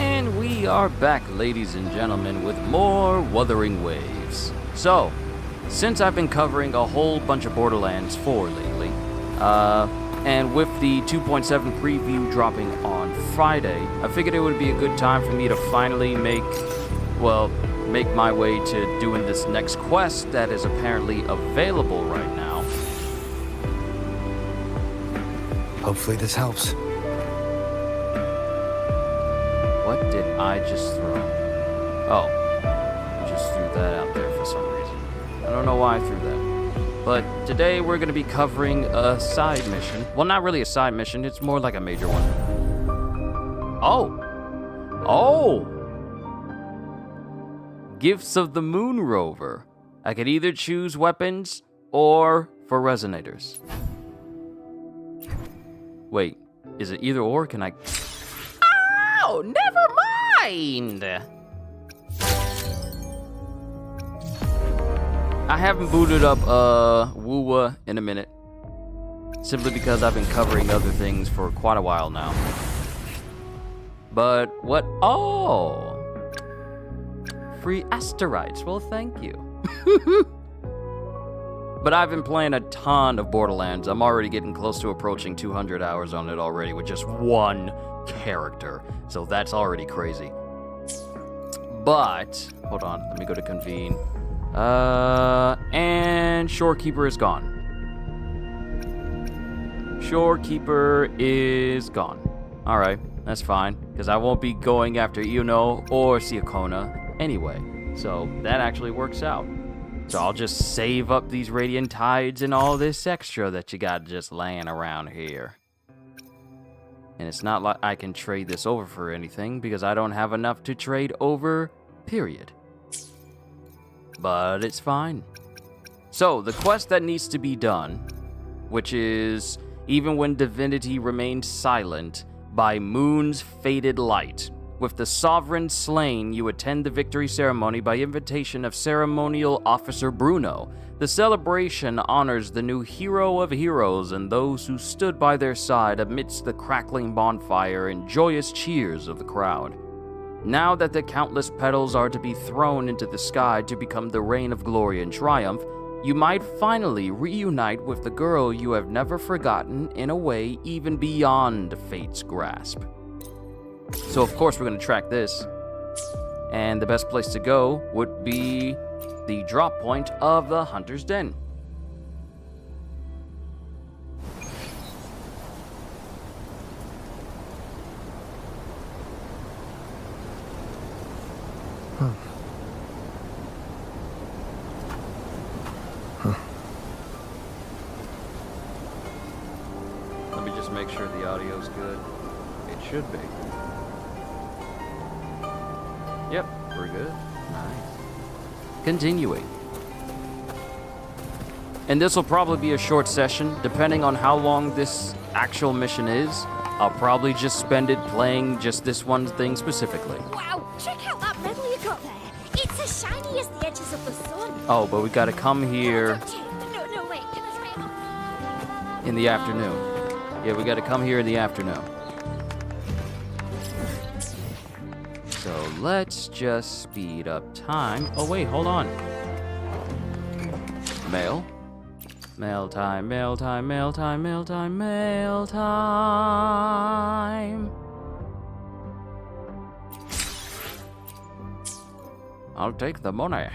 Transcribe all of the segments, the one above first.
And we are back, ladies and gentlemen, with more Wuthering Waves. So, since I've been covering a whole bunch of Borderlands 4 lately, and with the 2.7 preview dropping on Friday, I figured it would be a good time for me to finally make my way to doing this next quest that is apparently available right now. Hopefully this helps. What did I just throw? Oh, I just threw that out there for some reason. I don't know why I threw that. But today we're going to be covering a side mission. Well, not really a side mission, it's more like a major one. Oh! Gifts of the Moon Rover. I could either choose weapons or for resonators. Wait, is it either or? Can I... Oh, never mind! I haven't booted up WUA in a minute. Simply because I've been covering other things for quite a while now. But what... Oh! Free asteroids. Well, thank you. But I've been playing a ton of Borderlands. I'm already getting close to approaching 200 hours on it already with just one character. So that's already crazy. But, hold on, let me go to convene. And Shorekeeper is gone. Shorekeeper is gone. Alright, that's fine. Because I won't be going after iuno or Siakona anyway. So that actually works out. So I'll just save up these Radiant Tides and all this extra that you got just laying around here. And it's not like I can trade this over for anything because I don't have enough to trade over, period. But it's fine. So, the quest that needs to be done, which is Even When Divinity Remains Silent by Moon's Faded Light. With the Sovereign slain, you attend the victory ceremony by invitation of Ceremonial Officer Bruno. The celebration honors the new hero of heroes and those who stood by their side amidst the crackling bonfire and joyous cheers of the crowd. Now that the countless petals are to be thrown into the sky to become the rain of glory and triumph, you might finally reunite with the girl you have never forgotten in a way even beyond fate's grasp. So of course we're going to track this, and the best place to go would be the drop point of the Hunter's Den. Let me just make sure the audio's good. It should be. Yep, we're good. Nice. Continuing. And this will probably be a short session, depending on how long this actual mission is. I'll probably just spend it playing just this one thing specifically. Wow, check out that medal you got there. It's as shiny as the edges of the sun. Oh, but we gotta come here No, wait, can I try it? in the afternoon. Yeah, we gotta come here in the afternoon. So let's just speed up time. Oh wait, hold on. Mail. Mail time, mail time, mail time, mail time, mail time. I'll take the money.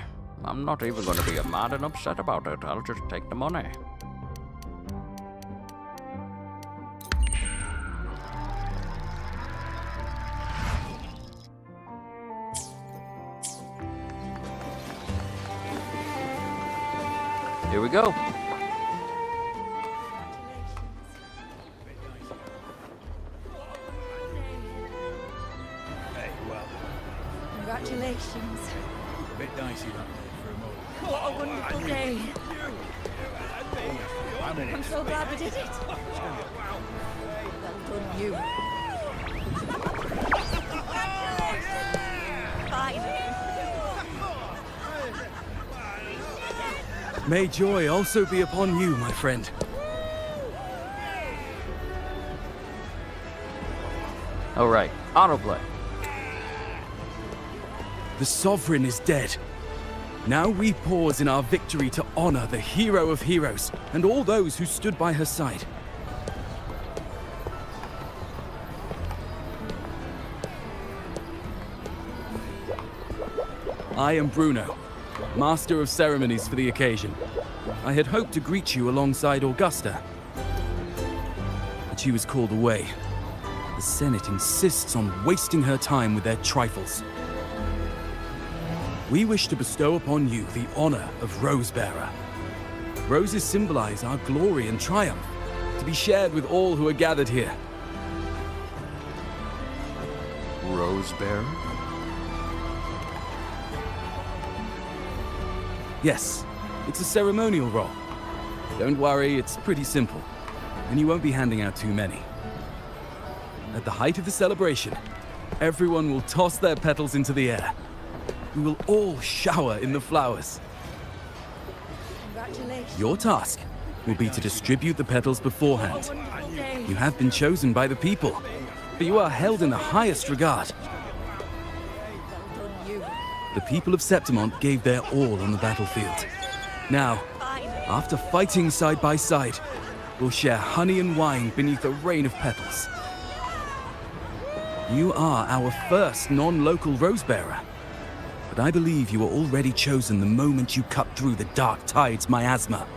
I'm not even gonna be mad and upset about it. I'll just take the money. Here we go. Hey, well, Congratulations. a bit dicey that day for a moment. What a wonderful day. I'm so glad we did it. Well done, you. Finally. May joy also be upon you, my friend. All right, autoplay. The Sovereign is dead. Now we pause in our victory to honor the hero of heroes and all those who stood by her side. I am Bruno, Master of Ceremonies for the occasion. I had hoped to greet you alongside Augusta, but she was called away. The Senate insists on wasting her time with their trifles. We wish to bestow upon you the honor of Rosebearer. Roses symbolize our glory and triumph, to be shared with all who are gathered here. Rosebearer? Yes, it's a ceremonial role. Don't worry, it's pretty simple, and you won't be handing out too many. At the height of the celebration, everyone will toss their petals into the air. We will all shower in the flowers. Congratulations. Your task will be to distribute the petals beforehand. You have been chosen by the people, but you are held in the highest regard. Well done, you. The people of Septimont gave their all on the battlefield. Now, after fighting side by side, we'll share honey and wine beneath a rain of petals. You are our first non-local Rosebearer, but I believe you were already chosen the moment you cut through the dark tide's miasma.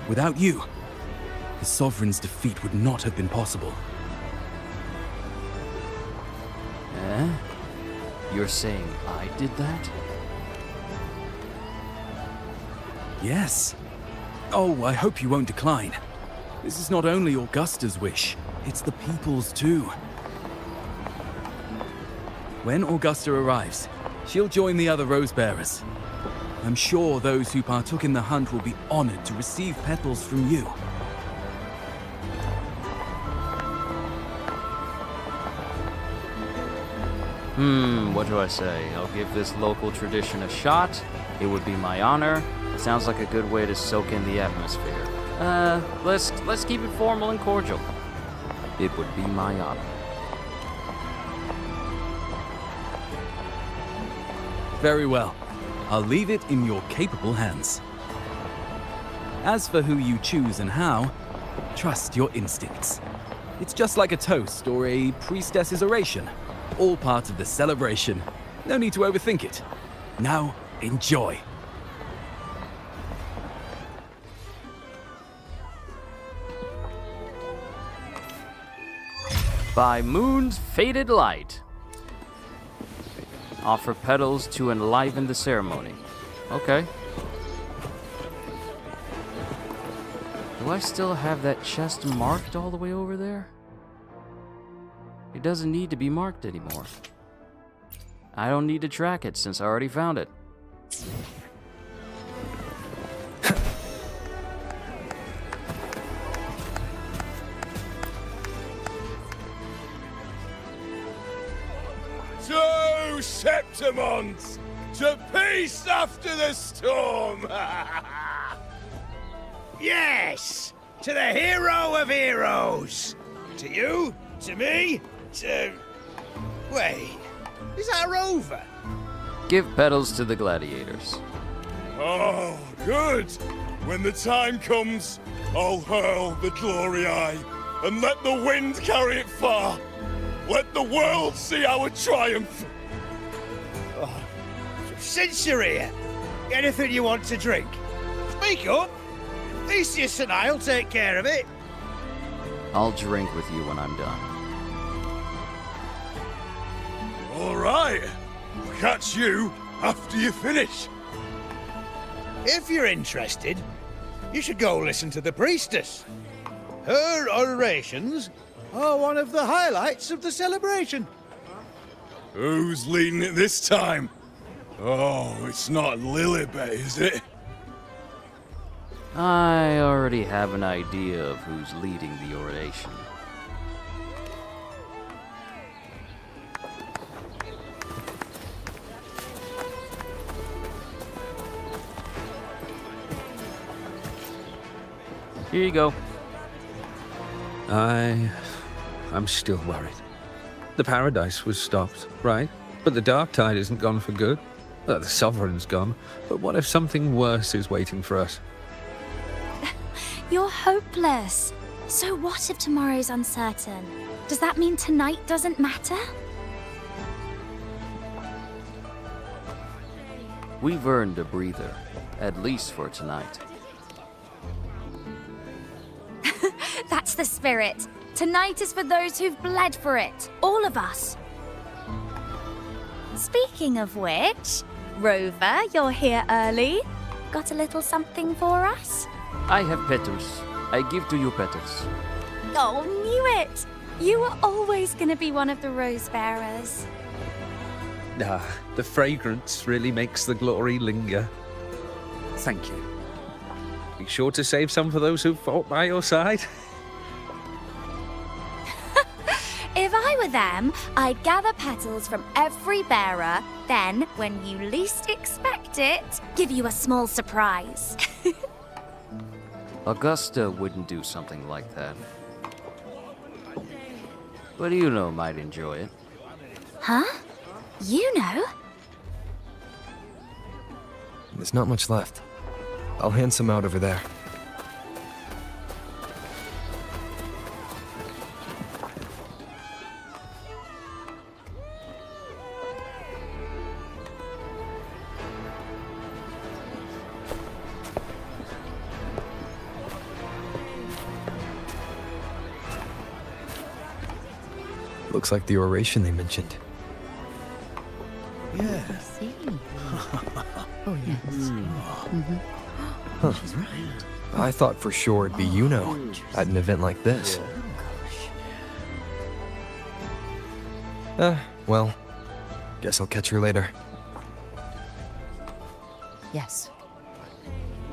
Without you, the Sovereign's defeat would not have been possible. Eh? You're saying I did that? Yes. Oh, I hope you won't decline. This is not only Augusta's wish, it's the people's too. When Augusta arrives, she'll join the other Rosebearers. I'm sure those who partook in the hunt will be honored to receive petals from you. What do I say? I'll give this local tradition a shot. It would be my honor. It sounds like a good way to soak in the atmosphere. Let's keep it formal and cordial. It would be my honor. Very well. I'll leave it in your capable hands. As for who you choose and how, trust your instincts. It's just like a toast or a priestess's oration. All part of the celebration. No need to overthink it. Now, enjoy. By moon's faded light. Offer petals to enliven the ceremony. Okay. Do I still have that chest marked all the way over there? It doesn't need to be marked anymore. I don't need to track it since I already found it. To Septimont! To peace after the storm! Yes! To the hero of heroes! To you, to me, to... Wait, is that a rover? Give petals to the gladiators. Oh, good! When the time comes, I'll hurl the glory eye and let the wind carry it far. Let the world see our triumph! Oh, since you're here, anything you want to drink? Speak up! Theseus and I'll take care of it. I'll drink with you when I'm done. All right. I'll catch you after you finish. If you're interested, you should go listen to the priestess. Her orations are one of the highlights of the celebration. Who's leading it this time? Oh, it's not Lilibet, is it? I already have an idea of who's leading the oration. Here you go. I'm still worried. The paradise was stopped, right? But the dark tide isn't gone for good. The Sovereign's gone. But what if something worse is waiting for us? You're hopeless. So what if tomorrow's uncertain? Does that mean tonight doesn't matter? We've earned a breather, at least for tonight. That's the spirit. Tonight is for those who've bled for it. All of us. Speaking of which, Rover, you're here early. Got a little something for us? I have petals. I give to you petals. Oh, knew it! You were always gonna be one of the rose bearers. The fragrance really makes the glory linger. Thank you. Be sure to save some for those who fought by your side. If I were them, I'd gather petals from every bearer, then, when you least expect it, give you a small surprise. Augusta wouldn't do something like that. But Iuno might enjoy it. Huh? You know? There's not much left. I'll hand some out over there. Looks like the oration they mentioned. Yeah. Oh, yes. I thought for sure it'd be Iuno at an event like this. Well, guess I'll catch her later. Yes.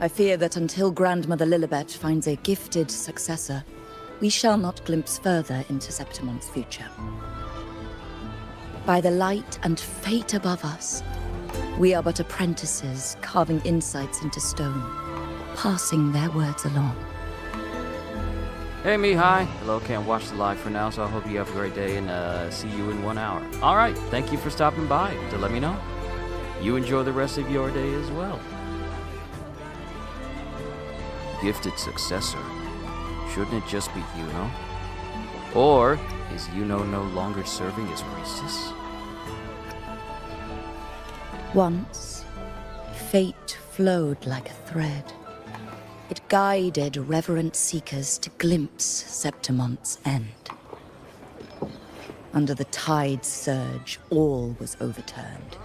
I fear that until Grandmother Lilibet finds a gifted successor, we shall not glimpse further into Septimont's future. By the light and fate above us, we are but apprentices carving insights into stone, passing their words along. Hey, Mihai. Hello, can't watch the live for now, so I hope you have a great day and see you in 1 hour. All right, thank you for stopping by to let me know. You enjoy the rest of your day as well. Gifted successor. Shouldn't it just be Iuno? Or is Iuno no longer serving as priestess? Once, fate flowed like a thread. It guided reverent seekers to glimpse Septimont's end. Under the tide's surge, all was overturned.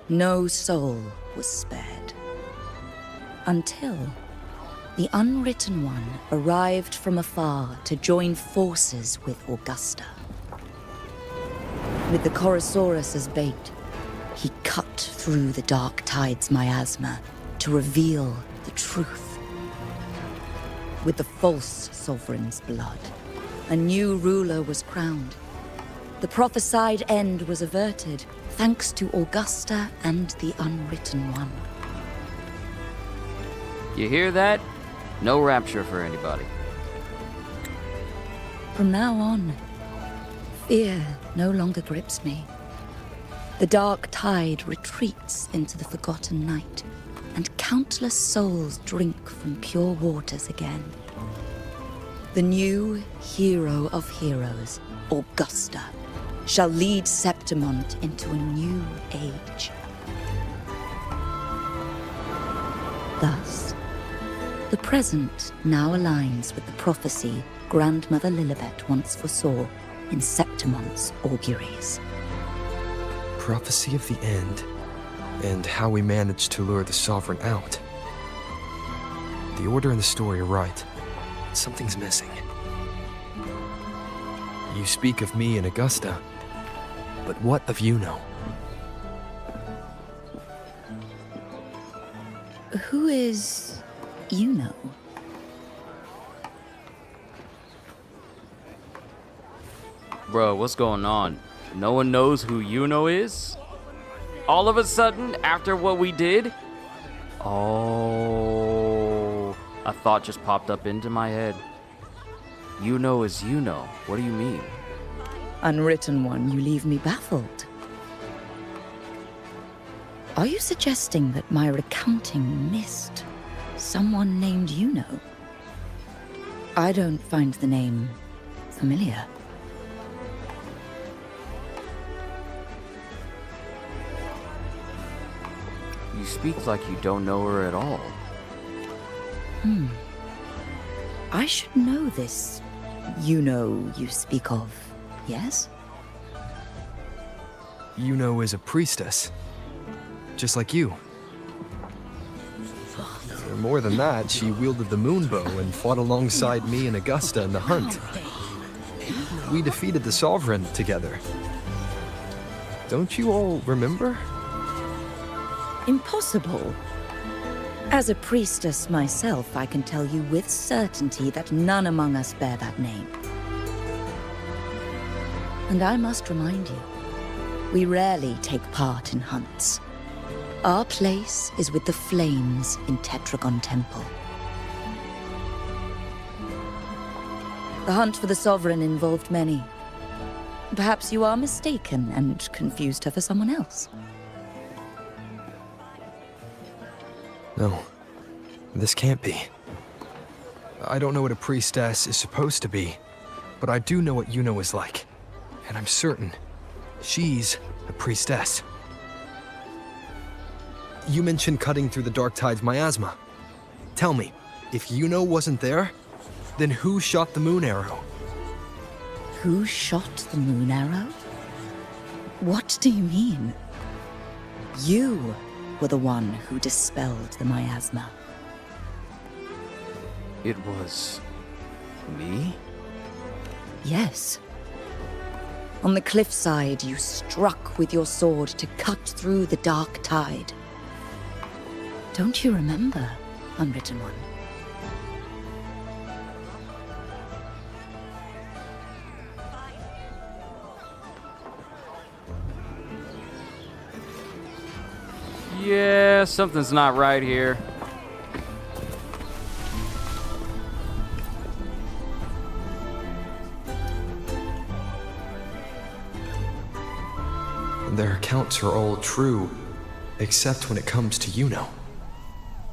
No soul was spared. Until the Unwritten One arrived from afar to join forces with Augusta. With the Chorosaurus as bait, he cut through the dark tide's miasma to reveal the truth. With the false sovereign's blood, a new ruler was crowned. The prophesied end was averted, thanks to Augusta and the Unwritten One. You hear that? No rapture for anybody. From now on, fear no longer grips me. The dark tide retreats into the forgotten night, and countless souls drink from pure waters again. The new hero of heroes, Augusta, shall lead Septimont into a new age. Thus, the present now aligns with the prophecy Grandmother Lilibet once foresaw in Septimont's auguries. Prophecy of the end, and how we managed to lure the Sovereign out. The order and the story are right. Something's missing. You speak of me and Augusta, but what of Iuno? Who is Iuno? Bro, what's going on? No one knows who Iuno is? All of a sudden, after what we did? Oh, a thought just popped up into my head. Iuno is Iuno. What do you mean? Unwritten One, you leave me baffled. Are you suggesting that my recounting missed someone named Yuno? I don't find the name familiar. You speak like you don't know her at all. I should know this Yuno you speak of, yes? Yuno is a priestess, just like you. More than that, she wielded the moon bow and fought alongside me and Augusta in the hunt. We defeated the Sovereign together. Don't you all remember? Impossible. As a priestess myself, I can tell you with certainty that none among us bear that name. And I must remind you, we rarely take part in hunts. Our place is with the flames in Tetragon Temple. The hunt for the Sovereign involved many. Perhaps you are mistaken and confused her for someone else. No, this can't be. I don't know what a priestess is supposed to be, but I do know what Yuno is like. And I'm certain she's a priestess. You mentioned cutting through the Dark Tide's miasma. Tell me, if Yuno wasn't there, then who shot the moon arrow? Who shot the moon arrow? What do you mean? You were the one who dispelled the miasma. It was... me? Yes. On the cliffside, you struck with your sword to cut through the Dark Tide. Don't you remember, Unwritten One? Yeah, something's not right here. Their accounts are all true, except when it comes to Yuno.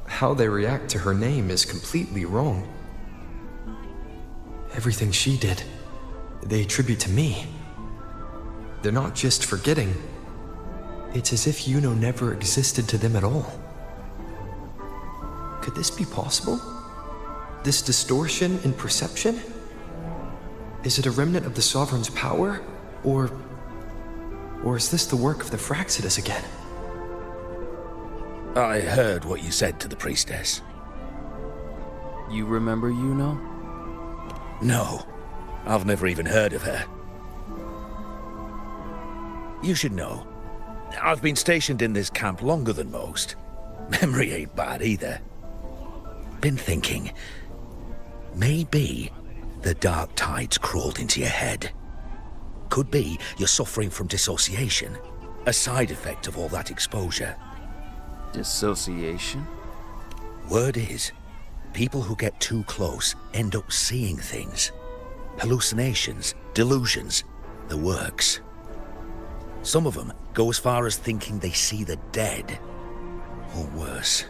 How they react to her name is completely wrong. Everything she did, they attribute to me. They're not just forgetting. It's as if Yuno never existed to them at all. Could this be possible? This distortion in perception? Is it a remnant of the Sovereign's power? Or is this the work of the Fraxidus again? I heard what you said to the priestess. You remember Yuno? No, I've never even heard of her. You should know, I've been stationed in this camp longer than most. Memory ain't bad either. Been thinking, maybe the Dark Tide's crawled into your head. Could be you're suffering from dissociation, a side effect of all that exposure. Dissociation? Word is, people who get too close end up seeing things. Hallucinations, delusions, the works. Some of them go as far as thinking they see the dead. Or worse,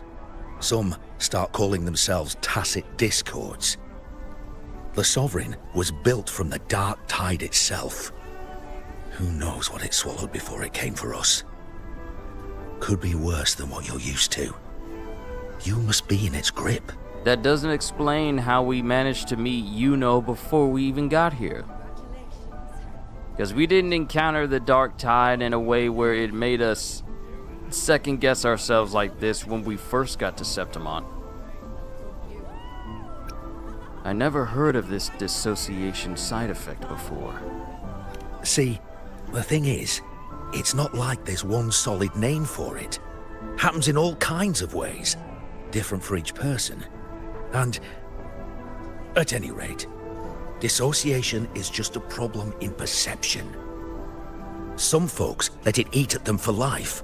some start calling themselves tacit discords. The Sovereign was built from the Dark Tide itself. Who knows what it swallowed before it came for us? Could be worse than what you're used to. You must be in its grip. That doesn't explain how we managed to meet Yuno before we even got here. Because we didn't encounter the Dark Tide in a way where it made us second guess ourselves like this when we first got to Septimont. I never heard of this dissociation side effect before. See, the thing is, it's not like there's one solid name for it. Happens in all kinds of ways, different for each person. And, at any rate, dissociation is just a problem in perception. Some folks let it eat at them for life.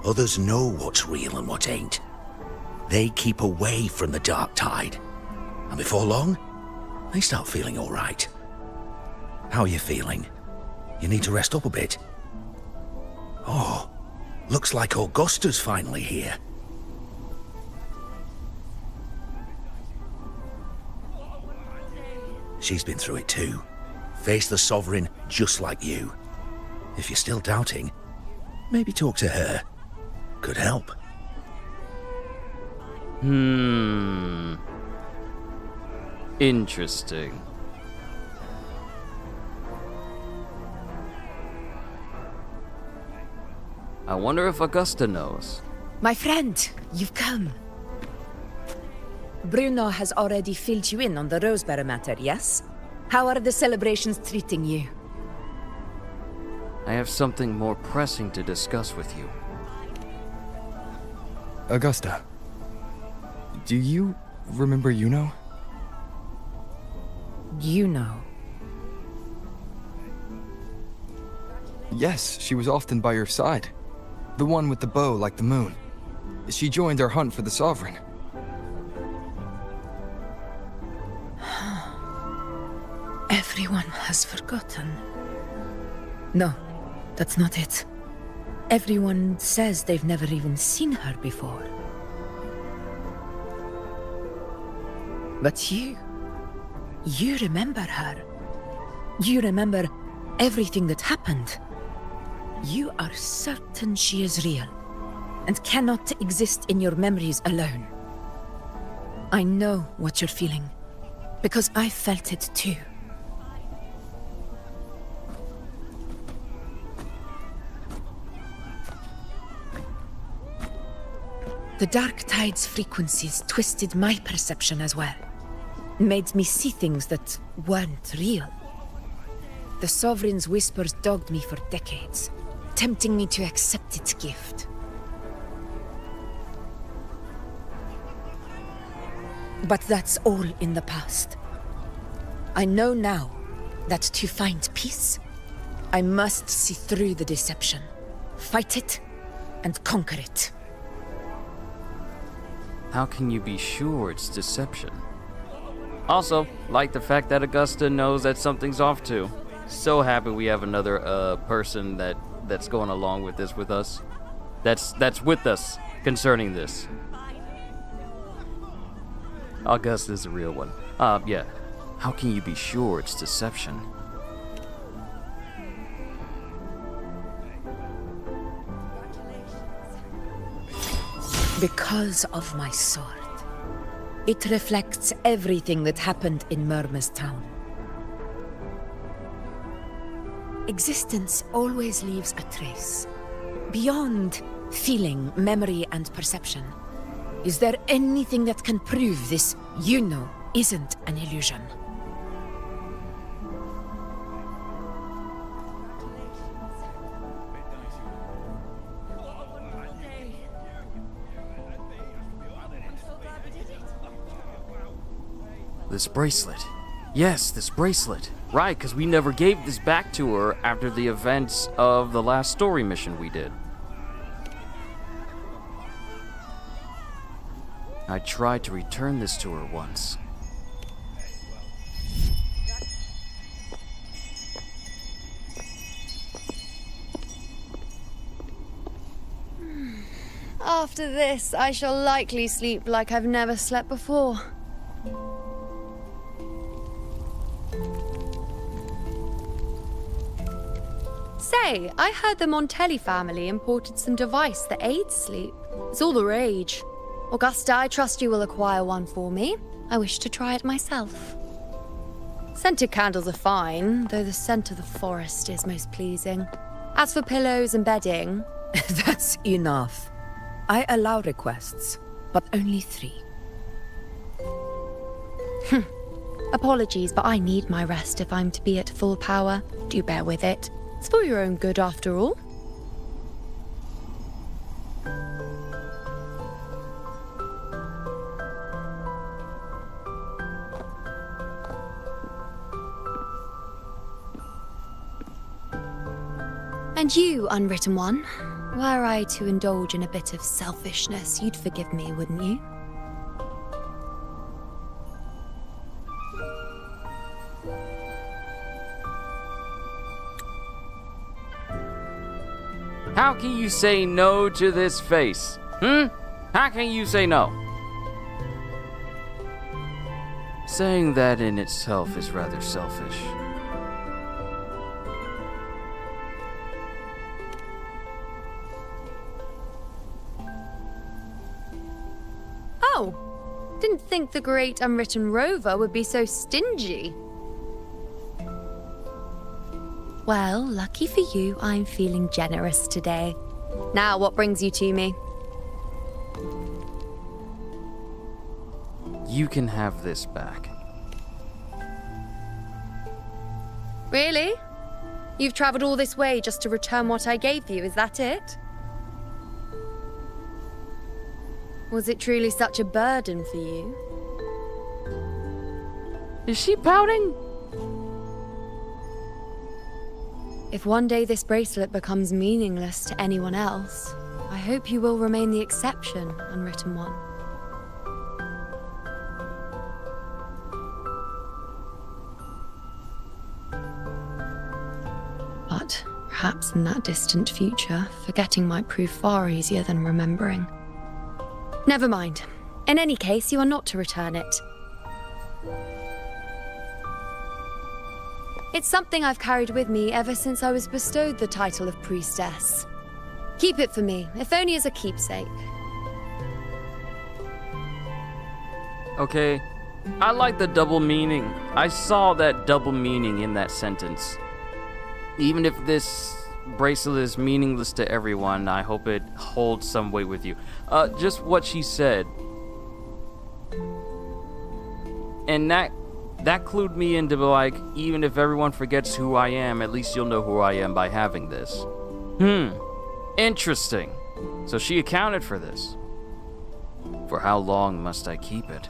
Others know what's real and what ain't. They keep away from the Dark Tide. And before long, they start feeling all right. How are you feeling? You need to rest up a bit. Oh, Looks like Augusta's finally here. She's been through it too. Faced the Sovereign just like you. If you're still doubting, maybe talk to her. Could help. Interesting. I wonder if Augusta knows. My friend, you've come. Bruno has already filled you in on the Rosebearer matter, yes? How are the celebrations treating you? I have something more pressing to discuss with you. Augusta, do you remember Iuno? You know. Yes, she was often by your side. The one with the bow like the moon. She joined our hunt for the Sovereign. Everyone has forgotten. No, that's not it. Everyone says they've never even seen her before. But you remember her. You remember everything that happened. You are certain she is real, and cannot exist in your memories alone. I know what you're feeling, because I felt it too. The Dark Tide's frequencies twisted my perception as well. Made me see things that weren't real. The Sovereign's whispers dogged me for decades, tempting me to accept its gift. But that's all in the past. I know now that to find peace, I must see through the deception, fight it, and conquer it. How can you be sure it's deception? Also, like the fact that Augusta knows that something's off too. So happy we have another person that's going along with this with us. That's with us concerning this. Augusta's the real one. Yeah. How can you be sure it's deception? Because of my sword. It reflects everything that happened in Murma's town. Existence always leaves a trace. Beyond feeling, memory, and perception. Is there anything that can prove this iuno isn't an illusion? This bracelet. Yes, this bracelet. Right, because we never gave this back to her after the events of the last story mission we did. I tried to return this to her once. After this, I shall likely sleep like I've never slept before. Say, I heard the Montelli family imported some device that aids sleep. It's all the rage. Augusta, I trust you will acquire one for me. I wish to try it myself. Scented candles are fine, though the scent of the forest is most pleasing. As for pillows and bedding... That's enough. I allow requests, but only 3. Apologies, but I need my rest if I'm to be at full power. Do bear with it. It's for your own good, after all. And you, unwritten one, were I to indulge in a bit of selfishness, you'd forgive me, wouldn't you? How can you say no to this face? How can you say no? Saying that in itself is rather selfish. Oh, didn't think the great unwritten rover would be so stingy. Well, lucky for you, I'm feeling generous today. Now, what brings you to me? You can have this back. Really? You've traveled all this way just to return what I gave you, is that it? Was it truly such a burden for you? Is she pouting? If one day this bracelet becomes meaningless to anyone else, I hope you will remain the exception, unwritten one. But perhaps in that distant future, forgetting might prove far easier than remembering. Never mind. In any case, you are not to return it. It's something I've carried with me ever since I was bestowed the title of priestess. Keep it for me, if only as a keepsake. Okay, I like the double meaning. I saw that double meaning in that sentence. Even if this bracelet is meaningless to everyone, I hope it holds some weight with you. Just what she said. And that clued me into, like, even if everyone forgets who I am, at least you'll know who I am by having this. Interesting. So she accounted for this. For how long must I keep it?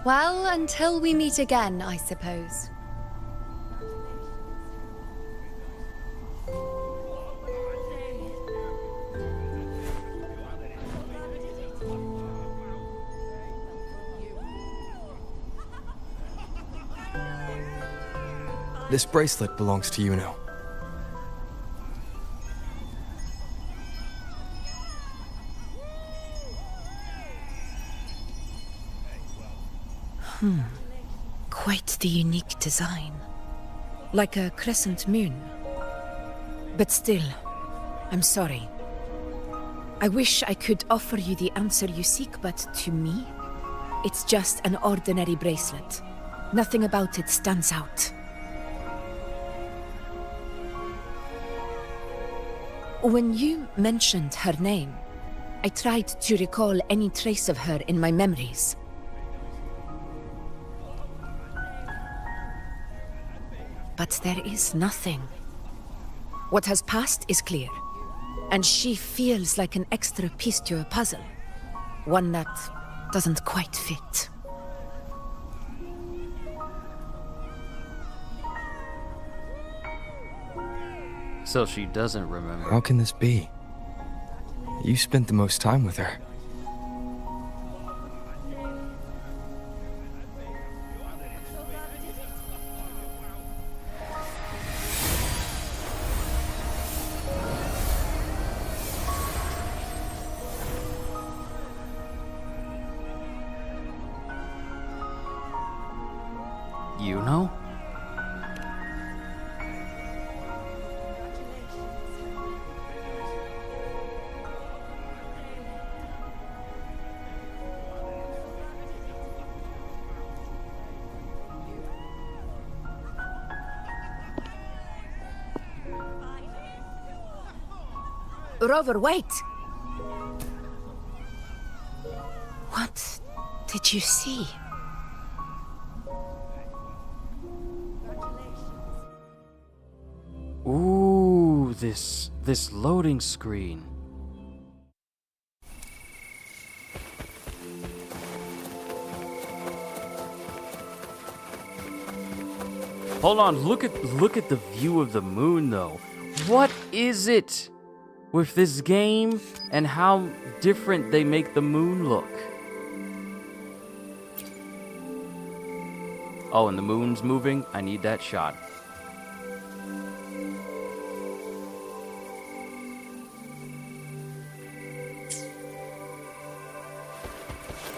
Well, until we meet again, I suppose. This bracelet belongs to Iuno. Quite the unique design. Like a crescent moon. But still, I'm sorry. I wish I could offer you the answer you seek, but to me, it's just an ordinary bracelet. Nothing about it stands out. When you mentioned her name, I tried to recall any trace of her in my memories. But there is nothing. What has passed is clear, and she feels like an extra piece to a puzzle. One that doesn't quite fit. So she doesn't remember. How can this be? You spent the most time with her. You know? Rover, wait! What did you see? Ooh, this loading screen. Hold on, look at the view of the moon though. What is it with this game and how different they make the moon look? Oh, and the moon's moving. I need that shot.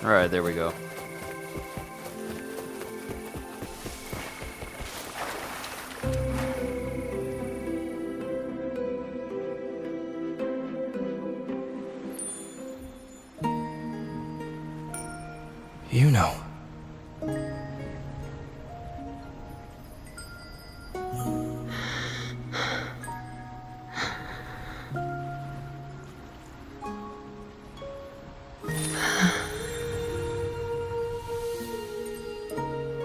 Alright, there we go. You know.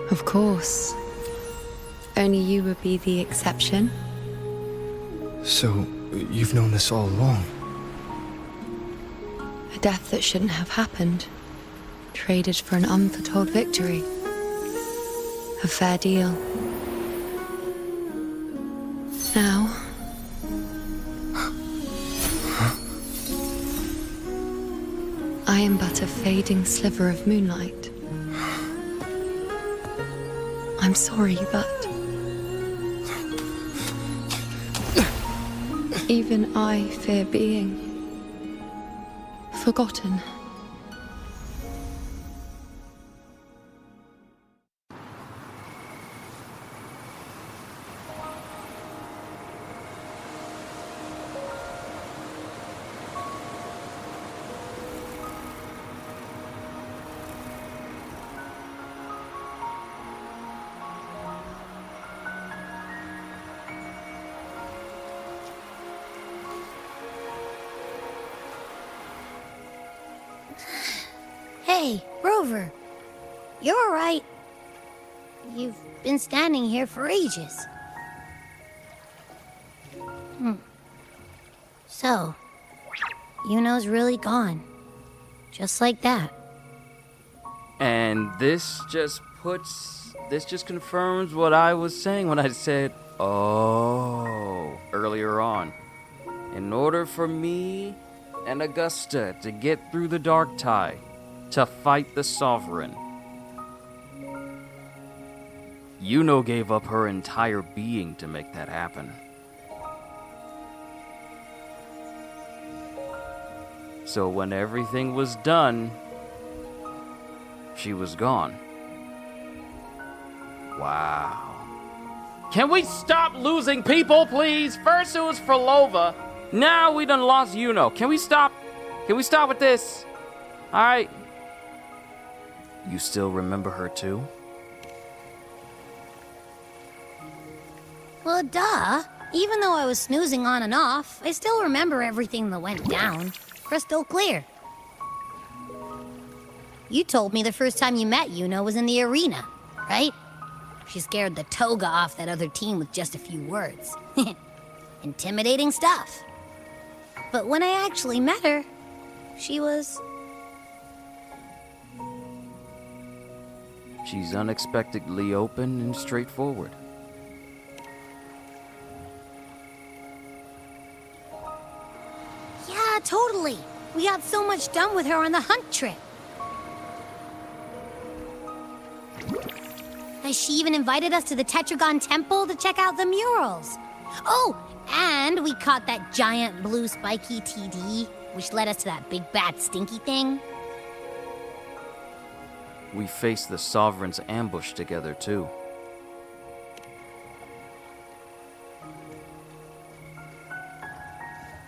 Of course. Only you would be the exception. So, you've known this all along? A death that shouldn't have happened. Traded for an unforetold victory. A fair deal. Now... I am but a fading sliver of moonlight. I'm sorry, but... even I fear being... forgotten. Hey, Rover. You're all right. You've been standing here for ages. So, Yuno's really gone. Just like that. And this just confirms what I was saying when I said, oh, earlier on. In order for me and Augusta to get through the dark tide, to fight the Sovereign, Yuno gave up her entire being to make that happen. So when everything was done, she was gone. Wow. Can we stop losing people, please? First it was Frolova, now we done lost Yuno. Can we stop? Can we stop with this? Alright. You still remember her too? Well, duh. Even though I was snoozing on and off, I still remember everything that went down. Crystal clear. You told me the first time you met Yuno was in the arena, right? She scared the toga off that other team with just a few words. Intimidating stuff. But when I actually met her, she was... She's unexpectedly open and straightforward. Yeah, totally. We got so much done with her on the hunt trip. She even invited us to the Tetragon Temple to check out the murals. Oh, and we caught that giant blue spiky TD, which led us to that big bad stinky thing. We faced the Sovereign's ambush together, too.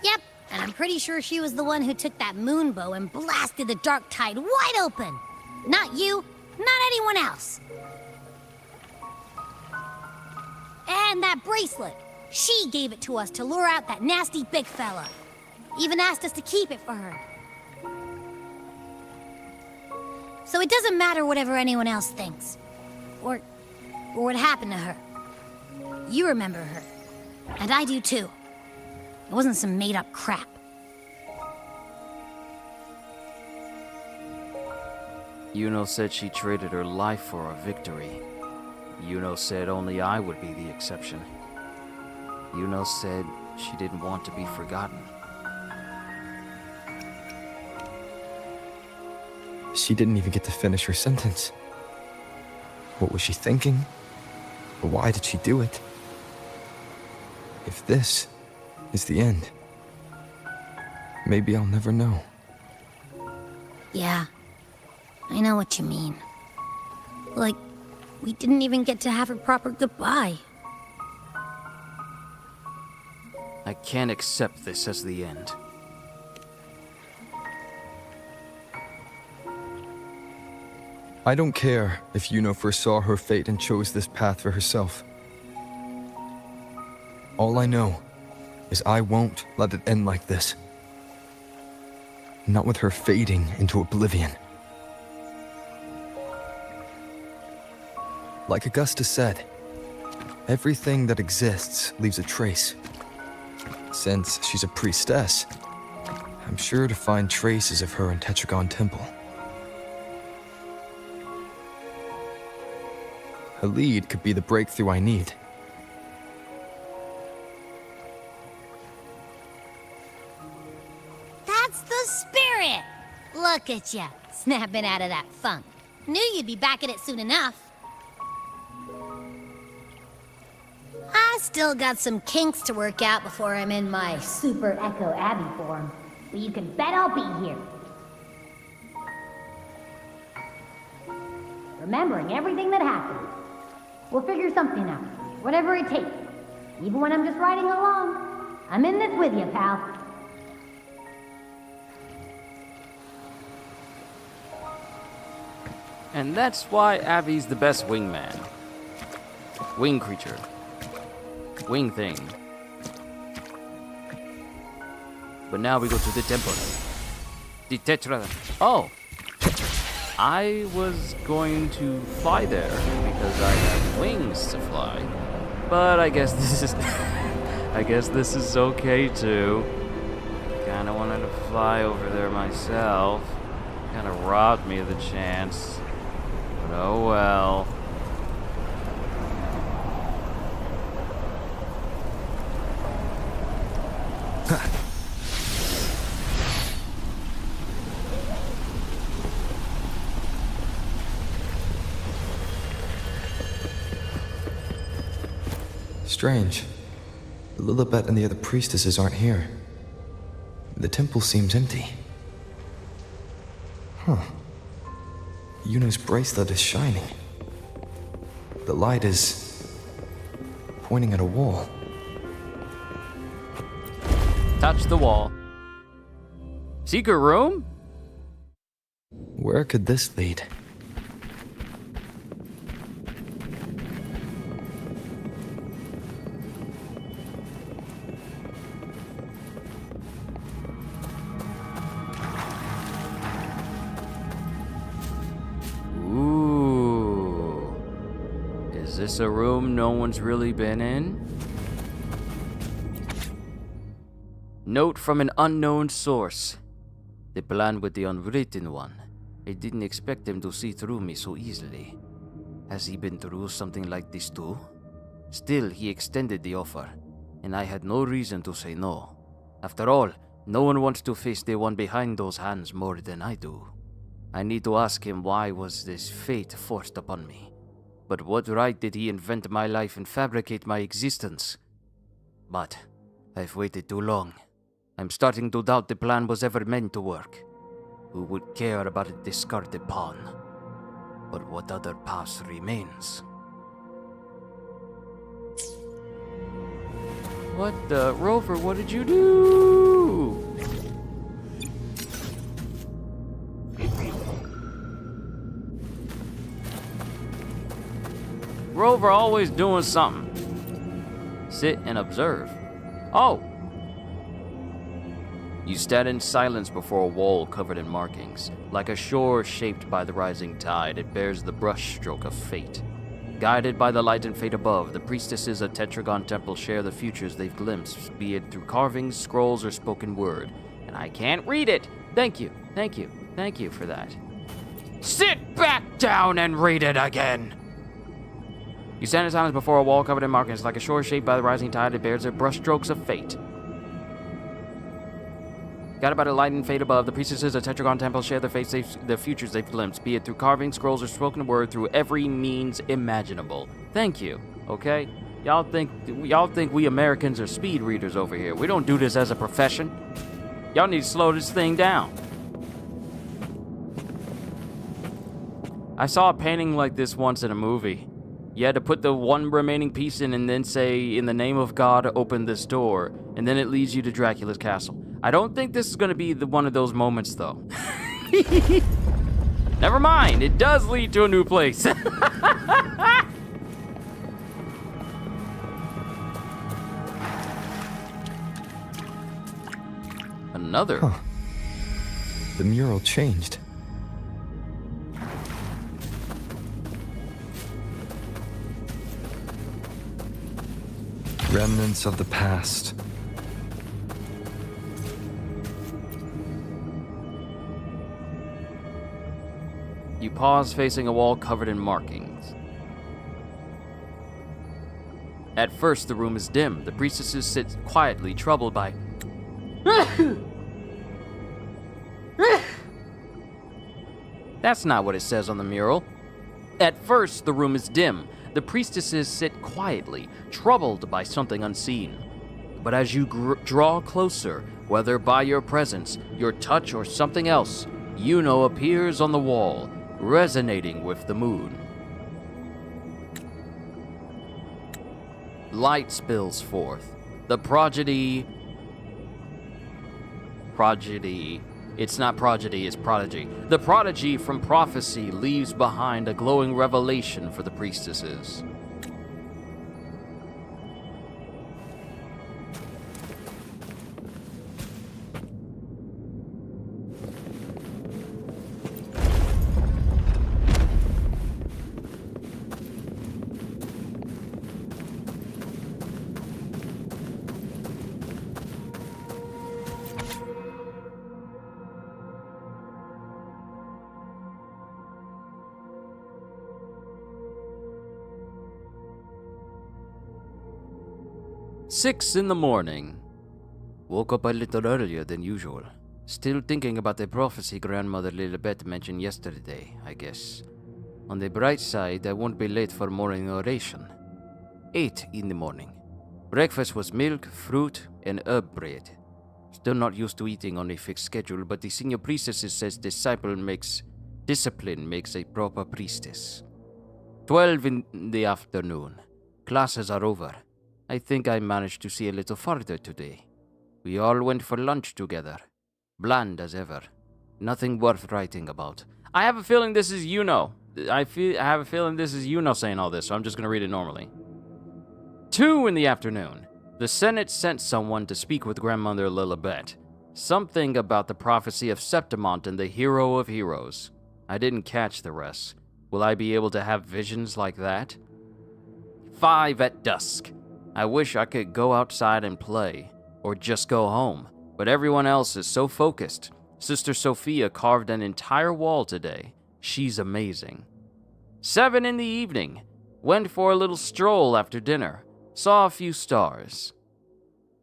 Yep, and I'm pretty sure she was the one who took that moon bow and blasted the dark tide wide open. Not you, not anyone else. And that bracelet. She gave it to us to lure out that nasty big fella. Even asked us to keep it for her. So it doesn't matter whatever anyone else thinks. Or what happened to her. You remember her. And I do too. It wasn't some made-up crap. Yuno said she traded her life for a victory. Yuno said only I would be the exception. Yuno said she didn't want to be forgotten. She didn't even get to finish her sentence. What was she thinking? Why did she do it? If this is the end, maybe I'll never know. Yeah. I know what you mean. Like, we didn't even get to have a proper goodbye. I can't accept this as the end. I don't care if Yuno foresaw her fate and chose this path for herself. All I know is I won't let it end like this. Not with her fading into oblivion. Like Augusta said, everything that exists leaves a trace. Since she's a priestess, I'm sure to find traces of her in Tetragon Temple. A lead could be the breakthrough I need. That's the spirit! Look at ya, snapping out of that funk. Knew you'd be back at it soon enough. I still got some kinks to work out before I'm in my Super Echo Abbey form, but you can bet I'll be here. Remembering everything that happened. We'll figure something out, whatever it takes. Even when I'm just riding along, I'm in this with you, pal. And that's why Abby's the best wingman. Wing creature. Wing thing. But now we go to the temple. The Tetra. Oh! I was going to fly there because I have wings to fly. But I guess this is I guess this is okay too. Kinda wanted to fly over there myself. Kinda robbed me of the chance. But oh well. Strange. Lilibet and the other priestesses aren't here. The temple seems empty. Huh. Yuno's bracelet is shining. The light is pointing at a wall. Touch the wall. Secret room? Where could this lead? Ooh. Is this a room no one's really been in? Note from an unknown source. The plan with the unwritten one. I didn't expect him to see through me so easily. Has he been through something like this too? Still, he extended the offer, and I had no reason to say no. After all, no one wants to face the one behind those hands more than I do. I need to ask him why was this fate forced upon me. But what right did he invent my life and fabricate my existence? But I've waited too long. I'm starting to doubt the plan was ever meant to work. Who would care about a discarded pawn? But what other path remains? What the? Rover, what did you do? Rover always doing something. Sit and observe. Oh! You stand in silence before a wall covered in markings. Like a shore shaped by the rising tide, it bears the brushstroke of fate. Guided by the light and fate above, the priestesses of Tetragon Temple share the futures they've glimpsed, be it through carvings, scrolls, or spoken word. And I can't read it! Thank you for that. Sit back down and read it again! You stand in silence before a wall covered in markings. Like a shore shaped by the rising tide, it bears the brushstrokes of fate. Guided by the light and fate above, the priestesses of Tetragon Temple share the futures they've glimpsed, be it through carvings, scrolls, or spoken word, through every means imaginable. Thank you, okay? Y'all think we Americans are speed readers over here. We don't do this as a profession. Y'all need to slow this thing down. I saw a painting like this once in a movie. You had to put the one remaining piece in and then say, "In the name of God, open this door," and then it leads you to Dracula's castle. I don't think this is going to be one of those moments, though. Never mind, it does lead to a new place. Another. Huh. The mural changed. Remnants of the past. You pause facing a wall covered in markings. At first, the room is dim. The priestesses sit quietly, troubled by... That's not what it says on the mural. At first, the room is dim. The priestesses sit quietly, troubled by something unseen. But as you draw closer, whether by your presence, your touch, or something else, Iuno appears on the wall, resonating with the moon. Light spills forth. The prodigy. It's not prodigy, it's prodigy. The prodigy from prophecy leaves behind a glowing revelation for the priestesses. Six in the morning. Woke up a little earlier than usual. Still thinking about the prophecy Grandmother Lilibet mentioned yesterday, I guess. On the bright side, I won't be late for morning oration. 8 in the morning. Breakfast was milk, fruit, and herb bread. Still not used to eating on a fixed schedule, but the senior priestess says discipline makes a proper priestess. 12 in the afternoon. Classes are over. I think I managed to see a little farther today. We all went for lunch together. Bland as ever. Nothing worth writing about. I have a feeling this is Iuno. I have a feeling this is Iuno saying all this, so I'm just going to read it normally. 2 in the afternoon. The Senate sent someone to speak with Grandmother Lilibet. Something about the prophecy of Septimont and the hero of heroes. I didn't catch the rest. Will I be able to have visions like that? 5 at dusk. I wish I could go outside and play, or just go home, but everyone else is so focused. Sister Sophia carved an entire wall today. She's amazing. 7 in the evening. Went for a little stroll after dinner. Saw a few stars.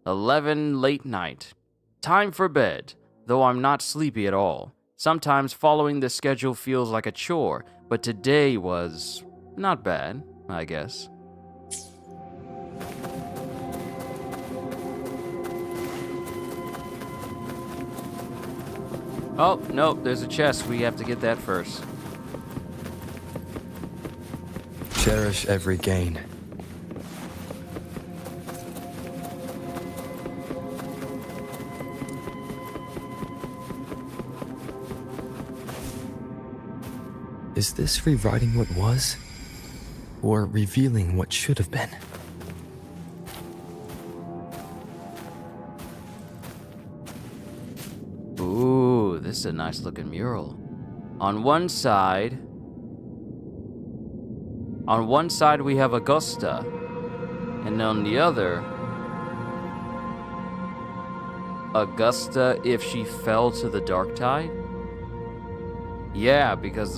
11 late night. Time for bed, though I'm not sleepy at all. Sometimes following the schedule feels like a chore, but today was not bad, I guess. Oh, no, there's a chest. We have to get that first. Cherish every gain. Is this rewriting what was? Or revealing what should have been? Ooh, this is a nice looking mural. On one side we have Augusta, and on the other, Augusta if she fell to the dark tide? Yeah, because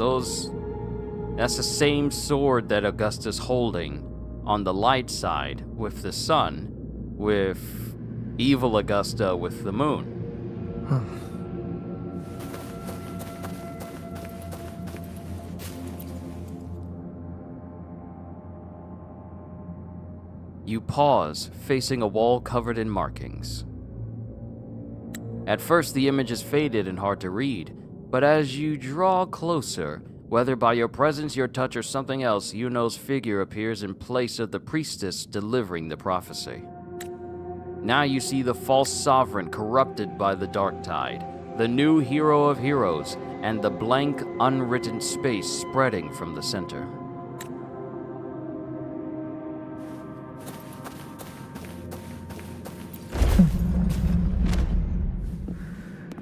that's the same sword that Augusta's holding on the light side with the sun, with evil Augusta with the moon. Huh. You pause, facing a wall covered in markings. At first, the image is faded and hard to read, but as you draw closer, Whether by your presence, your touch, or something else, Iuno's figure appears in place of the priestess delivering the prophecy. Now you see the false sovereign corrupted by the dark tide, the new hero of heroes, and the blank, unwritten space spreading from the center.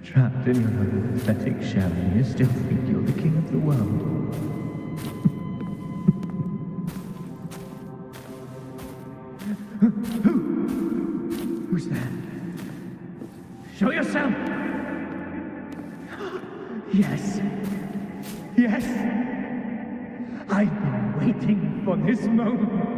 Trapped in your own pathetic shell, and you still think you're the king of the world. Who's there? Show yourself! Yes. Yes! I've been waiting for this moment.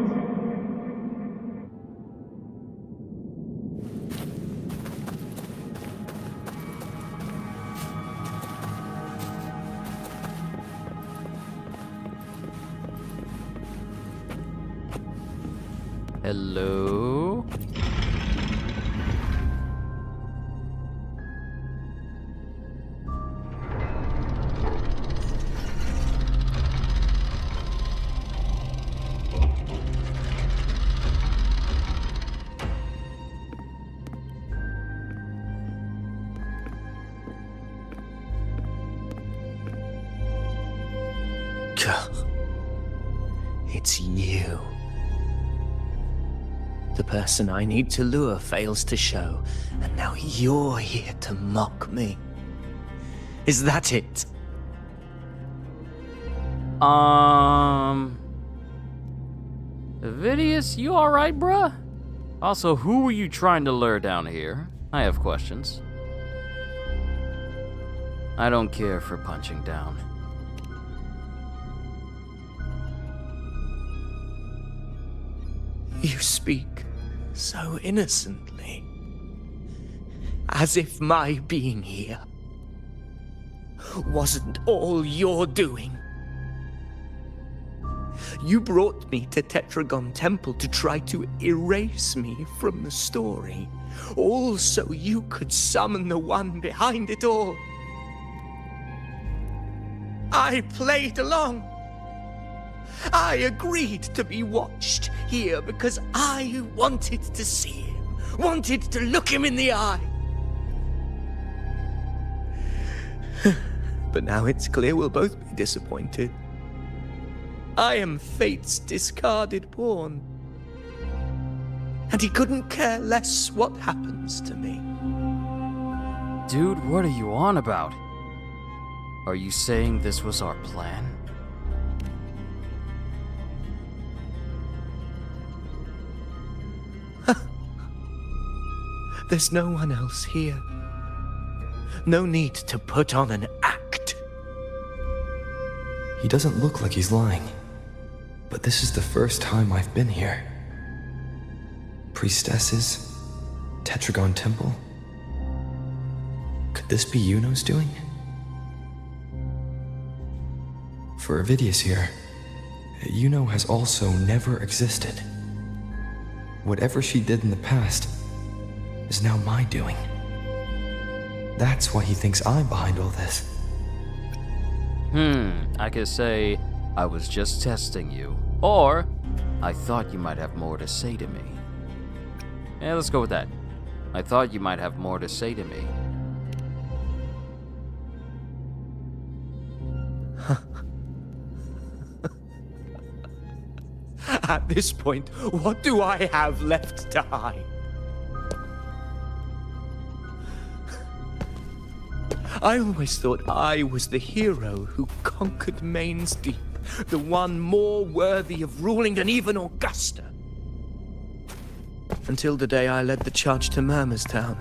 Hello? It's you. The person I need to lure fails to show, and now you're here to mock me. Is that it? Vidius, you alright, bruh? Also, who were you trying to lure down here? I have questions. I don't care for punching down. You speak so innocently, as if my being here wasn't all you're doing. You brought me to Tetragon Temple to try to erase me from the story, all so you could summon the one behind it all. I played along. I agreed to be watched here because I wanted to see him, wanted to look him in the eye. But now it's clear we'll both be disappointed. I am fate's discarded pawn. And he couldn't care less what happens to me. Dude, what are you on about? Are you saying this was our plan? There's no one else here. No need to put on an act. He doesn't look like he's lying. But this is the first time I've been here. Priestesses? Tetragon Temple? Could this be Iuno's doing? For Vidius here, Iuno has also never existed. Whatever she did in the past is now my doing. That's why he thinks I'm behind all this. I could say, I was just testing you. Or, I thought you might have more to say to me. Yeah, let's go with that. I thought you might have more to say to me. At this point, what do I have left to hide? I always thought I was the hero who conquered Main's Deep, the one more worthy of ruling than even Augusta. Until the day I led the charge to Murmur's Town.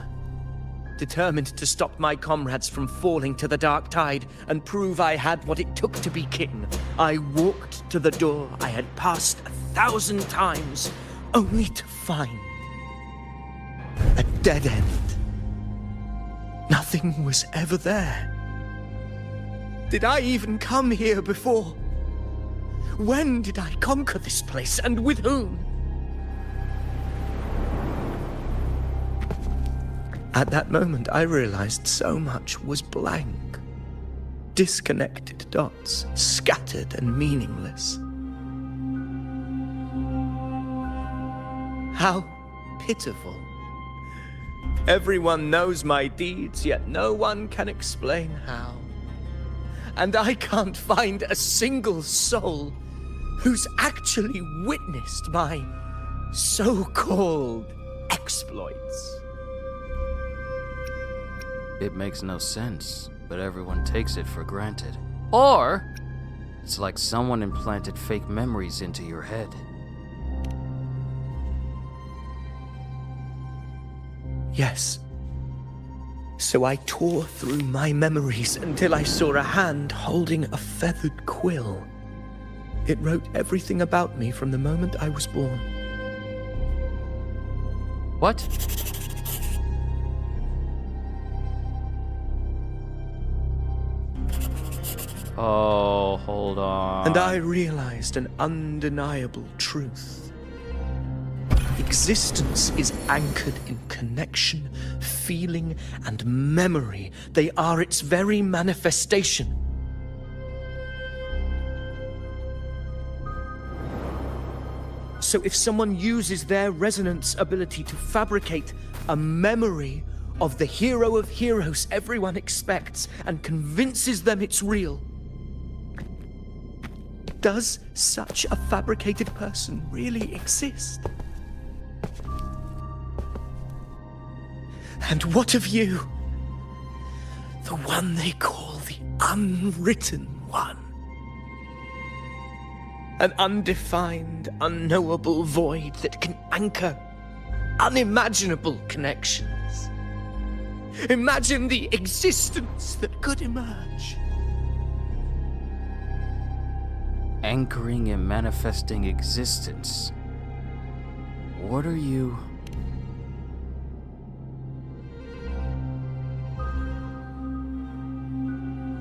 Determined to stop my comrades from falling to the dark tide and prove I had what it took to be king, I walked to the door I had passed 1,000 times, only to find a dead end. Nothing was ever there. Did I even come here before? When did I conquer this place, and with whom? At that moment, I realized so much was blank. disconnected dots, scattered and meaningless. How pitiful. Everyone knows my deeds, yet no one can explain how. And I can't find a single soul who's actually witnessed my so-called exploits. It makes no sense, but everyone takes it for granted. Or, it's like someone implanted fake memories into your head. Yes. So I tore through my memories until I saw a hand holding a feathered quill. It wrote everything about me from the moment I was born. What? Oh, hold on. And I realized an undeniable truth. Existence is anchored in connection, feeling, and memory. They are its very manifestation. So if someone uses their resonance ability to fabricate a memory of the hero of heroes everyone expects and convinces them it's real, does such a fabricated person really exist? And what of you? The one they call the unwritten one. An undefined, unknowable void that can anchor unimaginable connections. Imagine the existence that could emerge. Anchoring and manifesting existence. What are you...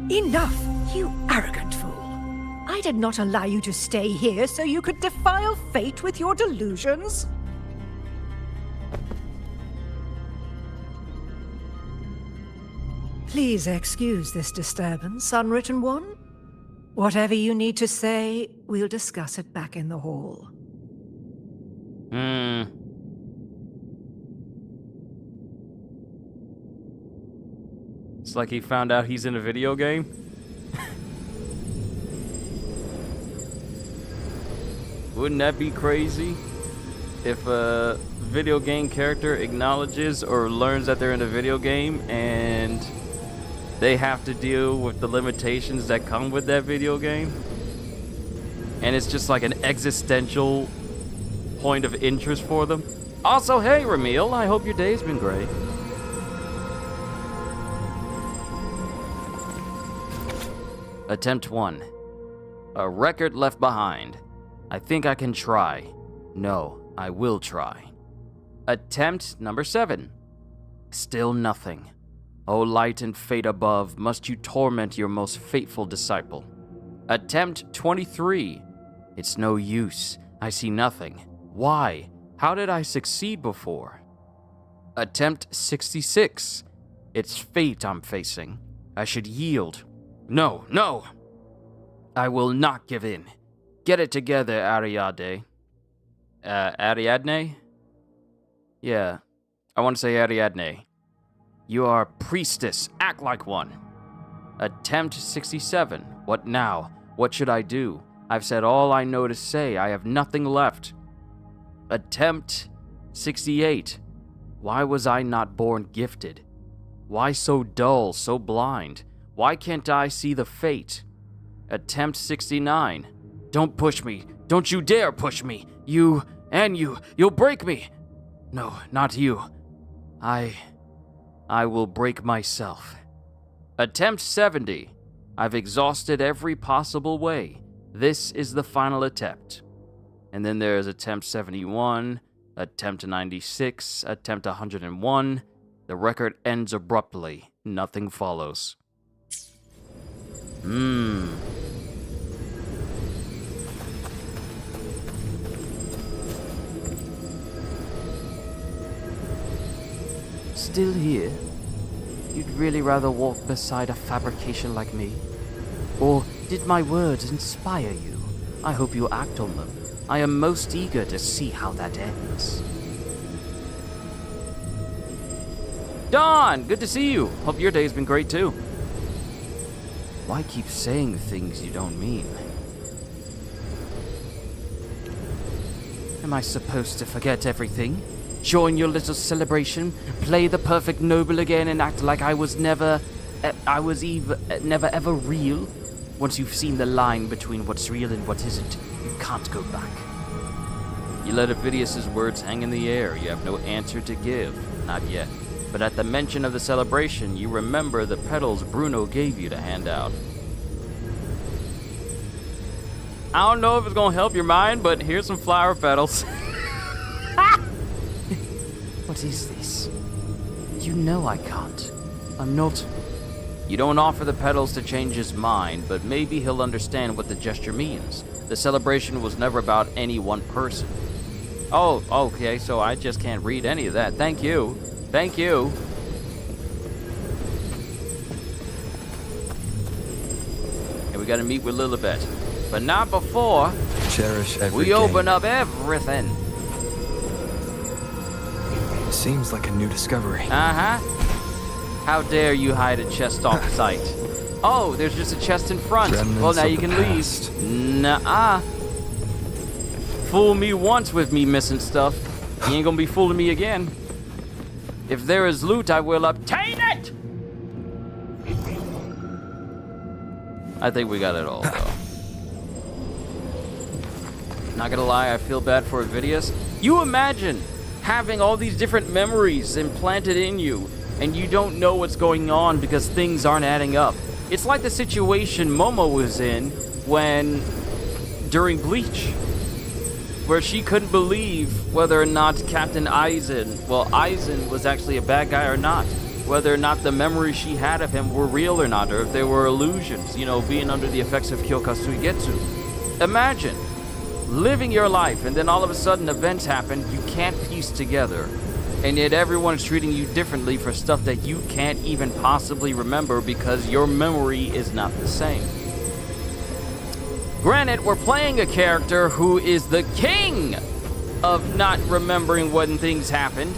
Enough, you arrogant fool. I did not allow you to stay here so you could defile fate with your delusions. Please excuse this disturbance, Unwritten One. Whatever you need to say, we'll discuss it back in the hall. It's like he found out he's in a video game. Wouldn't that be crazy? If a video game character acknowledges or learns that they're in a video game and they have to deal with the limitations that come with that video game. And it's just like an existential point of interest for them. Also, hey, Ramil, I hope your day's been great. Attempt 1. A record left behind. I think I can try. No, I will try. Attempt number 7. Still nothing. O light and fate above, must you torment your most faithful disciple. Attempt 23. It's no use. I see nothing. Why? How did I succeed before? Attempt 66. It's fate I'm facing. I should yield. No, no! I will not give in. Get it together, Ariadne. Ariadne? Yeah, I want to say Ariadne. You are a priestess. Act like one. Attempt 67. What now? What should I do? I've said all I know to say. I have nothing left. Attempt 68. Why was I not born gifted? Why so dull, so blind? Why can't I see the fate? Attempt 69. Don't push me. Don't you dare push me. You'll break me. No, not you. I will break myself. Attempt 70. I've exhausted every possible way. This is the final attempt. And then there's attempt 71, attempt 96, attempt 101. The record ends abruptly. Nothing follows. Still here? You'd really rather walk beside a fabrication like me? Or did my words inspire you? I hope you act on them. I am most eager to see how that ends. Dawn, good to see you. Hope your day's been great too. Why keep saying things you don't mean? Am I supposed to forget everything? Join your little celebration, play the perfect noble again, and act like I was never ever real? Once you've seen the line between what's real and what isn't, you can't go back. You let Avidius's words hang in the air. You have no answer to give. Not yet. But at the mention of the celebration, you remember the petals Bruno gave you to hand out. I don't know if it's gonna help your mind, but here's some flower petals. What is this? You know I can't. I'm not... You don't offer the petals to change his mind, but maybe he'll understand what the gesture means. The celebration was never about any one person. Oh, okay, so I just can't read any of that. Thank you. Thank you. And we gotta meet with Lilibet. But not before Cherish every we open game. up everything. Seems like a new discovery. Uh-huh. How dare you hide a chest off sight? Oh, there's just a chest in front. Remnants Well, now of you the can past. leave. Nuh-uh. Fool me once with me missing stuff. You ain't gonna be fooling me again. If there is loot, I will obtain it! I think we got it all, though. Not gonna lie, I feel bad for Avidius. You imagine having all these different memories implanted in you, and you don't know what's going on because things aren't adding up. It's like the situation Momo was in during Bleach, where she couldn't believe whether or not Captain Aizen was actually a bad guy or not, whether or not the memories she had of him were real or not, or if they were illusions, being under the effects of Kyoka Suigetsu. Imagine living your life, and then all of a sudden events happen you can't piece together, and yet everyone's treating you differently for stuff that you can't even possibly remember because your memory is not the same. Granted, we're playing a character who is the king of not remembering when things happened.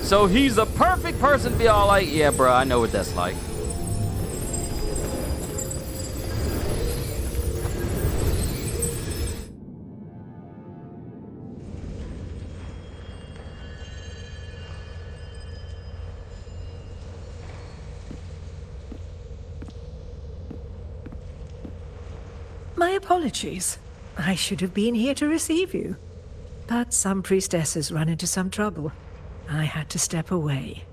So he's the perfect person to be all like, yeah, bro, I know what that's like. My apologies. I should have been here to receive you. But some priestesses run into some trouble. I had to step away.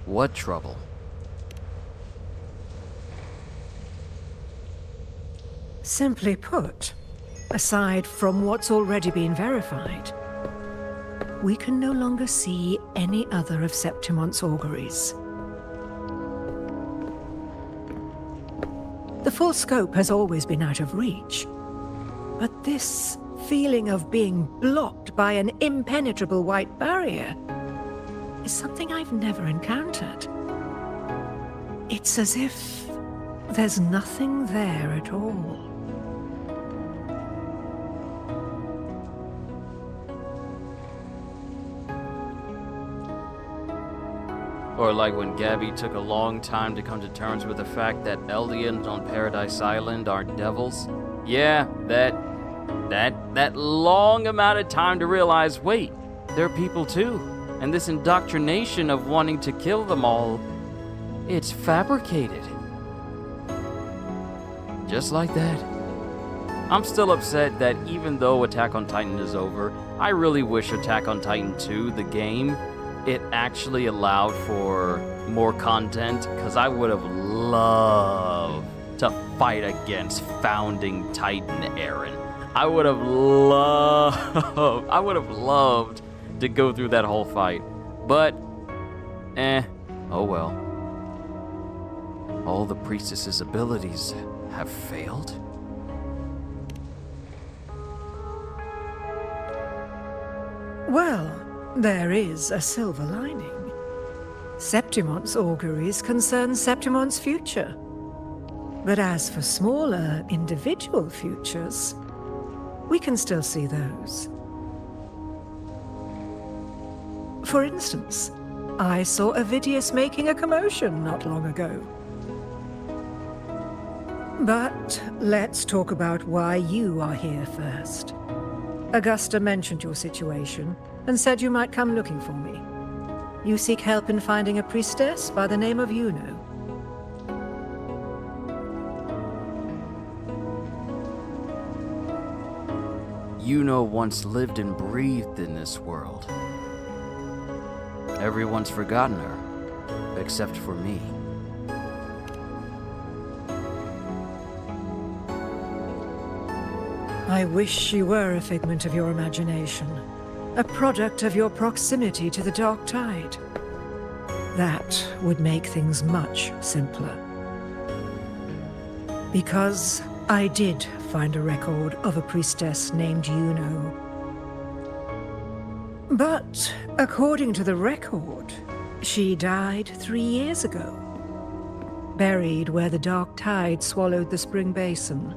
What trouble? Simply put, aside from what's already been verified, we can no longer see any other of Septimont's auguries. The full scope has always been out of reach, but this feeling of being blocked by an impenetrable white barrier is something I've never encountered. It's as if there's nothing there at all. Or like when Gabby took a long time to come to terms with the fact that Eldians on Paradise Island aren't devils. Yeah, that long amount of time to realize, wait, they're people too. And this indoctrination of wanting to kill them all, it's fabricated. Just like that. I'm still upset that even though Attack on Titan is over, I really wish Attack on Titan 2, the game, it actually allowed for more content, because I would have loved to fight against founding Titan Eren. I would have loved to go through that whole fight. But, oh well. All the priestess's abilities have failed? Well, there is a silver lining. Septimont's auguries concern Septimont's future. But as for smaller, individual futures, we can still see those. For instance, I saw Avidius making a commotion not long ago. But let's talk about why you are here first. Augusta mentioned your situation and said you might come looking for me. You seek help in finding a priestess by the name of Iuno. Iuno once lived and breathed in this world. Everyone's forgotten her, except for me. I wish she were a figment of your imagination, a product of your proximity to the dark tide. That would make things much simpler. Because I did find a record of a priestess named Iuno. But according to the record, she died 3 years ago, buried where the dark tide swallowed the spring basin.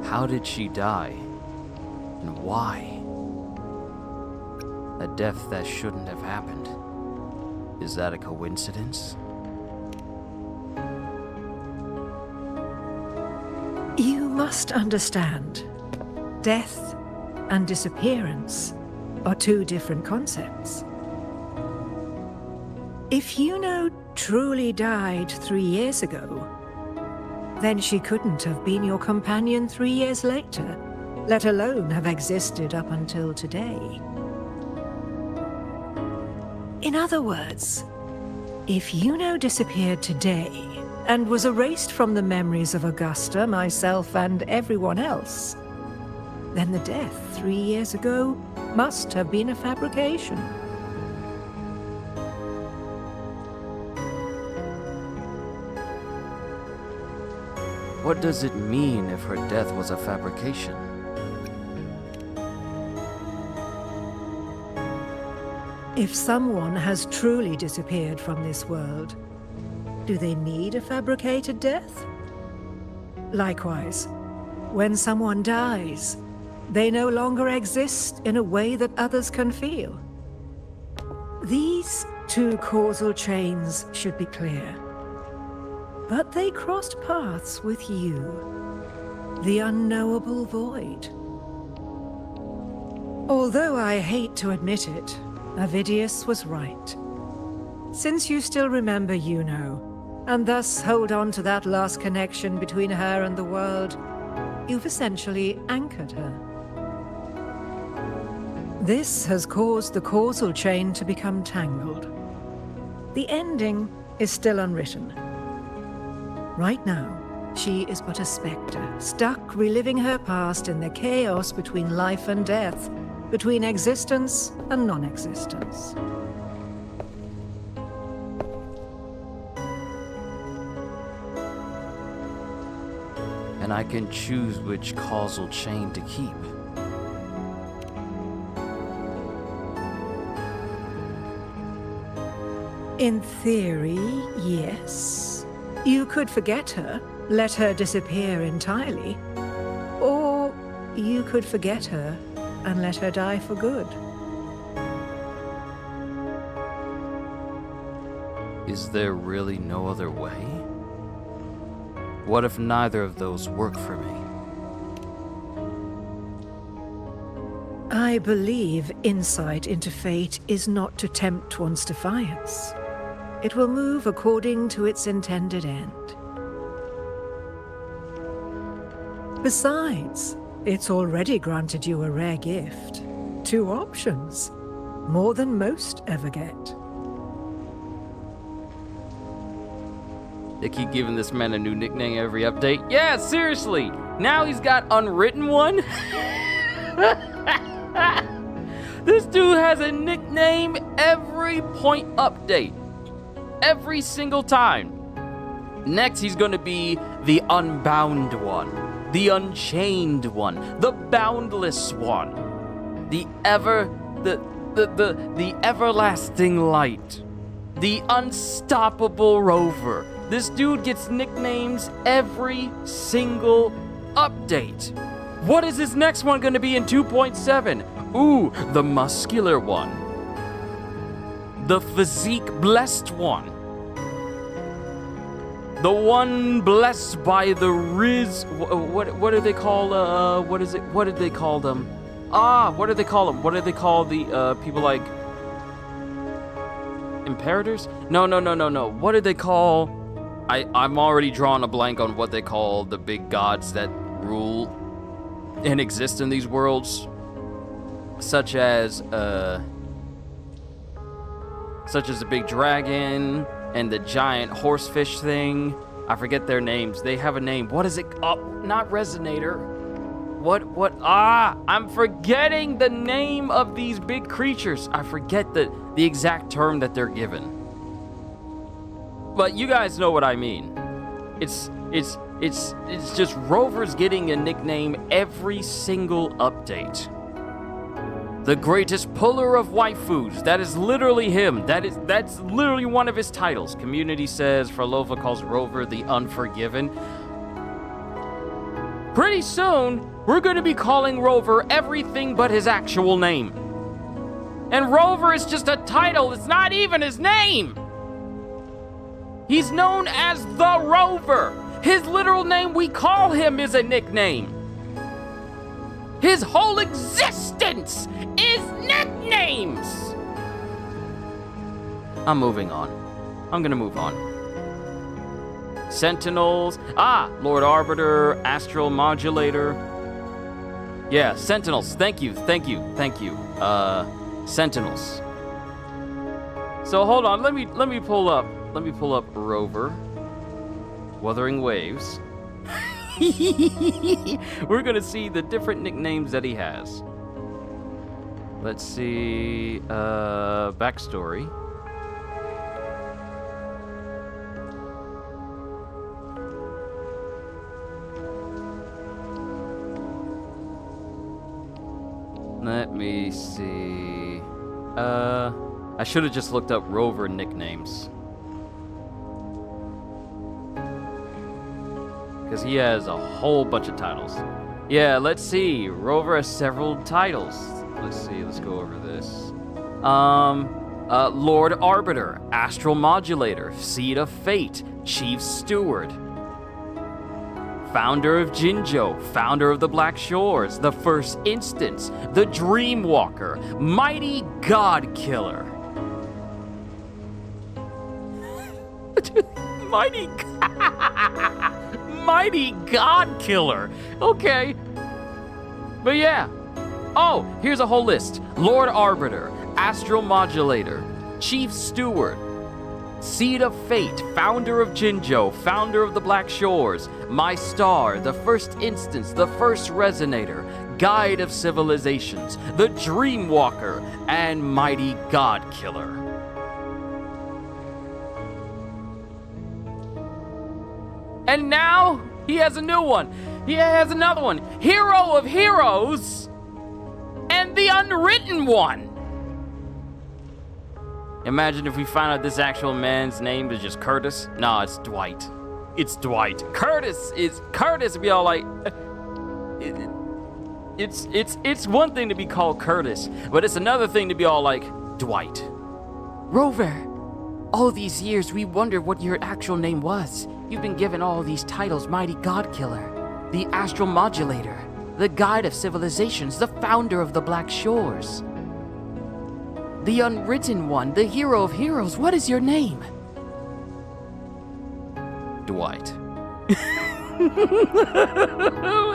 How did she die? And why? A death that shouldn't have happened. Is that a coincidence? You must understand, death and disappearance are two different concepts. If Iuno truly died 3 years ago, then she couldn't have been your companion 3 years later, let alone have existed up until today. In other words, if Iuno disappeared today and was erased from the memories of Augusta, myself, and everyone else, then the death 3 years ago must have been a fabrication. What does it mean if her death was a fabrication? If someone has truly disappeared from this world, do they need a fabricated death? Likewise, when someone dies, they no longer exist in a way that others can feel. These two causal chains should be clear. But they crossed paths with you, the unknowable void. Although I hate to admit it, Avidius was right. Since you still remember Iuno, and thus hold on to that last connection between her and the world, you've essentially anchored her. This has caused the causal chain to become tangled. The ending is still unwritten. Right now, she is but a spectre, stuck reliving her past in the chaos between life and death, between existence and non-existence. And I can choose which causal chain to keep. In theory, yes. You could forget her, let her disappear entirely. Or you could forget her and let her die for good. Is there really no other way? What if neither of those work for me? I believe insight into fate is not to tempt one's defiance. It will move according to its intended end. Besides, it's already granted you a rare gift. 2 options. More than most ever get. They keep giving this man a new nickname every update. Yeah, seriously! Now he's got unwritten one? This dude has a nickname every point update. Every single time. Next, he's going to be the unbound one, the unchained one, the boundless one, the everlasting light, the unstoppable rover. This dude gets nicknames every single update. What is his next one going to be in 2.7? Ooh, the muscular one, the physique blessed one. The one blessed by the what do they call, what did they call them? What do they call them? What do they call the, people like, imperators? No. What did they call, I'm already drawing a blank on what they call the big gods that rule and exist in these worlds. Such as the big dragon, and the giant horsefish thing. I forget their names. They have a name. What is it? Oh, not Resonator. I'm forgetting the name of these big creatures. I forget the exact term that they're given. But you guys know what I mean. It's just Rover's getting a nickname every single update. The greatest puller of waifus. That is literally him. That's literally one of his titles. Community says Frolova calls Rover the Unforgiven. Pretty soon, we're going to be calling Rover everything but his actual name. And Rover is just a title. It's not even his name. He's known as the Rover. His literal name, we call him, is a nickname. His whole existence is nicknames! I'm moving on. I'm gonna move on. Sentinels. Lord Arbiter, Astral Modulator. Yeah, Sentinels. Thank you. Sentinels. So hold on, let me pull up Rover. Wuthering Waves. We're gonna see the different nicknames that he has. Let's see, backstory. Let me see. I should have just looked up Rover nicknames. Because he has a whole bunch of titles. Yeah, let's see. Rover has several titles. Let's see, let's go over this. Lord Arbiter, Astral Modulator, Seed of Fate, Chief Steward, Founder of Jinjo, Founder of the Black Shores, The First Instance, The Dreamwalker, Mighty God Killer. Mighty God Killer. Okay. But yeah. Oh, here's a whole list. Lord Arbiter, Astral Modulator, Chief Steward, Seed of Fate, Founder of Jinjo, Founder of the Black Shores, My Star, The First Instance, The First Resonator, Guide of Civilizations, The Dreamwalker, and Mighty God Killer. And now, he has a new one. He has another one. Hero of Heroes and the Unwritten One. Imagine if we found out this actual man's name is just Curtis. No, it's Dwight. It's Dwight. Curtis would be all like... It's one thing to be called Curtis, but it's another thing to be all like, Dwight. Rover, all these years we wondered what your actual name was. You've been given all these titles: Mighty God Killer, the Astral Modulator, the Guide of Civilizations, the Founder of the Black Shores, the Unwritten One, the Hero of Heroes. What is your name? Dwight.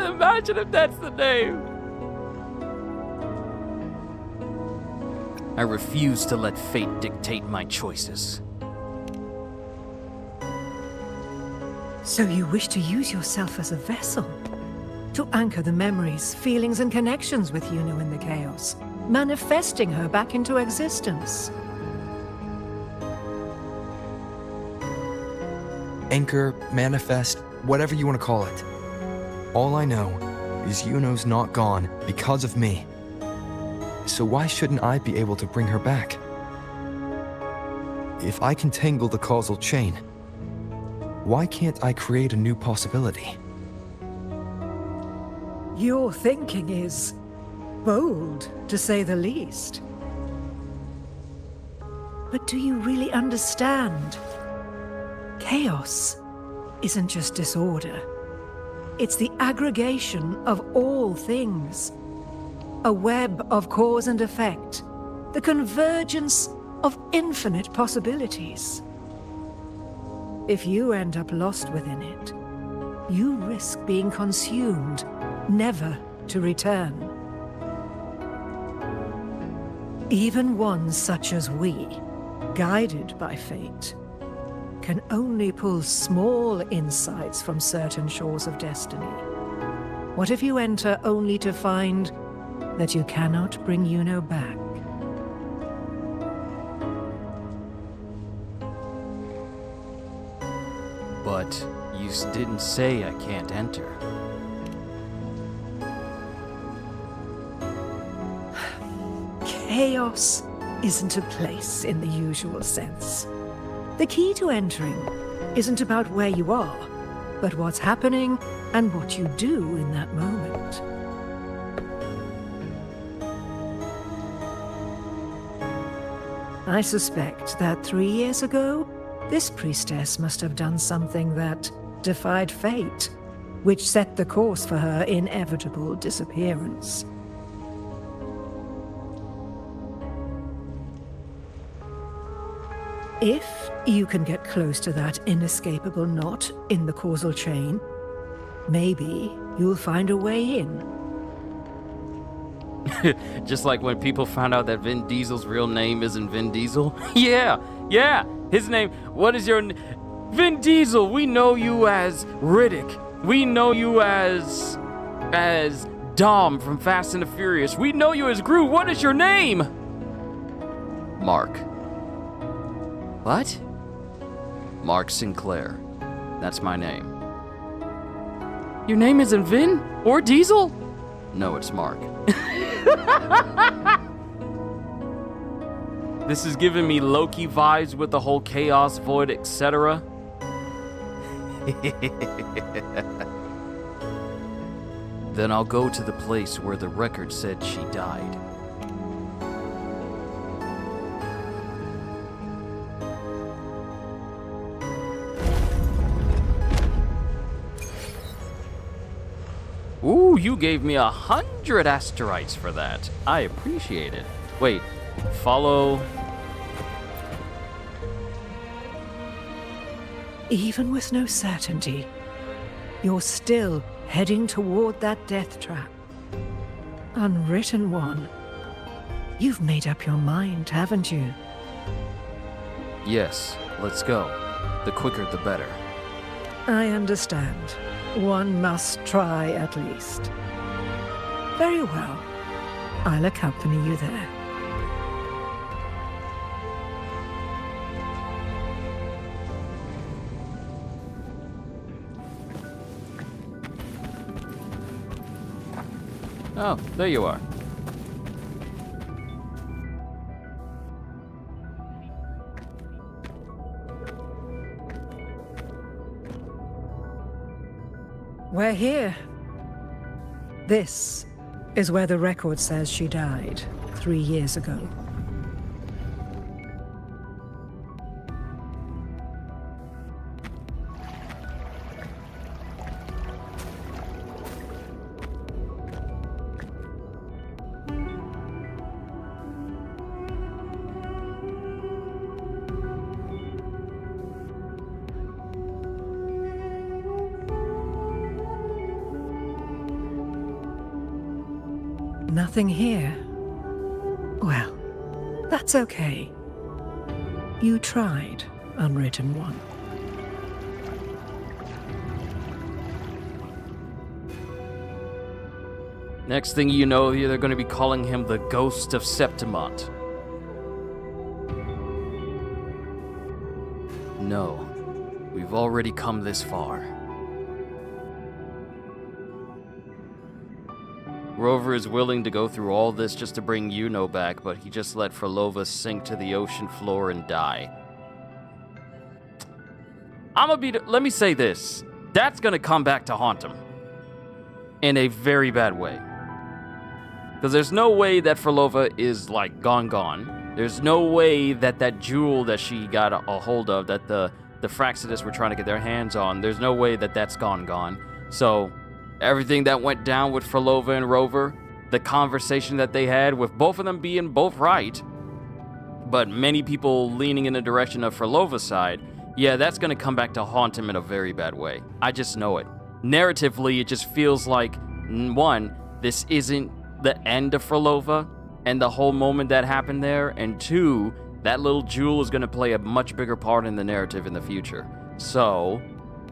Imagine if that's the name. I refuse to let fate dictate my choices. So you wish to use yourself as a vessel to anchor the memories, feelings, and connections with Yuno in the chaos, manifesting her back into existence. anchor, manifest, whatever you want to call it. All I know is Yuno's not gone because of me. So why shouldn't I be able to bring her back? If I can tangle the causal chain, why can't I create a new possibility? Your thinking is bold, to say the least. But do you really understand? Chaos isn't just disorder. It's the aggregation of all things. A web of cause and effect. The convergence of infinite possibilities. If you end up lost within it, you risk being consumed, never to return. Even ones such as we, guided by fate, can only pull small insights from certain shores of destiny. What if you enter only to find that you cannot bring Yuno back? But you didn't say I can't enter. Chaos isn't a place in the usual sense. The key to entering isn't about where you are, but what's happening and what you do in that moment. I suspect that 3 years ago, this priestess must have done something that defied fate, which set the course for her inevitable disappearance. If you can get close to that inescapable knot in the causal chain, maybe you'll find a way in. Just like when people found out that Vin Diesel's real name isn't Vin Diesel. Yeah, his name, what is your Vin Diesel, we know you as Riddick. We know you as Dom from Fast and the Furious. We know you as Gru. What is your name? Mark. What? Mark Sinclair. That's my name. Your name isn't Vin or Diesel? No, it's Mark. This is giving me Loki vibes with the whole chaos void, etc. Then I'll go to the place where the record said she died. Ooh, you gave me 100 asteroids for that. I appreciate it. Wait, follow... Even with no certainty, you're still heading toward that death trap. Unwritten one. You've made up your mind, haven't you? Yes, let's go. The quicker the better. I understand. One must try at least. Very well. I'll accompany you there. Oh, there you are. We're here. This is where the record says she died 3 years ago. Nothing here. Well, that's okay. You tried, Unwritten One. Next thing you know, they're going to be calling him the Ghost of Septimont. No, We've already come this far. Rover is willing to go through all this just to bring Yuno back, but he just let Frolova sink to the ocean floor and die. Let me say this. That's gonna come back to haunt him. In a very bad way. Because there's no way that Frolova is, like, gone. There's no way that that jewel that she got a hold of, that the Fraxidus were trying to get their hands on, there's no way that that's gone. So, everything that went down with Frolova and Rover, the conversation that they had with both of them being both right, but many people leaning in the direction of Frolova's side, yeah, that's going to come back to haunt him in a very bad way. I just know it. Narratively, it just feels like, one, this isn't the end of Frolova and the whole moment that happened there, and two, that little jewel is going to play a much bigger part in the narrative in the future. So,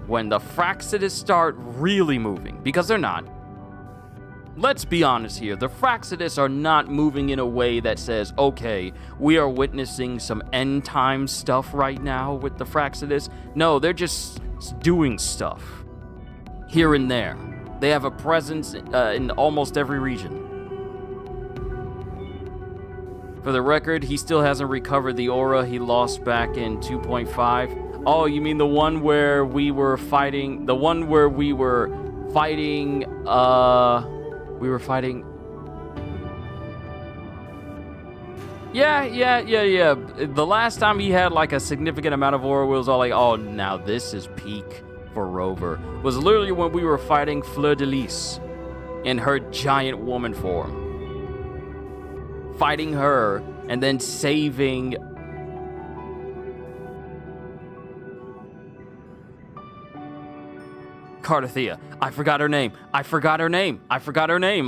when the Fraxidus start really moving, because they're not, let's be honest here, the Fraxidus are not moving in a way that says, okay, we are witnessing some end time stuff right now with the Fraxidus. No, they're just doing stuff here and there. They have a presence in almost every region. For the record, he still hasn't recovered the aura he lost back in 2.5. Oh, you mean the one where we were fighting... Yeah. The last time he had, like, a significant amount of aura, we was all like, oh, now this is peak for Rover. Was literally when we were fighting Fleur de Lis in her giant woman form. Fighting her, and then saving... Cardathea. I forgot her name.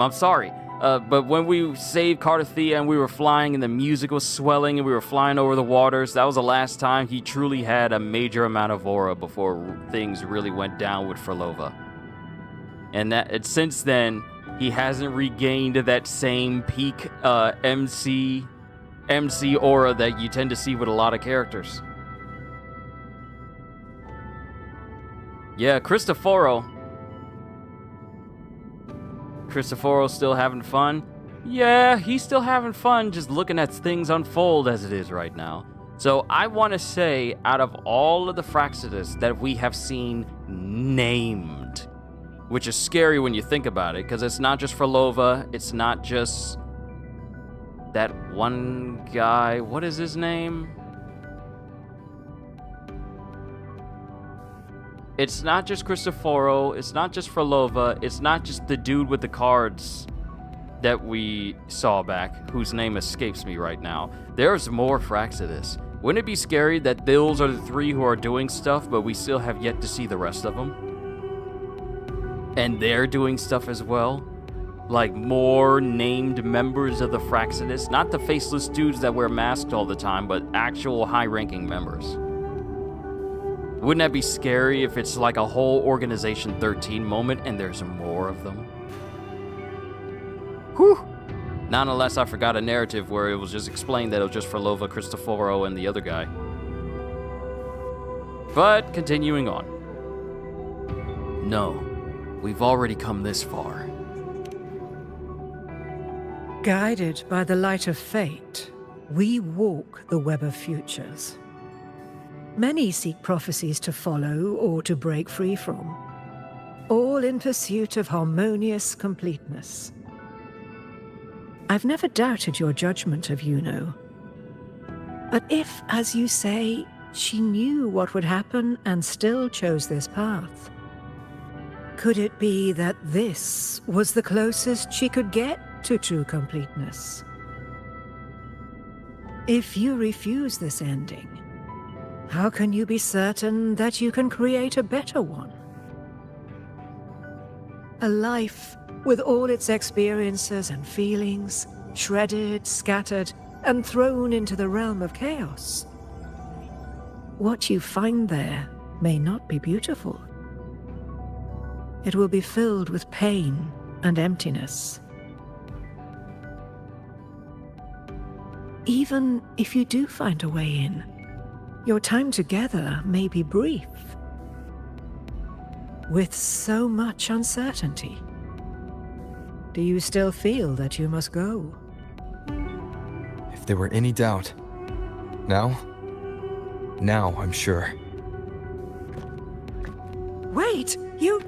I'm sorry. But when we saved Cardathea and we were flying and the music was swelling and we were flying over the waters, that was the last time he truly had a major amount of aura before things really went down with Frolova. And since then, he hasn't regained that same peak MC aura that you tend to see with a lot of characters. Yeah, Cristoforo's still having fun. Yeah, he's still having fun just looking at things unfold as it is right now. So I want to say, out of all of the Fraxidus that we have seen named, which is scary when you think about it, because it's not just Frolova, it's not just that one guy, what is his name? It's not just Cristoforo, it's not just Frolova, it's not just the dude with the cards that we saw back, whose name escapes me right now. There's more Fraxidus. Wouldn't it be scary that those are the three who are doing stuff, but we still have yet to see the rest of them? And they're doing stuff as well? Like more named members of the Fraxidus? Not the faceless dudes that wear masks all the time, but actual high-ranking members. Wouldn't that be scary if it's like a whole Organization 13 moment and there's more of them? Whew! Not unless I forgot a narrative where it was just explained that it was just Frolova, Cristoforo, and the other guy. But, continuing on. No, we've already come this far. Guided by the light of fate, we walk the web of futures. Many seek prophecies to follow or to break free from, all in pursuit of harmonious completeness. I've never doubted your judgment of Yuno. But if, as you say, she knew what would happen and still chose this path, could it be that this was the closest she could get to true completeness? If you refuse this ending, how can you be certain that you can create a better one? A life with all its experiences and feelings, shredded, scattered, and thrown into the realm of chaos. What you find there may not be beautiful. It will be filled with pain and emptiness. Even if you do find a way in, your time together may be brief with so much uncertainty. Do you still feel that you must go? If there were any doubt, now I'm sure. Wait, you...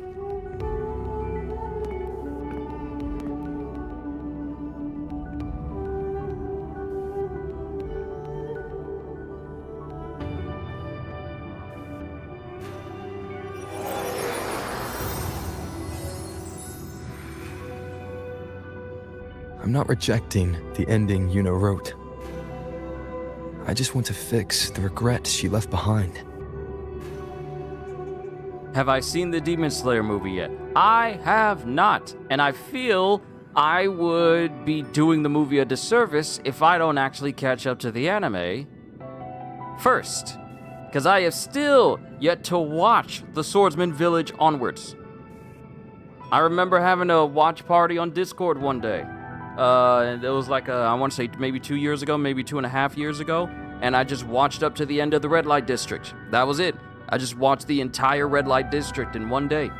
I'm not rejecting the ending Yuno wrote. I just want to fix the regret she left behind. Have I seen the Demon Slayer movie yet? I have not, and I feel I would be doing the movie a disservice if I don't actually catch up to the anime first, because I have still yet to watch The Swordsman Village onwards. I remember having a watch party on Discord one day. It was like, I want to say maybe 2 years ago, maybe 2.5 years ago, and I just watched up to the end of the Red Light District. That was it. I just watched the entire Red Light District in one day.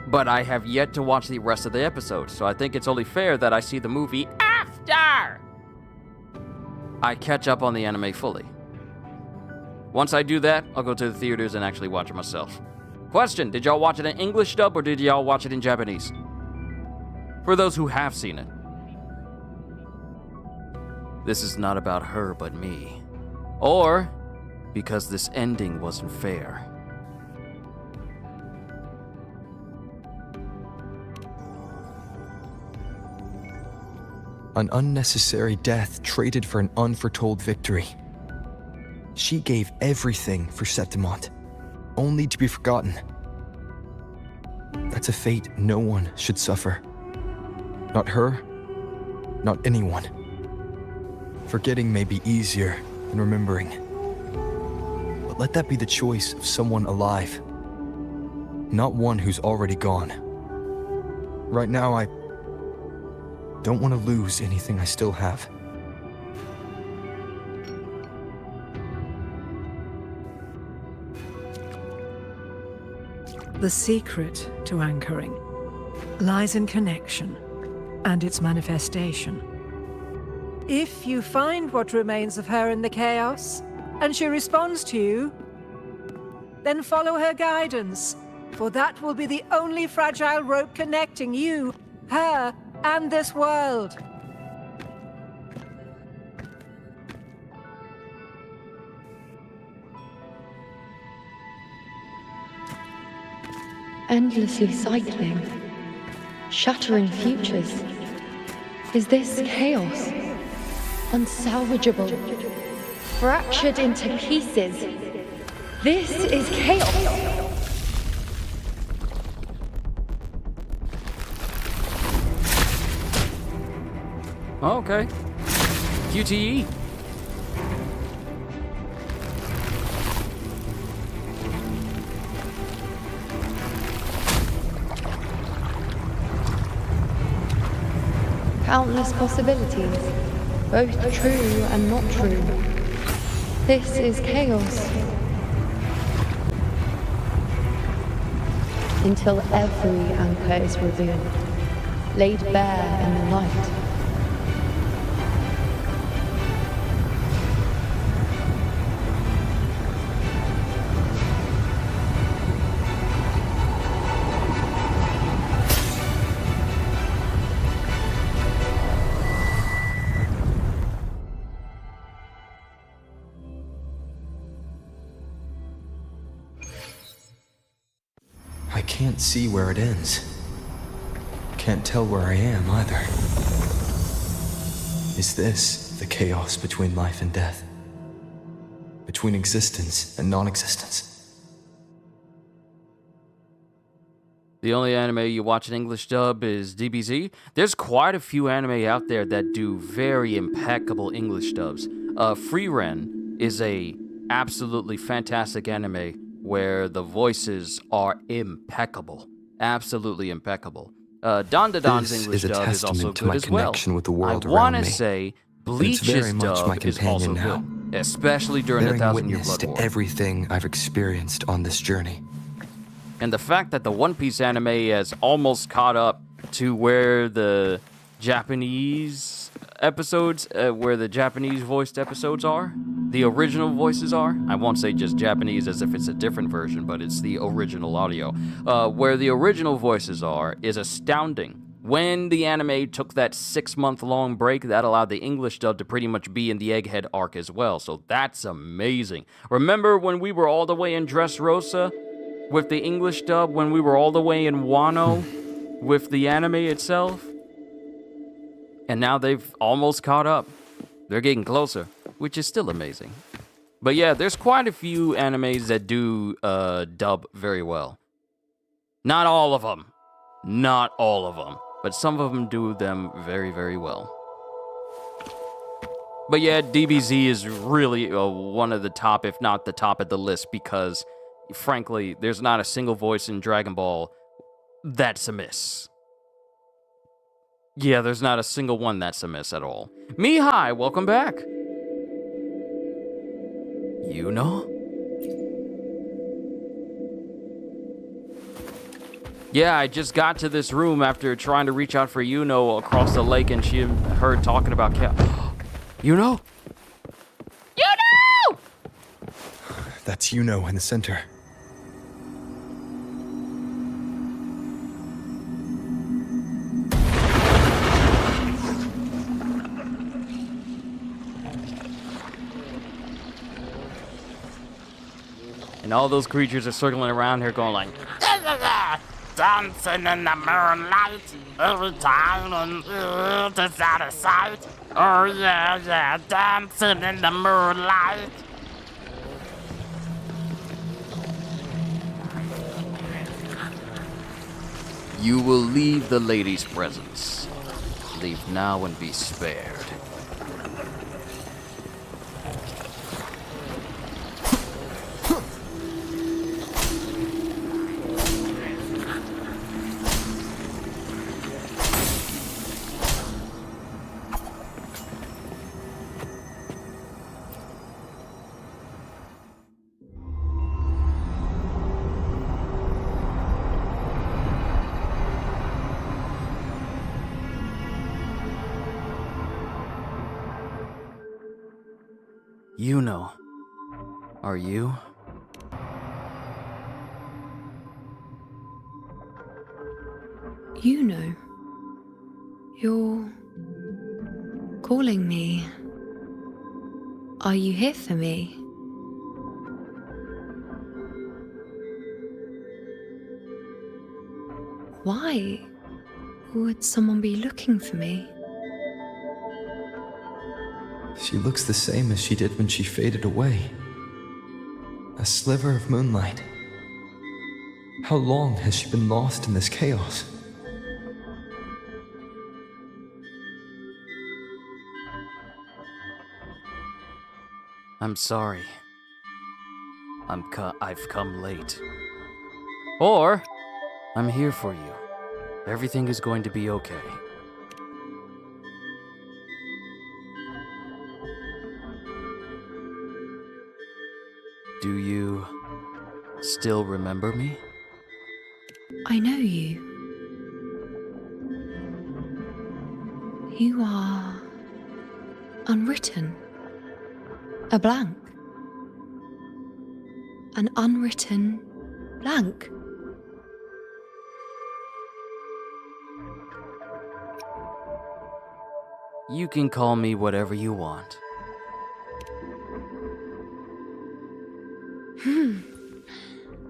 But I have yet to watch the rest of the episodes, so I think it's only fair that I see the movie after I catch up on the anime fully. Once I do that, I'll go to the theaters and actually watch it myself. Question, did y'all watch it in English dub or did y'all watch it in Japanese? For those who have seen it. This is not about her but me. Or because this ending wasn't fair. An unnecessary death traded for an unforetold victory. She gave everything for Septimont, only to be forgotten. That's a fate no one should suffer. Not her, not anyone. Forgetting may be easier than remembering. But let that be the choice of someone alive, not one who's already gone. Right now, I don't want to lose anything I still have. The secret to anchoring lies in connection and its manifestation. If you find what remains of her in the chaos, and she responds to you, then follow her guidance, for that will be the only fragile rope connecting you, her, and this world. Endlessly cycling, shattering futures. Is this chaos? Unsalvageable, fractured into pieces. This is chaos. Oh, okay. QTE. Countless possibilities, both true and not true. This is chaos. Until every anchor is revealed, laid bare in the light. I can't see where it ends. Can't tell where I am either. Is this the chaos between life and death? Between existence and non-existence? The only anime you watch in English dub is DBZ. There's quite a few anime out there that do very impeccable English dubs. Frieren is a absolutely fantastic anime where the voices are impeccable. Absolutely impeccable. Dandadan's English dub is also good as well. With the world I want around to me. say Bleach's dub is also good, especially during the Bearing 1,000-Year witness Blood to War. everything I've experienced on this journey. And the fact that the One Piece anime has almost caught up to where the Japanese episodes, where the Japanese voiced episodes are, the original voices are. I won't say just Japanese as if it's a different version, but it's the original audio. Where the original voices are is astounding. When the anime took that 6-month-long break, that allowed the English dub to pretty much be in the Egghead arc as well, so that's amazing. Remember when we were all the way in Dressrosa with the English dub, when we were all the way in Wano with the anime itself? And now they've almost caught up. They're getting closer, which is still amazing. But yeah, there's quite a few animes that do dub very well. Not all of them. Not all of them. But some of them do them very, very well. But yeah, DBZ is really one of the top, if not the top of the list, because, frankly, there's not a single voice in Dragon Ball that's amiss. Yeah, there's not a single one that's amiss at all. Mihai, welcome back. Yuno? Yeah, I just got to this room after trying to reach out for Yuno across the lake, and she heard talking about Yuno? Yuno! That's Yuno in the center. And all those creatures are circling around her going like, dancing in the moonlight every time and it's out of sight. Oh yeah, yeah, dancing in the moonlight. You will leave the lady's presence. Leave now and be spared. Yuno, are you? Yuno, you're calling me. Are you here for me? Why would someone be looking for me? She looks the same as she did when she faded away. A sliver of moonlight. How long has she been lost in this chaos? I'm sorry. I've come late. Or, I'm here for you. Everything is going to be okay. Do you still remember me? I know you. You are unwritten. A blank. An unwritten blank. You can call me whatever you want.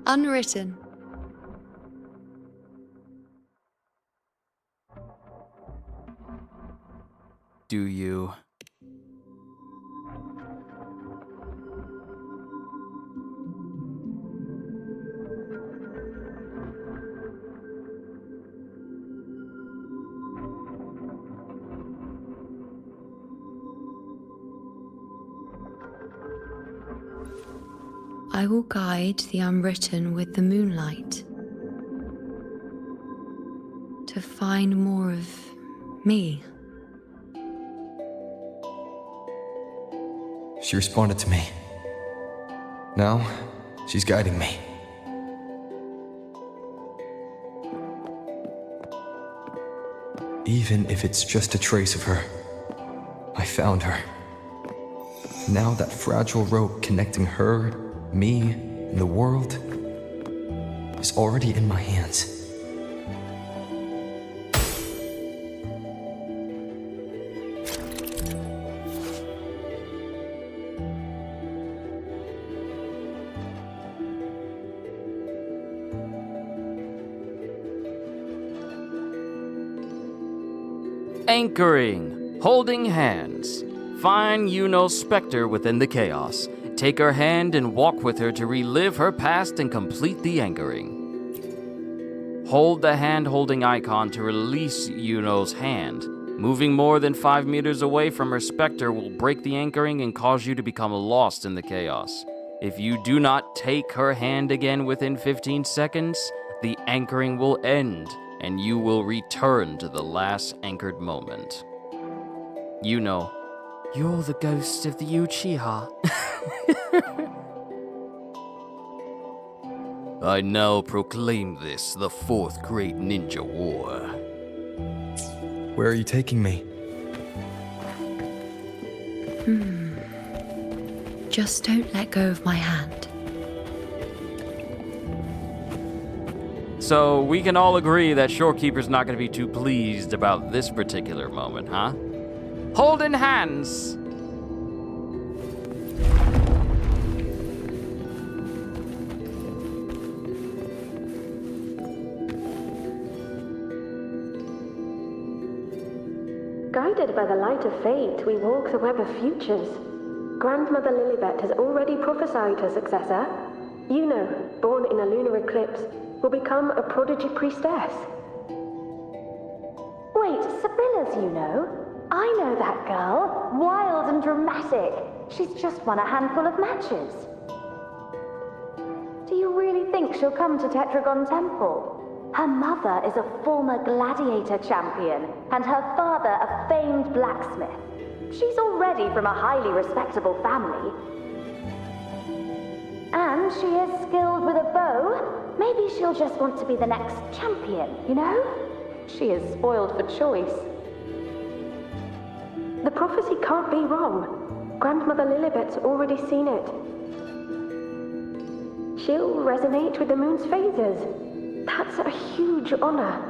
Unwritten. Do you? I will guide the unwritten with the moonlight to find more of me. She responded to me. Now, she's guiding me. Even if it's just a trace of her. I found her. Now that fragile rope connecting her, me, and the world is already in my hands. Anchoring. Holding hands. Find Iuno's specter within the chaos. Take her hand and walk with her to relive her past and complete the anchoring. Hold the hand-holding icon to release Iuno's hand. Moving more than 5 meters away from her specter will break the anchoring and cause you to become lost in the chaos. If you do not take her hand again within 15 seconds, the anchoring will end, and you will return to the last anchored moment. Iuno, You're the ghost of the Uchiha. I now proclaim this the fourth great ninja war. Where are you taking me? Just don't let go of my hand. So we can all agree that Shorekeeper's not going to be too pleased about this particular moment, huh? Holding hands! Guided by the light of fate, we walk the web of futures. Grandmother Lilibet has already prophesied her successor. Iuno, born in a lunar eclipse, will become a prodigy priestess. Wait, Sibylla's Iuno? I know that girl. Wild and dramatic. She's just won a handful of matches. Do you really think she'll come to Tetragon Temple? Her mother is a former gladiator champion, and her father a famed blacksmith. She's already from a highly respectable family. And she is skilled with a bow. Maybe she'll just want to be the next champion, you know? She is spoiled for choice. The prophecy can't be wrong. Grandmother Lilibet's already seen it. She'll resonate with the moon's phases. That's a huge honor.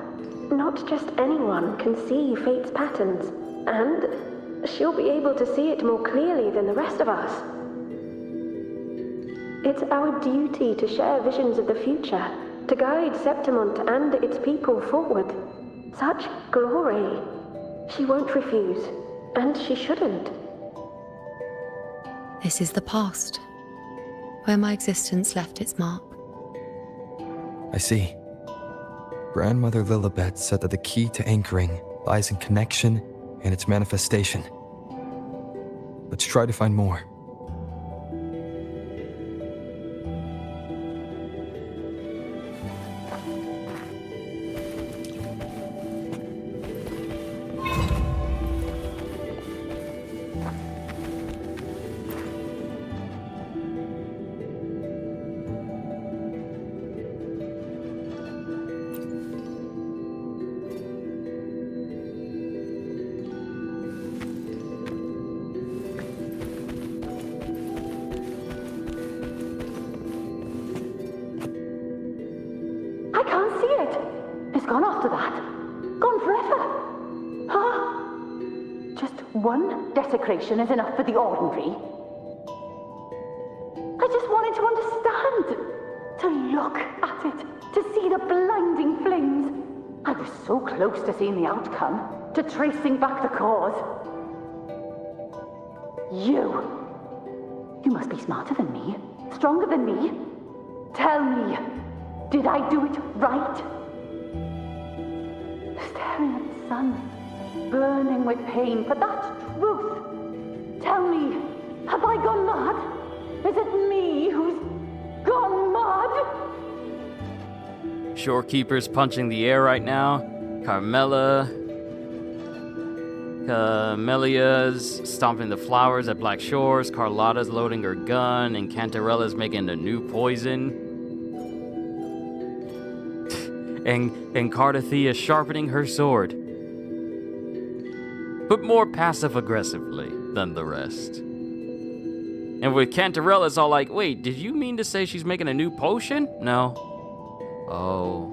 Not just anyone can see fate's patterns, and she'll be able to see it more clearly than the rest of us. It's our duty to share visions of the future, to guide Septimont and its people forward. Such glory. She won't refuse, and she shouldn't. This is the past, where my existence left its mark. I see. Grandmother Lilibet said that the key to anchoring lies in connection and its manifestation. Let's try to find more. It's gone after that. Gone forever. Huh? Just one desecration is enough for the ordinary. I just wanted to understand. To look at it. To see the blinding flames. I was so close to seeing the outcome. To tracing back the cause. You must be smarter than me. Stronger than me. Tell me, did I do it right? Staring at the sun, burning with pain for that truth. Tell me, have I gone mad? Is it me who's gone mad? Shorekeeper's punching the air right now. Carmelia's stomping the flowers at Black Shores. Carlotta's loading her gun, and Cantarella's making a new poison. And Cardathea sharpening her sword. more passive-aggressively than the rest. And with Cantarella, it's all like, wait, did you mean to say she's making a new potion? No. Oh.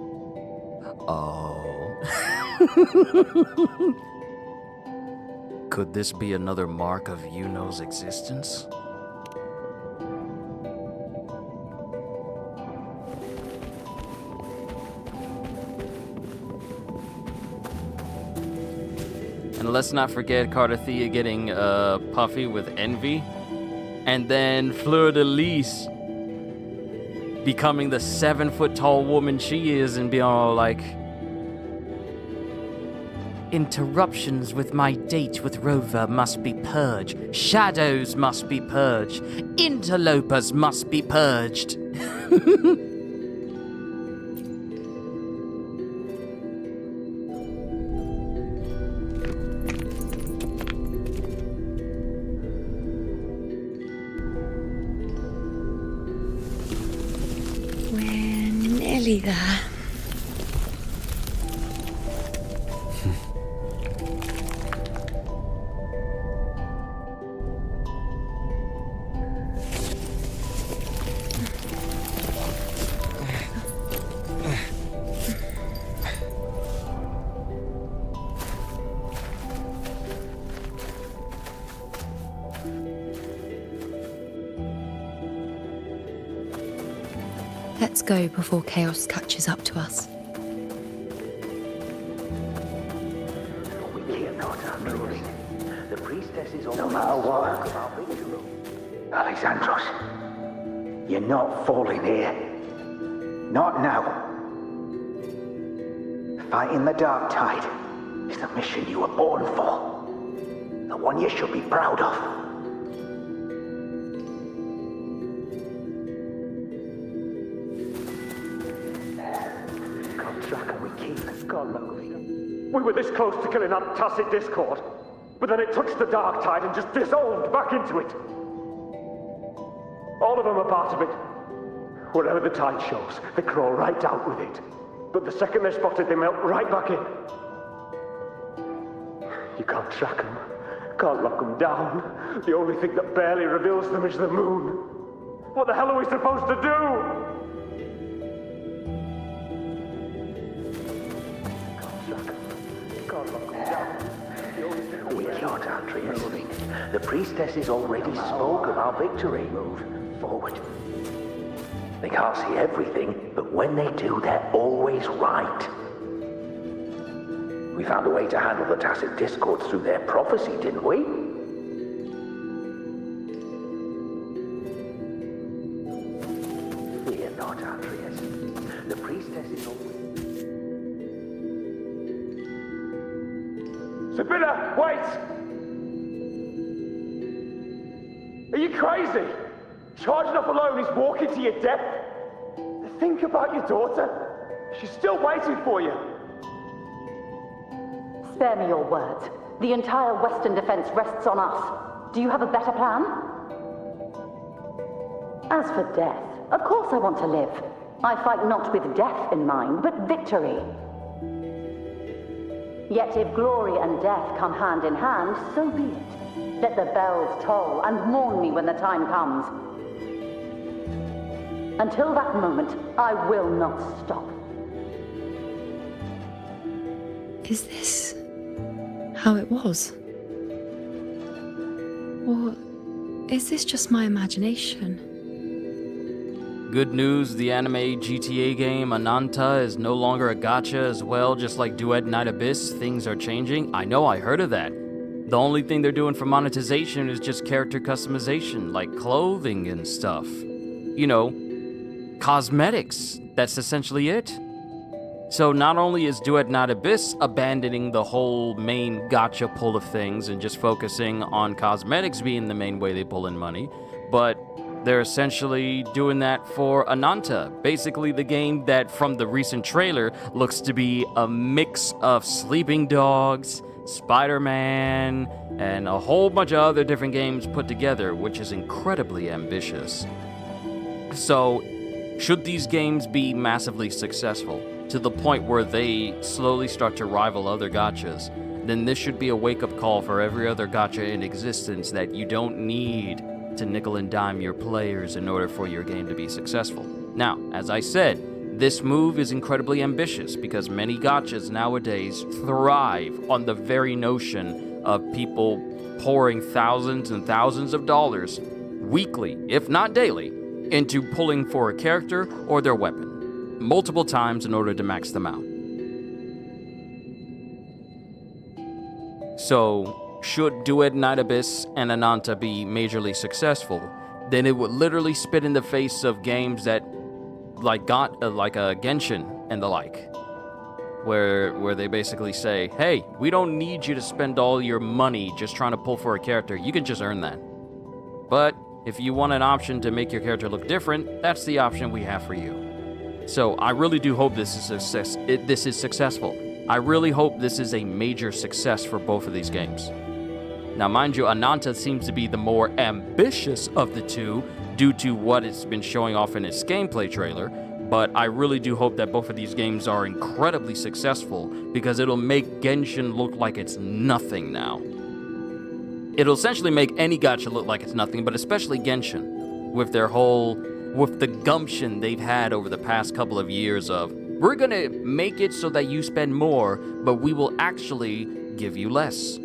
Could this be another mark of Yuno's existence? And let's not forget Cardathea getting puffy with envy. And then Fleur de Lis becoming the 7-foot-tall woman she is and being all like, interruptions with my date with Rover must be purged. Shadows must be purged. Interlopers must be purged. We're nearly there. Let's go before chaos catches up to us. We cannot undo it. The priestess is no matter what. Alexandros, you're not falling here. Not now. Fighting the dark tide is the mission you were born for. The one you should be proud of. We were this close to killing that tacit discord, but then it touched the dark tide and just dissolved back into it. All of them are part of it. Wherever the tide shows, they crawl right out with it. But the second they're spotted, they melt right back in. You can't track them, can't lock them down. The only thing that barely reveals them is the moon. What the hell are we supposed to do? We can't, Andreas. The priestesses already spoke of our victory. Move forward. They can't see everything, but when they do, they're always right. We found a way to handle the tacit discords through their prophecy, didn't we? Fear not, Andreas. The priestesses always... Sibylla, wait! Are you crazy? Charging up alone is walking to your death. Think about your daughter. She's still waiting for you. Spare me your words. The entire Western defense rests on us. Do you have a better plan? As for death, of course I want to live. I fight not with death in mind, but victory. Yet if glory and death come hand in hand, so be it. Let the bells toll and mourn me when the time comes. Until that moment, I will not stop. Is this how it was? Or is this just my imagination? Good news, the anime GTA game Ananta is no longer a gacha as well, just like Duet Night Abyss. Things are changing. I know, I heard of that. The only thing they're doing for monetization is just character customization, like clothing and stuff. You know, cosmetics. That's essentially it. So not only is Duet Night Abyss abandoning the whole main gacha pull of things and just focusing on cosmetics being the main way they pull in money, but they're essentially doing that for Ananta, basically the game that from the recent trailer looks to be a mix of Sleeping Dogs, Spider-Man, and a whole bunch of other different games put together, which is incredibly ambitious. So, should these games be massively successful, to the point where they slowly start to rival other gachas, then this should be a wake-up call for every other gacha in existence that you don't need to nickel and dime your players in order for your game to be successful. Now, as I said, this move is incredibly ambitious because many gachas nowadays thrive on the very notion of people pouring thousands and thousands of dollars weekly, if not daily, into pulling for a character or their weapon multiple times in order to max them out. So, should Duet Night Abyss and Ananta be majorly successful, then it would literally spit in the face of games that like Genshin and the like, where they basically say, hey, we don't need you to spend all your money just trying to pull for a character. You can just earn that. But if you want an option to make your character look different, that's the option we have for you. So I really do hope this is successful. I really hope this is a major success for both of these games. Now, mind you, Ananta seems to be the more ambitious of the two due to what it's been showing off in its gameplay trailer, but I really do hope that both of these games are incredibly successful because it'll make Genshin look like it's nothing now. It'll essentially make any gacha look like it's nothing, but especially Genshin, with the gumption they've had over the past couple of years of, we're gonna make it so that you spend more, but we will actually give you less.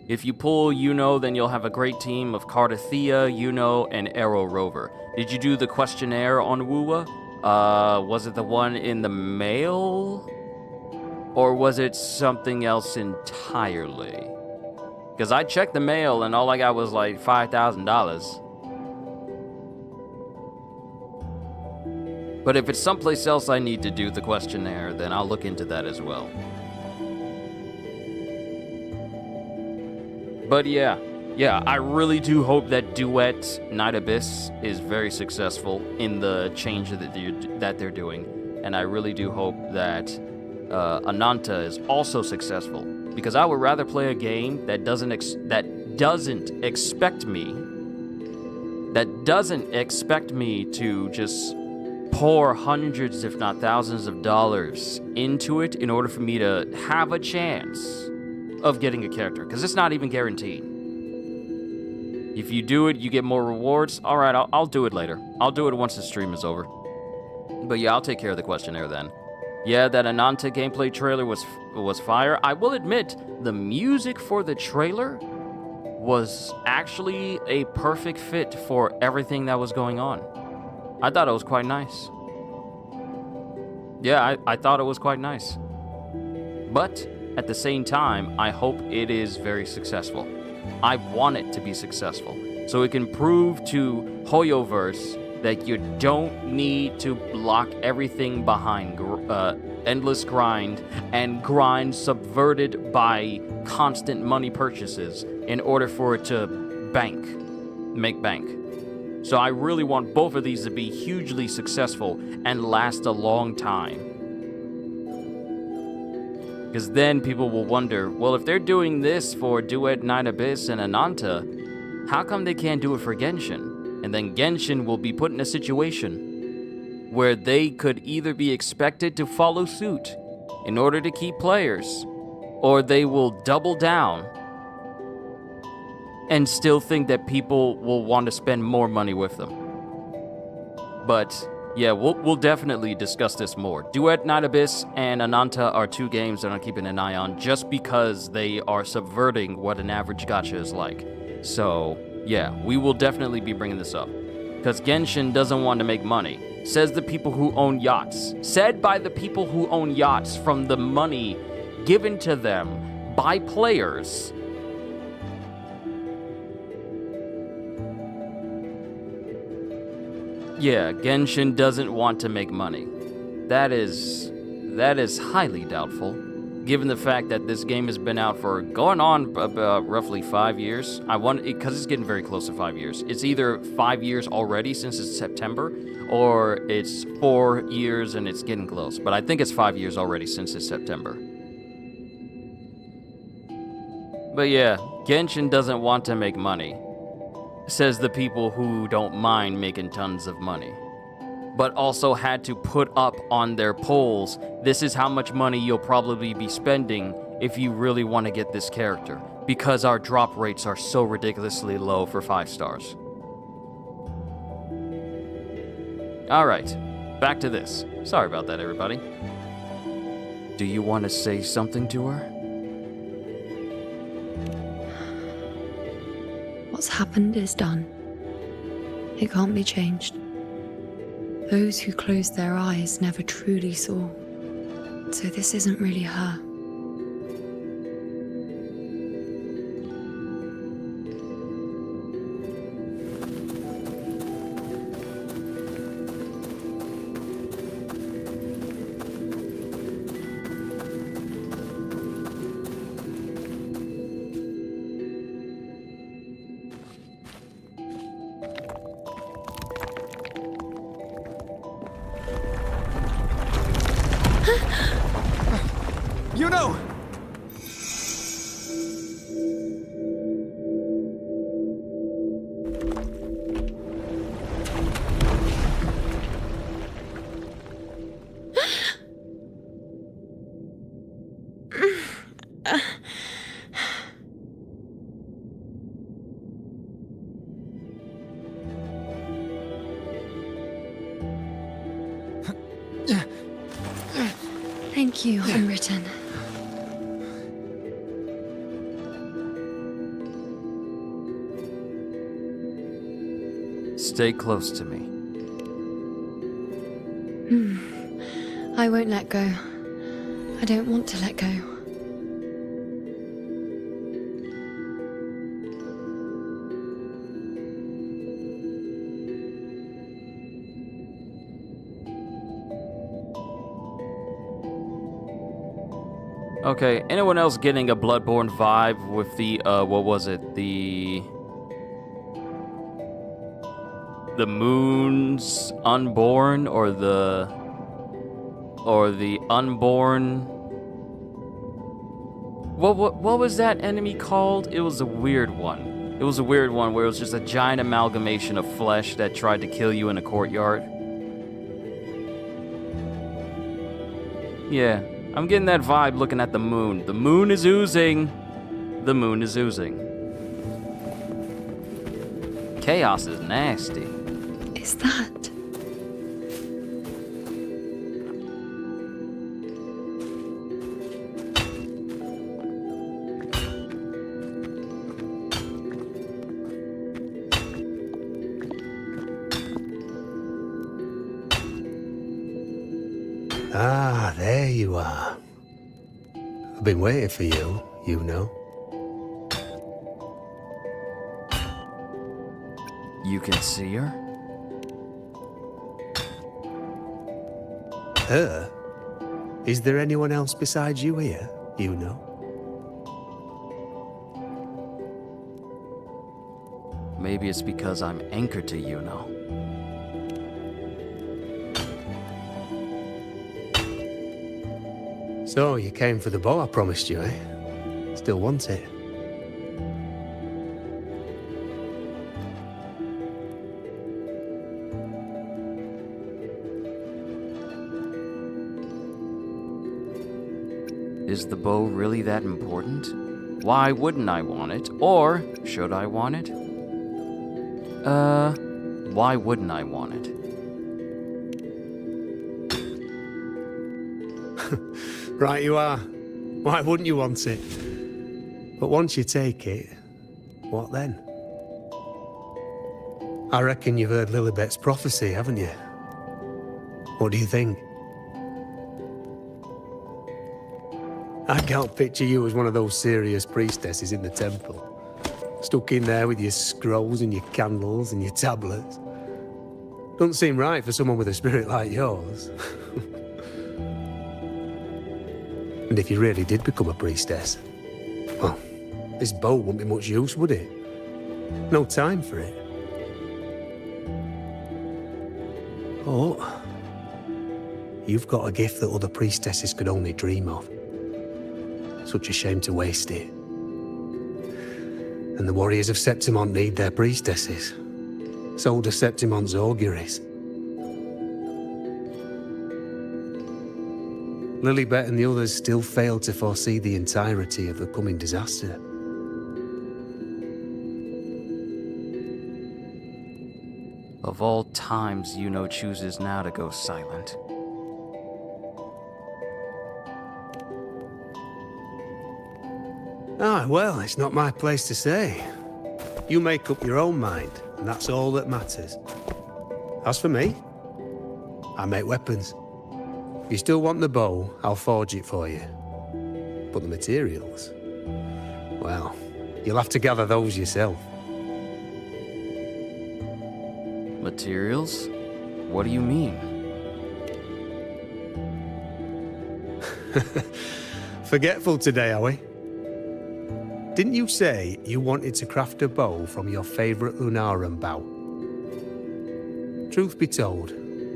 If you pull Yuno, then you'll have a great team of Cardathea, Yuno, and Arrow Rover. Did you do the questionnaire on Wuwa? Was it the one in the mail? Or was it something else entirely? Because I checked the mail and all I got was like $5,000. But if it's someplace else I need to do the questionnaire, then I'll look into that as well. But yeah, I really do hope that Duet Night Abyss is very successful in the change that they're doing. And I really do hope that Ananta is also successful. Because I would rather play a game that doesn't expect me to just pour hundreds, if not thousands of dollars into it in order for me to have a chance of getting a character, because it's not even guaranteed. If you do it, you get more rewards. All right, I'll do it later. I'll do it once the stream is over. But yeah, I'll take care of the questionnaire then. Yeah, that Ananta gameplay trailer was fire. I will admit, the music for the trailer was actually a perfect fit for everything that was going on. I thought it was quite nice. Yeah, I thought it was quite nice. But at the same time, I hope it is very successful. I want it to be successful, so it can prove to Hoyoverse that you don't need to block everything behind endless grind and grind subverted by constant money purchases in order for it to make bank. So I really want both of these to be hugely successful and last a long time. Because then people will wonder, well, if they're doing this for Duet Night Abyss and Ananta, how come they can't do it for Genshin? And then Genshin will be put in a situation where they could either be expected to follow suit in order to keep players, or they will double down and still think that people will want to spend more money with them. But yeah, we'll definitely discuss this more. Duet Night Abyss and Ananta are two games that I'm keeping an eye on just because they are subverting what an average gacha is like. So yeah, we will definitely be bringing this up. Because Genshin doesn't want to make money. Says the people who own yachts. Said by the people who own yachts from the money given to them by players. Yeah, Genshin doesn't want to make money. That is highly doubtful, given the fact that this game has been out for going on about roughly 5 years. Because it's getting very close to 5 years. It's either 5 years already since it's September, or it's 4 years and it's getting close. But I think it's 5 years already since it's September. But yeah, Genshin doesn't want to make money. Says the people who don't mind making tons of money. but also had to put up on their polls, this is how much money you'll probably be spending if you really want to get this character, because our drop rates are so ridiculously low for 5 stars. Alright, back to this. Sorry about that, everybody. Do you want to say something to her? What's happened is done. It can't be changed. Those who closed their eyes never truly saw. So this isn't really her. Yuno! Thank you, Unwritten. Stay close to me. I won't let go. I don't want to let go. Okay, anyone else getting a Bloodborne vibe with the, what was it? The Moon's Unborn, or the Unborn? What was that enemy called? It was a weird one. It was a weird one where it was just a giant amalgamation of flesh that tried to kill you in a courtyard. Yeah. I'm getting that vibe looking at the moon. The moon is oozing. The moon is oozing. Chaos is nasty. Is that? Ah, there you are. I've been waiting for you, you know. You can see her? Her? Is there anyone else besides you here, you know? Maybe it's because I'm anchored to Yuno. So, you came for the bow I promised you, eh? Still want it? Is the bow really that important? Why wouldn't I want it? Or, should I want it? Why wouldn't I want it? Right you are. Why wouldn't you want it? But once you take it, what then? I reckon you've heard Lilibet's prophecy, haven't you? What do you think? I can't picture you as one of those serious priestesses in the temple. Stuck in there with your scrolls and your candles and your tablets. Doesn't seem right for someone with a spirit like yours. And if you really did become a priestess, well, this bow wouldn't be much use, would it? No time for it. Oh, you've got a gift that other priestesses could only dream of. Such a shame to waste it. And the warriors of Septimont need their priestesses. So do Septimont's auguries. Lilibet and the others still failed to foresee the entirety of the coming disaster. Of all times, Yuno chooses now to go silent. Ah, well, it's not my place to say. You make up your own mind, and that's all that matters. As for me, I make weapons. If you still want the bow, I'll forge it for you. But the materials, well, you'll have to gather those yourself. Materials? What do you mean? Forgetful today, are we? Didn't you say you wanted to craft a bow from your favourite Lunarum bow? Truth be told,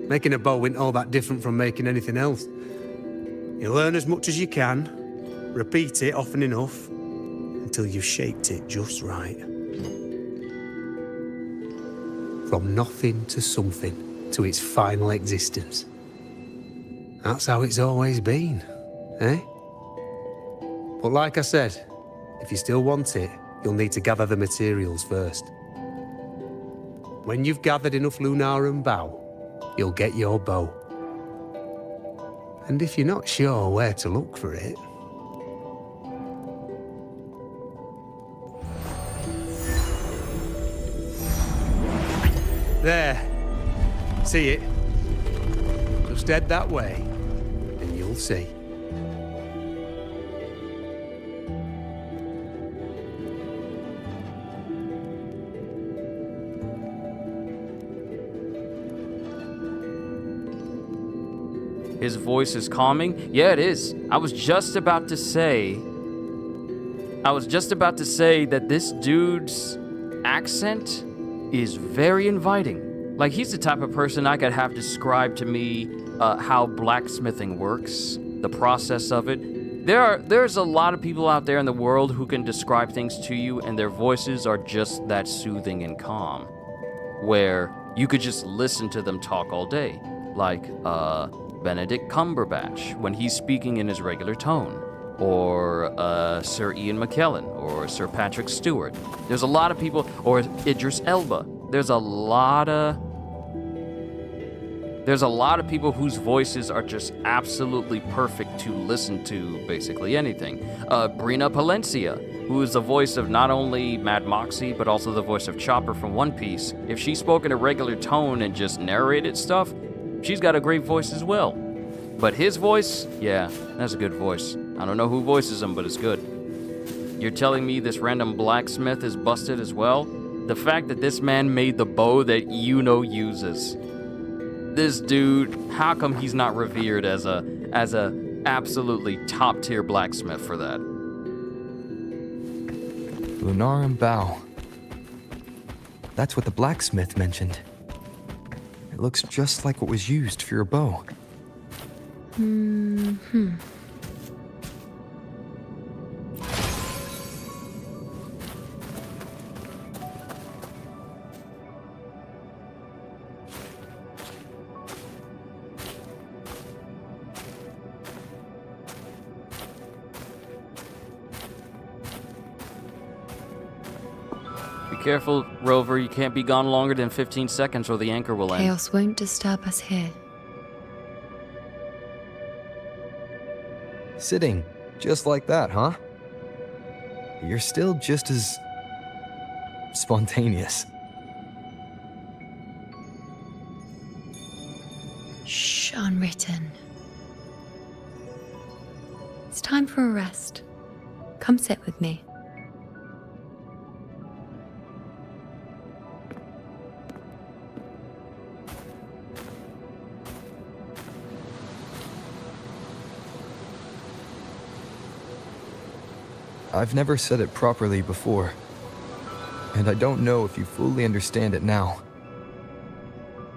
making a bow isn't all that different from making anything else. You learn as much as you can, repeat it often enough, until you've shaped it just right. From nothing to something, to its final existence. That's how it's always been, eh? But like I said, if you still want it, you'll need to gather the materials first. When you've gathered enough Lunarum bow, you'll get your bow. And if you're not sure where to look for it... There. See it? Just head that way, and you'll see. His voice is calming? Yeah, it is. I was just about to say that this dude's accent is very inviting. Like, he's the type of person I could have describe to me how blacksmithing works, the process of it. There's a lot of people out there in the world who can describe things to you, and their voices are just that soothing and calm, where you could just listen to them talk all day. Like, Benedict Cumberbatch, when he's speaking in his regular tone, or Sir Ian McKellen, or Sir Patrick Stewart. There's a lot of people, or Idris Elba. There's a lot of people whose voices are just absolutely perfect to listen to basically anything. Brina Palencia, who is the voice of not only Mad Moxie, but also the voice of Chopper from One Piece. If she spoke in a regular tone and just narrated stuff, she's got a great voice as well. But his voice, yeah, that's a good voice. I don't know who voices him, but it's good. You're telling me this random blacksmith is busted as well? The fact that this man made the bow that Yuno uses. This dude, how come he's not revered as a absolutely top tier blacksmith for that? Lunarum bow. That's what the blacksmith mentioned. It looks just like what was used for your bow. Be careful, Rover. You can't be gone longer than 15 seconds or the anchor will end. Chaos won't disturb us here. Sitting, just like that, huh? You're still just as... spontaneous. Shh, unwritten. It's time for a rest. Come sit with me. I've never said it properly before, and I don't know if you fully understand it now.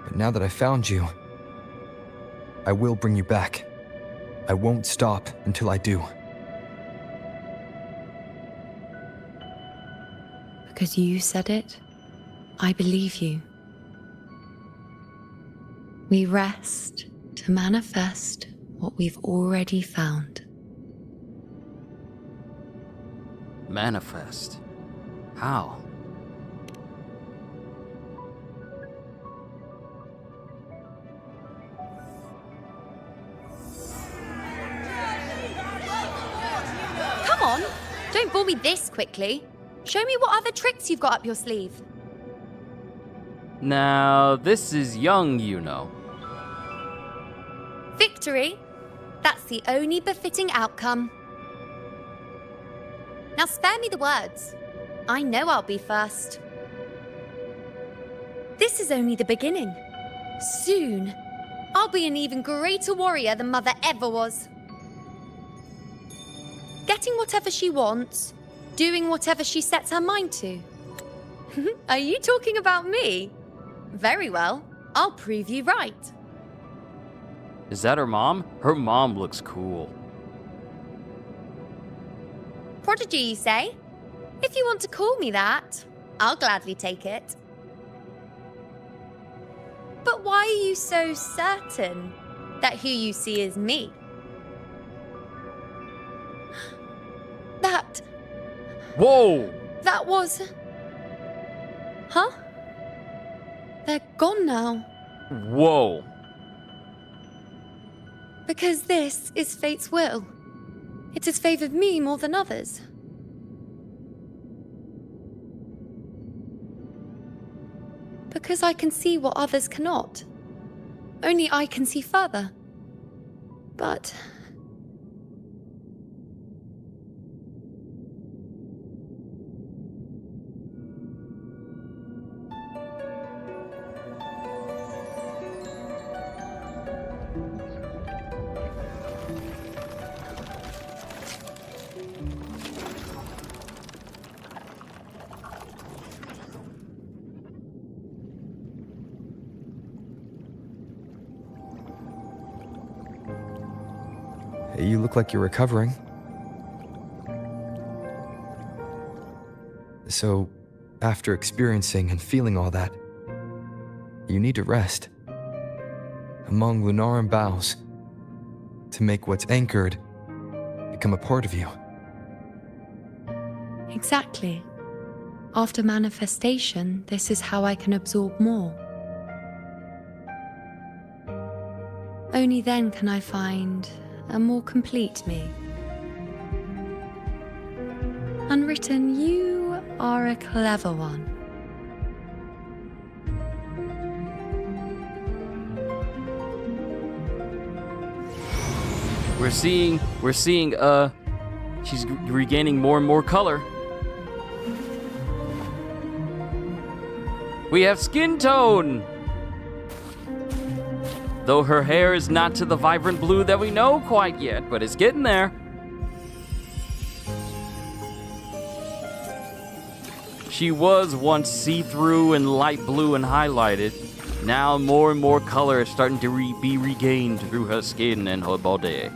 But now that I found you, I will bring you back. I won't stop until I do. Because you said it, I believe you. We rest to manifest what we've already found. Manifest. How? Come on! Don't bore me this quickly. Show me what other tricks you've got up your sleeve. Now, this is young Yuno. Victory? That's the only befitting outcome. Now spare me the words. I know I'll be first. This is only the beginning. Soon, I'll be an even greater warrior than Mother ever was. Getting whatever she wants, doing whatever she sets her mind to. Are you talking about me? Very well, I'll prove you right. Is that her mom? Her mom looks cool. Prodigy, you say? If you want to call me that, I'll gladly take it. But why are you so certain that who you see is me? That... Whoa! That was... Huh? They're gone now. Whoa. Because this is fate's will. It has favored me more than others. Because I can see what others cannot. Only I can see further. But... You look like you're recovering. So, after experiencing and feeling all that, you need to rest among Lunaran boughs to make what's anchored become a part of you. Exactly. After manifestation, this is how I can absorb more. Only then can I find a more complete me. Unwritten, you are a clever one. We're seeing, she's regaining more and more color. We have skin tone! Though her hair is not to the vibrant blue that we know quite yet, but it's getting there. She was once see-through and light blue and highlighted. Now more and more color is starting to be regained through her skin and her body.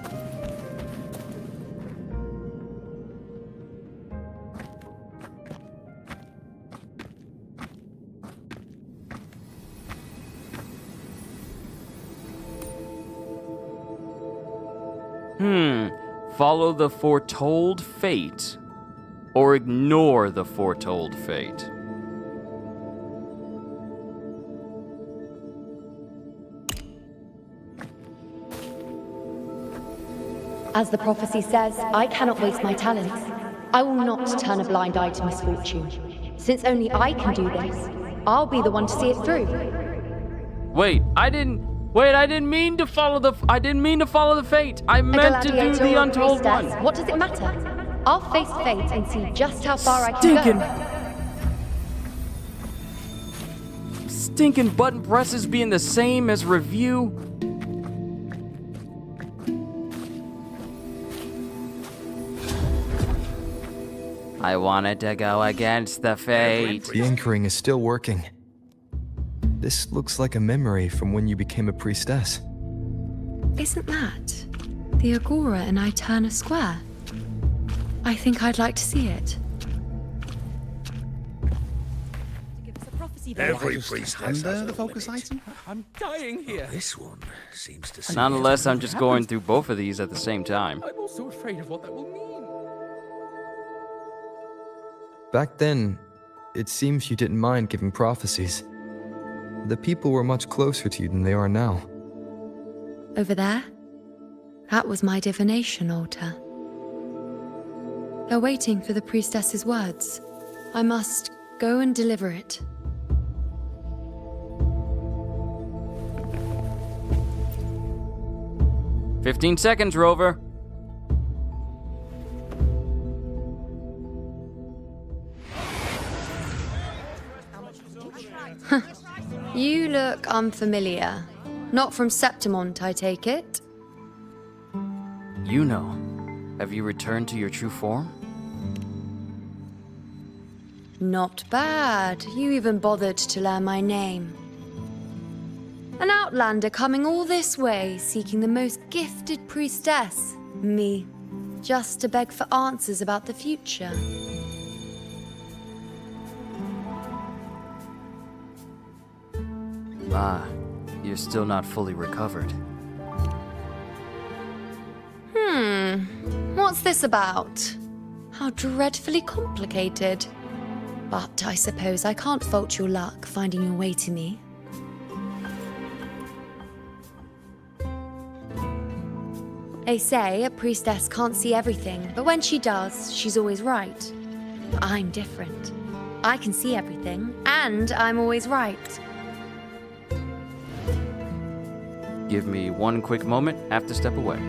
Follow the foretold fate, or ignore the foretold fate. As the prophecy says, I cannot waste my talents. I will not turn a blind eye to misfortune. Since only I can do this, I'll be the one to see it through. Wait, I didn't mean to follow the fate. I meant to do the untold one. What does it matter? I'll face fate and see just how far I can go. Stinking button presses being the same as review. I wanted to go against the fate. The anchoring is still working. This looks like a memory from when you became a priestess. Isn't that the Agora in Eterna Square? I think I'd like to see it. To give us a prophecy Every priestess has the focus item. I'm dying here. This one seems to. Not unless I'm just going through both of these at the same time. I'm also afraid of what that will mean. Back then, it seems you didn't mind giving prophecies. The people were much closer to you than they are now. Over there? That was my divination altar. They're waiting for the priestess's words. I must go and deliver it. "15 seconds, Rover." You look unfamiliar. Not from Septimont, I take it? Iuno, have you returned to your true form? Not bad. You even bothered to learn my name. An outlander coming all this way, seeking the most gifted priestess, me, just to beg for answers about the future. Ah, you're still not fully recovered. What's this about? How dreadfully complicated. But I suppose I can't fault your luck finding your way to me. They say a priestess can't see everything, but when she does, she's always right. I'm different. I can see everything, and I'm always right. Give me one quick moment, have to step away.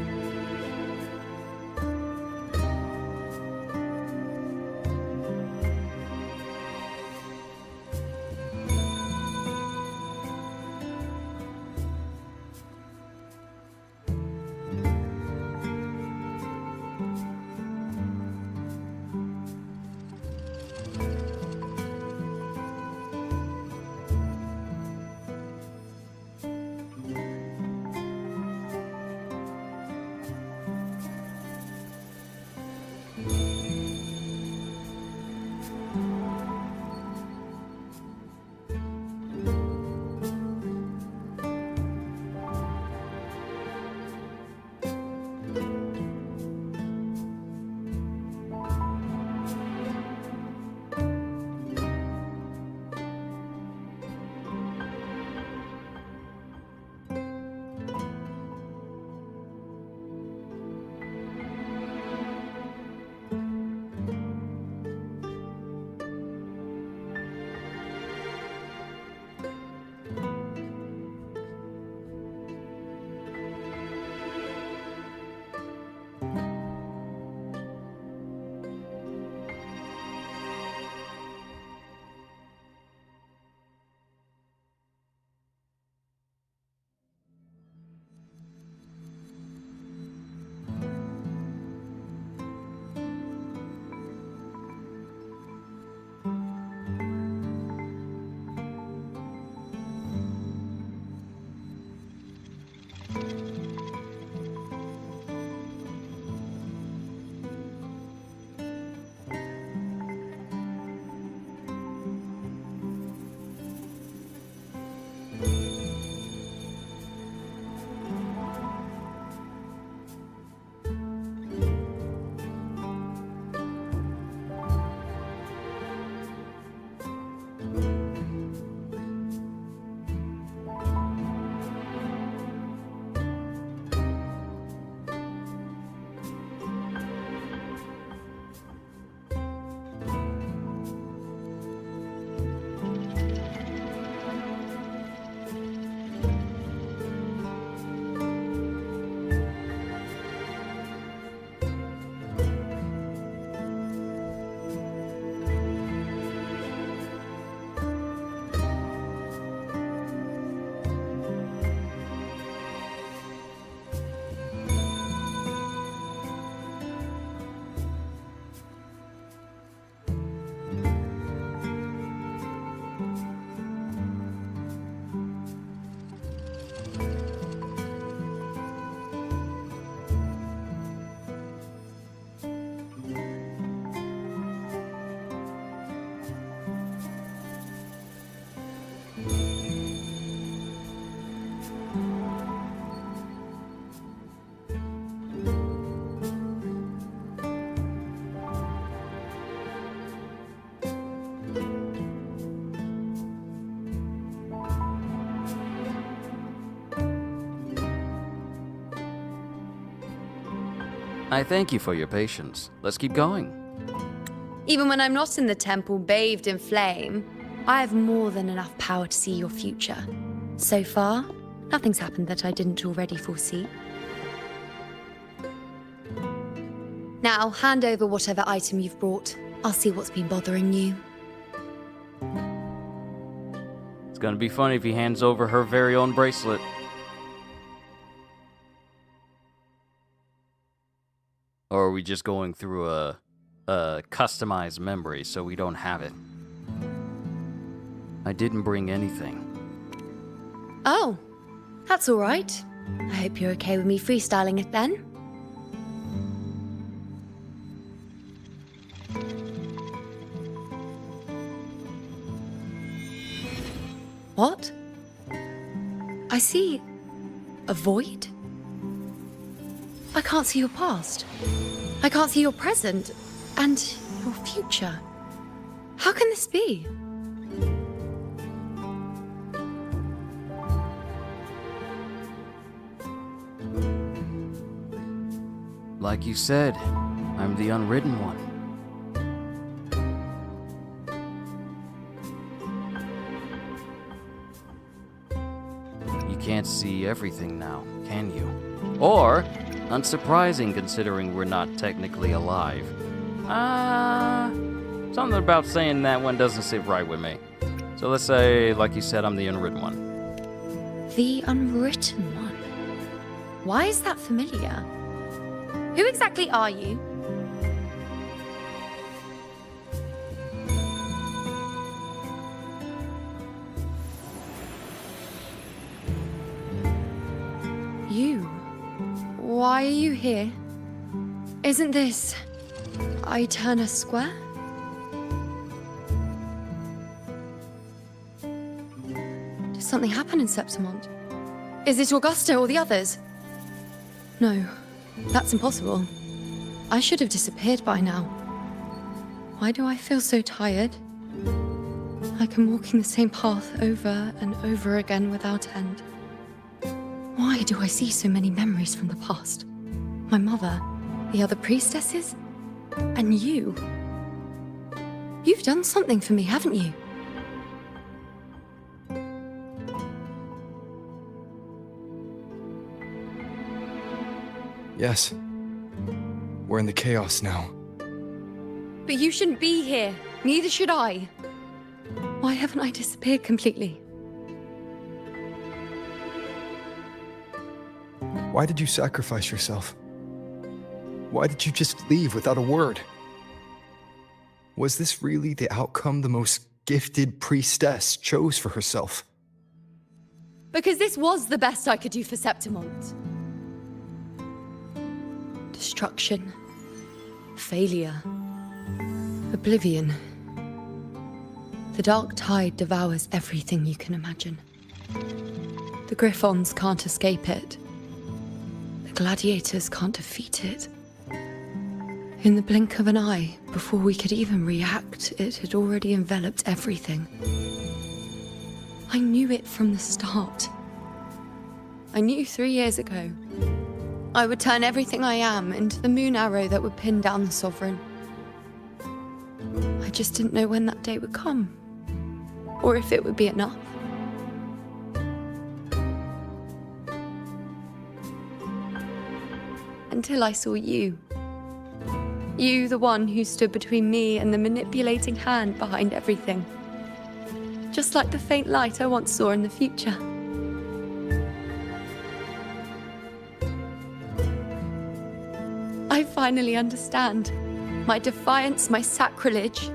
I thank you for your patience. Let's keep going. Even when I'm not in the temple bathed in flame, I have more than enough power to see your future. So far, nothing's happened that I didn't already foresee. Now, hand over whatever item you've brought. I'll see what's been bothering you. It's gonna be funny if he hands over her very own bracelet. Or are we just going through a customized memory so we don't have it? I didn't bring anything. Oh, that's all right. I hope you're okay with me freestyling it then. What? I see a void? I can't see your past. I can't see your present and your future. How can this be? Like you said, I'm the unwritten one. You can't see everything now, can you? Or, unsurprising considering we're not technically alive. Something about saying that one doesn't sit right with me. So let's say, like you said, I'm the unwritten one. The unwritten one? Why is that familiar? Who exactly are you? You? Why are you here? Isn't this Eterna Square? Did something happen in Septimont? Is it Augusta or the others? No, that's impossible. I should have disappeared by now. Why do I feel so tired? Like I'm walking the same path over and over again without end. Why do I see so many memories from the past? My mother, the other priestesses, and you. You've done something for me, haven't you? Yes. We're in the chaos now. But you shouldn't be here. Neither should I. Why haven't I disappeared completely? Why did you sacrifice yourself? Why did you just leave without a word? Was this really the outcome the most gifted priestess chose for herself? Because this was the best I could do for Septimont. Destruction. Failure. Oblivion. The dark tide devours everything you can imagine. The Griffons can't escape it. The gladiators can't defeat it. In the blink of an eye, before we could even react, it had already enveloped everything. I knew it from the start. I knew 3 years ago. I would turn everything I am into the moon arrow that would pin down the Sovereign. I just didn't know when that day would come, or if it would be enough. Until I saw you. You, the one who stood between me and the manipulating hand behind everything. Just like the faint light I once saw in the future. I finally understand. My defiance, my sacrilege.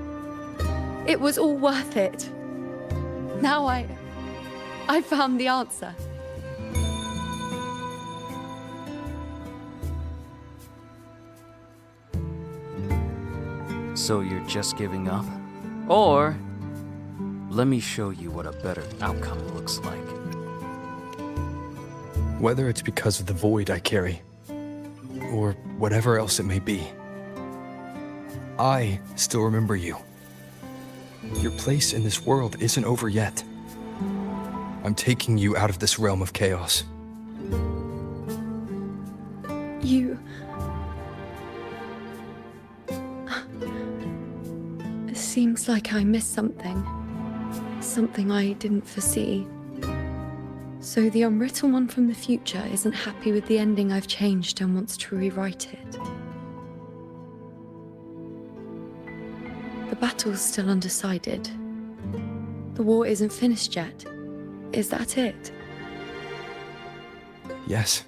It was all worth it. Now I found the answer. So you're just giving up? Or, let me show you what a better outcome looks like. Whether it's because of the void I carry, or whatever else it may be, I still remember you. Your place in this world isn't over yet. I'm taking you out of this realm of chaos. Seems like I missed something. Something I didn't foresee. So the unwritten one from the future isn't happy with the ending I've changed and wants to rewrite it. The battle's still undecided. The war isn't finished yet. Is that it? Yes.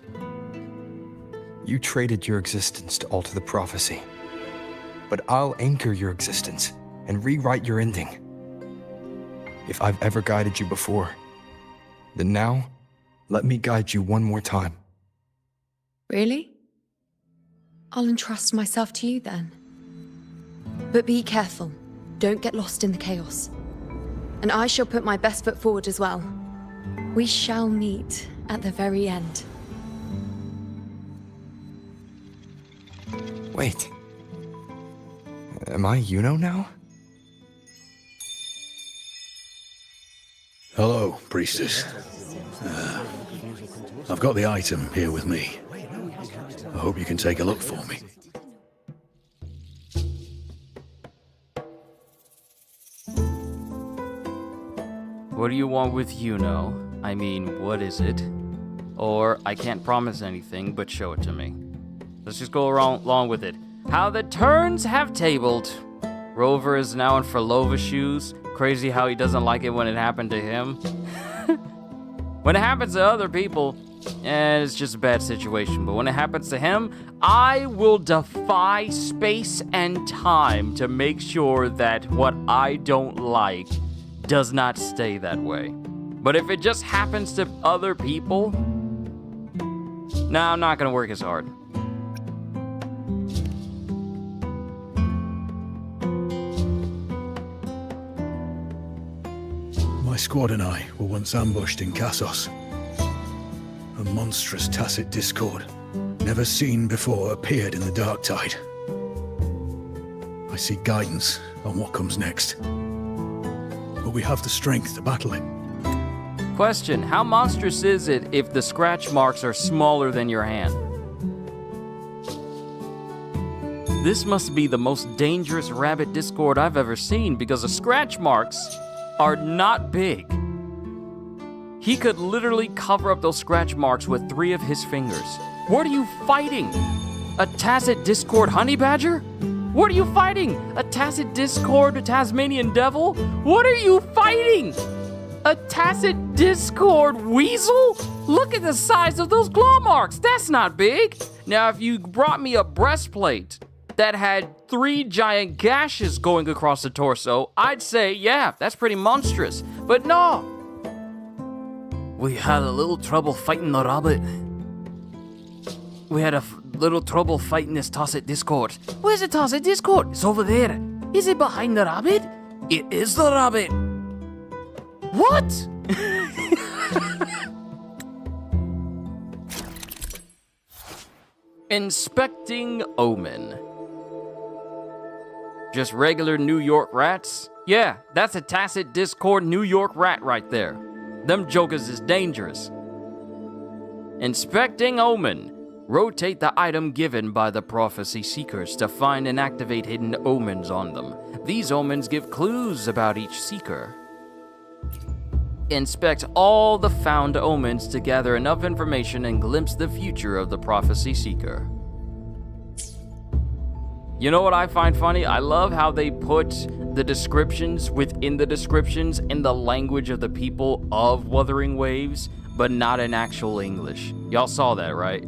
You traded your existence to alter the prophecy. But I'll anchor your existence and rewrite your ending. If I've ever guided you before, then now, let me guide you one more time. Really? I'll entrust myself to you then. But be careful. Don't get lost in the chaos. And I shall put my best foot forward as well. We shall meet at the very end. Wait. Am I Iuno now? Hello, priestess. I've got the item here with me. I hope you can take a look for me. What do you want with Iuno? I mean, what is it? Or, I can't promise anything, but show it to me. Let's just go along with it. How the turns have tabled. Rover is now in Frolova shoes. Crazy how he doesn't like it when it happened to him. When it happens to other people, it's just a bad situation. But when it happens to him, I will defy space and time to make sure that what I don't like does not stay that way. But if it just happens to other people, nah, I'm not gonna work as hard. My squad and I were once ambushed in Kassos. A monstrous tacit discord, never seen before, appeared in the dark tide. I seek guidance on what comes next. But we have the strength to battle it. Question, how monstrous is it if the scratch marks are smaller than your hand? This must be the most dangerous rabbit discord I've ever seen because the scratch marks are not big. He could literally cover up those scratch marks with 3 of his fingers. What are you fighting? A tacit discord honey badger? What are you fighting? A tacit discord, a Tasmanian devil? What are you fighting? A tacit discord weasel? Look at the size of those claw marks. That's not big. Now, if you brought me a breastplate that had 3 giant gashes going across the torso, I'd say, yeah, that's pretty monstrous. But no. We had a little trouble fighting the rabbit. We had a little trouble fighting this tacit discord. Where's the tacit discord? It's over there. Is it behind the rabbit? It is the rabbit. What? Inspecting Omen. Just regular New York rats? Yeah, that's a tacit discord New York rat right there. Them jokers is dangerous. Inspecting Omen. Rotate the item given by the prophecy seekers to find and activate hidden omens on them. These omens give clues about each seeker. Inspect all the found omens to gather enough information and glimpse the future of the prophecy seeker. You know what I find funny? I love how they put the descriptions within the descriptions in the language of the people of Wuthering Waves, but not in actual English. Y'all saw that, right?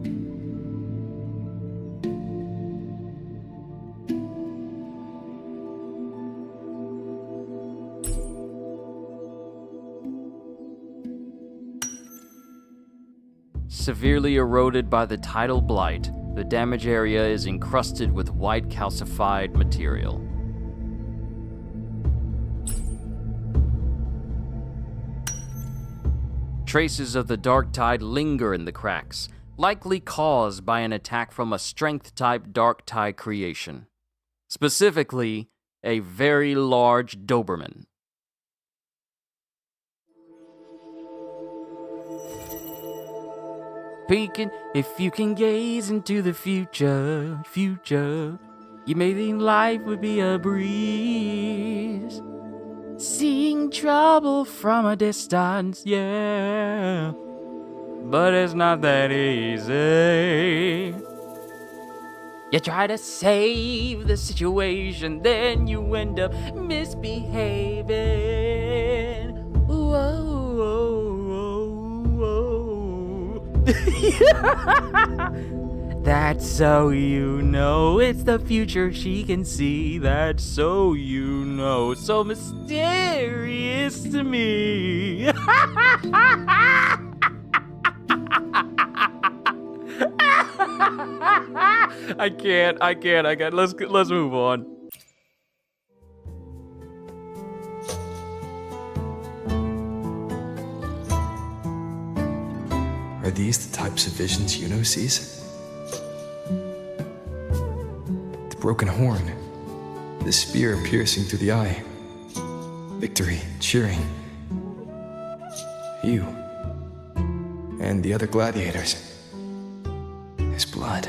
Severely eroded by the tidal blight, the damage area is encrusted with white calcified material. Traces of the dark tide linger in the cracks, likely caused by an attack from a strength-type dark tide creation. Specifically, a very large Doberman. Peeking, if you can gaze into the future. You may think life would be a breeze, seeing trouble from a distance, yeah. But it's not that easy. You try to save the situation, then you end up misbehaving. Whoa, whoa, whoa. That's so you know. It's the future she can see. That's so you know. So mysterious to me. I can't. Let's move on. Are these the types of visions Yuno sees? The broken horn, the spear piercing through the eye, victory cheering, you, and the other gladiators. His blood,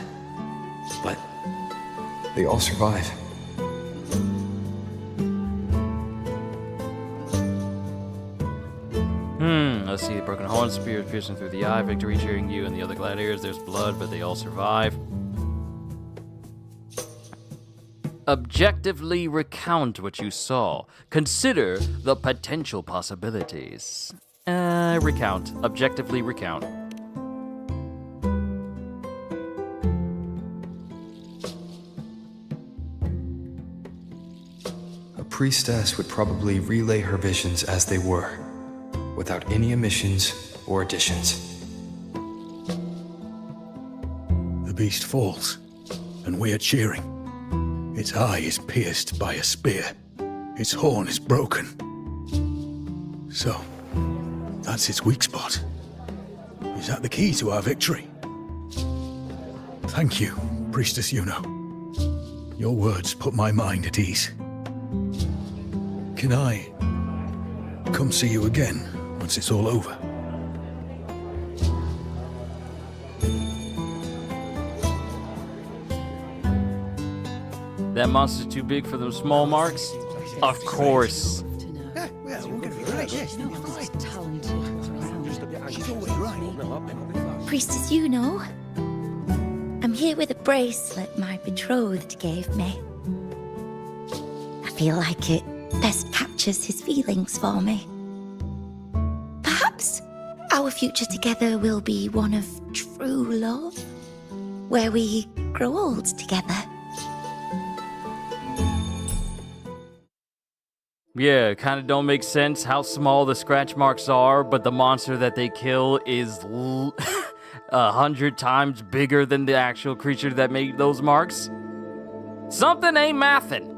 but they all survive. Let's see, the broken horn, spear piercing through the eye, victory cheering you and the other gladiators. There's blood, but they all survive. Objectively recount what you saw. Consider the potential possibilities. Recount. Objectively recount. A priestess would probably relay her visions as they were, without any omissions or additions. The beast falls, and we are cheering. Its eye is pierced by a spear. Its horn is broken. So, that's its weak spot. Is that the key to our victory? Thank you, Priestess Yuno. Your words put my mind at ease. Can I come see you again once it's all over? That monster's too big for them small marks? Of course. Well, we're gonna be right, yes. She's always right. Priestess Yuno, I'm here with a bracelet my betrothed gave me. I feel like it best captures his feelings for me. Perhaps our future together will be one of true love, where we grow old together. Yeah, kind of don't make sense how small the scratch marks are, but the monster that they kill is 100 times bigger than the actual creature that made those marks. Something ain't mathing.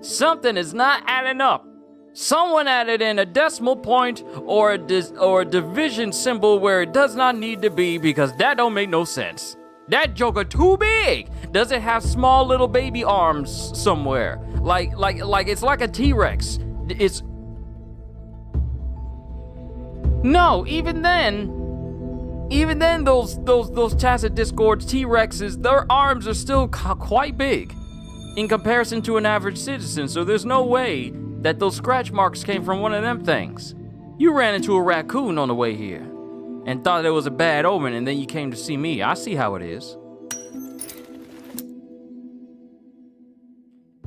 Something is not adding up. Someone added in a decimal point or a division symbol where it does not need to be, because that don't make no sense. That joker too big. Does it have small little baby arms somewhere? Like it's like a T-Rex. It's no. Even then, those Tacit Discords T-Rexes, their arms are still quite big in comparison to an average citizen. So there's no way that those scratch marks came from one of them things. You ran into a raccoon on the way here and thought it was a bad omen, and then you came to see me. I see how it is.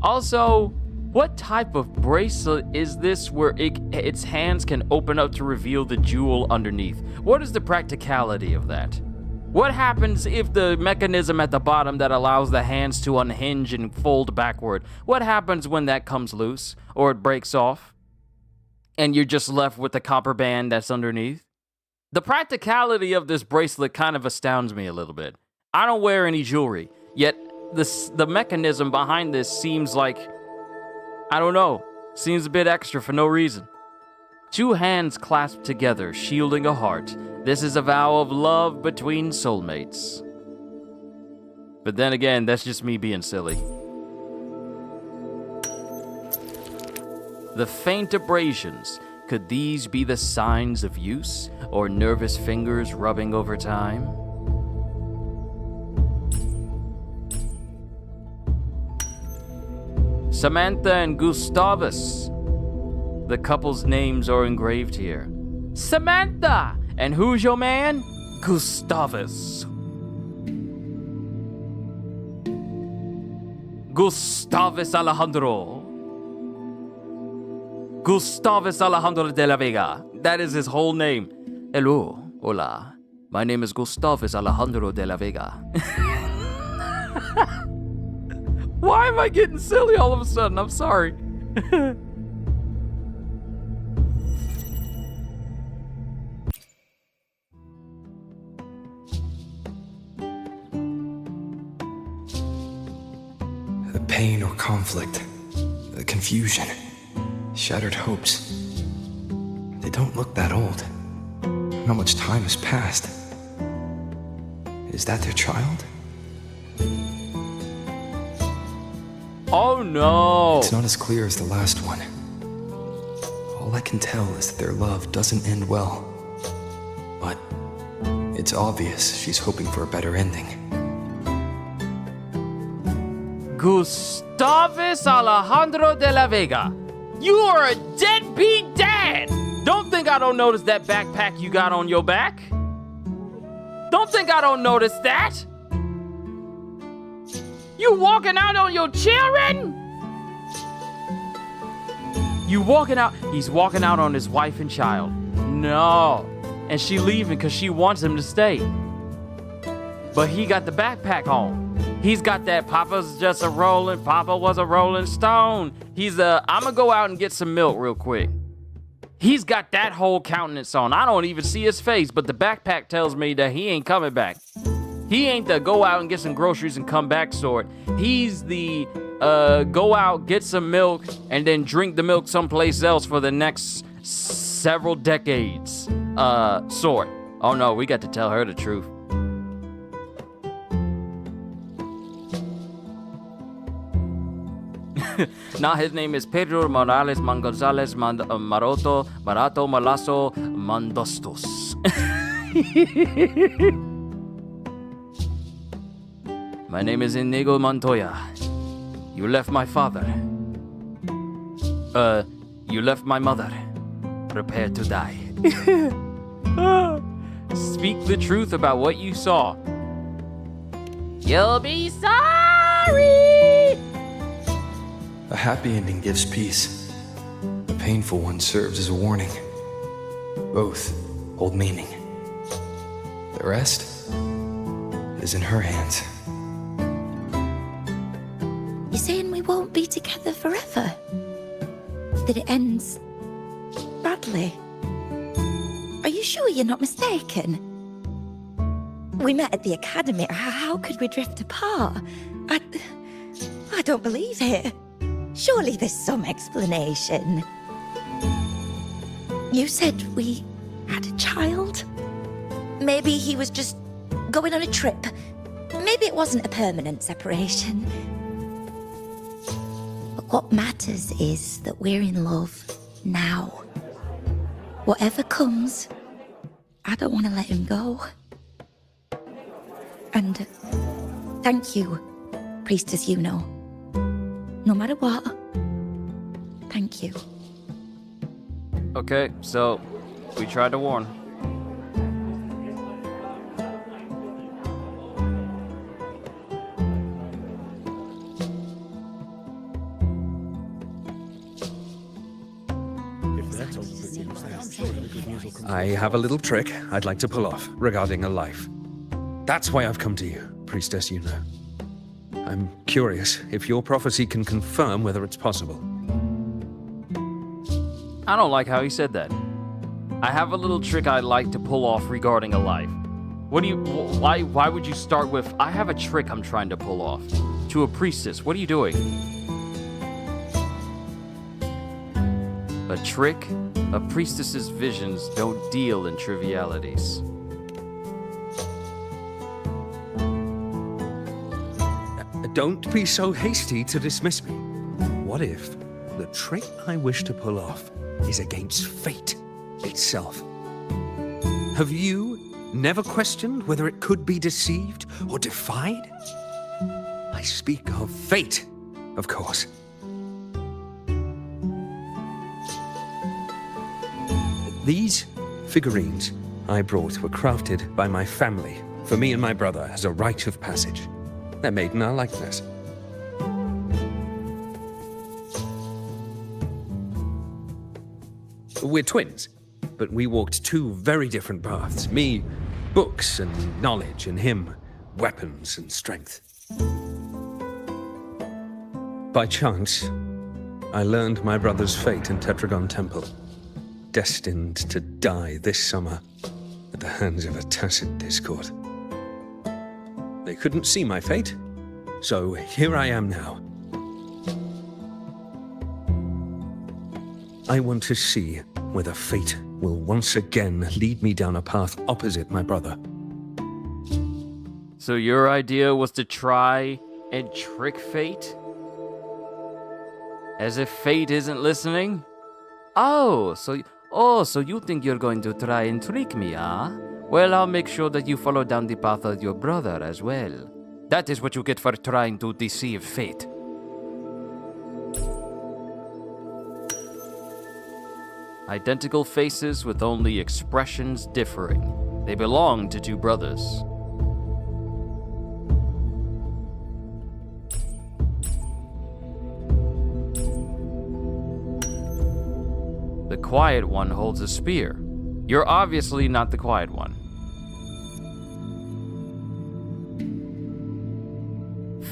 Also, what type of bracelet is this where its hands can open up to reveal the jewel underneath? What is the practicality of that? What happens if the mechanism at the bottom that allows the hands to unhinge and fold backward, what happens when that comes loose or it breaks off and you're just left with the copper band that's underneath? The practicality of this bracelet kind of astounds me a little bit. I don't wear any jewelry, yet the mechanism behind this seems like, I don't know, seems a bit extra for no reason. Two hands clasped together, shielding a heart. This is a vow of love between soulmates. But then again, that's just me being silly. The faint abrasions. Could these be the signs of use, or nervous fingers rubbing over time? Samantha and Gustavus. The couple's names are engraved here. Samantha! And who's your man? Gustavus. Gustavus Alejandro. Gustavus Alejandro de la Vega. That is his whole name. Hello. Hola. My name is Gustavus Alejandro de la Vega. Why am I getting silly all of a sudden? I'm sorry. The pain or conflict, the confusion, shattered hopes. They don't look that old. Not much time has passed. Is that their child? Oh no! It's not as clear as the last one. All I can tell is that their love doesn't end well. But it's obvious she's hoping for a better ending. Gustavus Alejandro de la Vega. You are a deadbeat dad! Don't think I don't notice that backpack you got on your back. Don't think I don't notice that. You walking out on your children? You walking out? He's walking out on his wife and child. No. And she leaving because she wants him to stay. But he got the backpack on. He's got that Papa's just a rolling, Papa was a rolling stone. He's I'm gonna go out and get some milk real quick. He's got that whole countenance on. I don't even see his face, but the backpack tells me that he ain't coming back. He ain't the go out and get some groceries and come back sort. He's the go out, get some milk, and then drink the milk someplace else for the next several decades sort. Oh no, we got to tell her the truth. Now his name is Pedro Morales Mangonzales Marato Malaso Mandostos. My name is Inigo Montoya. You left my father. You left my mother. Prepare to die. Speak the truth about what you saw. You'll be sorry! A happy ending gives peace. A painful one serves as a warning. Both hold meaning. The rest is in her hands. You're saying we won't be together forever? That it ends badly? Are you sure you're not mistaken? We met at the academy. How could we drift apart? I don't believe it. Surely there's some explanation. You said we had a child? Maybe he was just going on a trip. Maybe it wasn't a permanent separation. But what matters is that we're in love now. Whatever comes, I don't want to let him go. And thank you, Priestess Iuno. No matter what, thank you. Okay, so we tried to warn. I have a little trick I'd like to pull off regarding a life. That's why I've come to you, Priestess Iuno. I'm curious if your prophecy can confirm whether it's possible. I don't like how he said that. I have a little trick I'd like to pull off regarding a life. Why would you start with, I have a trick I'm trying to pull off? To a priestess, what are you doing? A trick? A priestess's visions don't deal in trivialities. Don't be so hasty to dismiss me. What if the trick I wish to pull off is against fate itself? Have you never questioned whether it could be deceived or defied? I speak of fate, of course. These figurines I brought were crafted by my family for me and my brother as a rite of passage. They're made in our likeness. We're twins, but we walked two very different paths. Me, books and knowledge, and him, weapons and strength. By chance, I learned my brother's fate in Tetragon Temple, destined to die this summer at the hands of a tacit discord. They couldn't see my fate, so here I am now. I want to see whether fate will once again lead me down a path opposite my brother. So your idea was to try and trick fate? As if fate isn't listening? So you think you're going to try and trick me, huh? Well, I'll make sure that you follow down the path of your brother as well. That is what you get for trying to deceive fate. Identical faces with only expressions differing. They belong to two brothers. The quiet one holds a spear. You're obviously not the quiet one.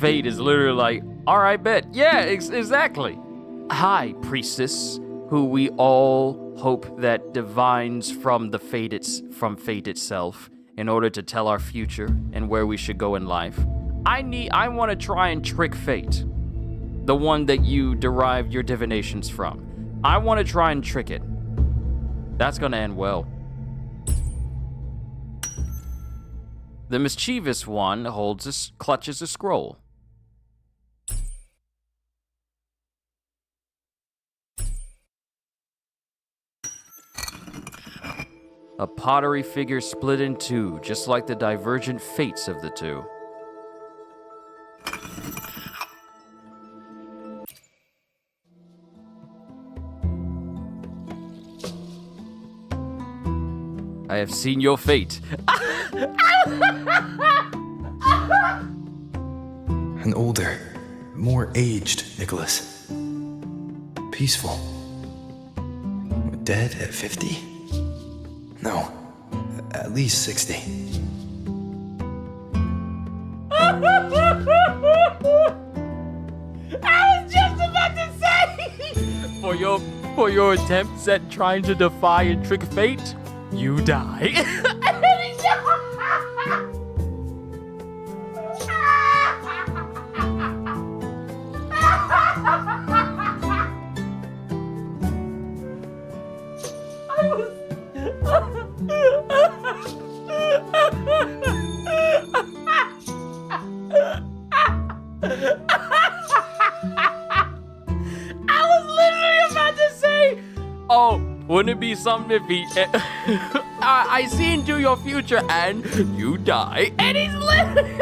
Fate is literally like, alright, bet. Yeah, exactly. Hi, priestess, who we all hope that divines from fate itself in order to tell our future and where we should go in life. I want to try and trick fate. The one that you derived your divinations from. I want to try and trick it. That's gonna end well. The mischievous one clutches a scroll. A pottery figure split in two, just like the divergent fates of the two. I have seen your fate. An older, more aged Nicholas. Peaceful. Dead at 50? No, at least 60. I was just about to say! For your attempts at trying to defy and trick fate, you die. Wouldn't it be something if he... I see into your future and you die. And he's literally...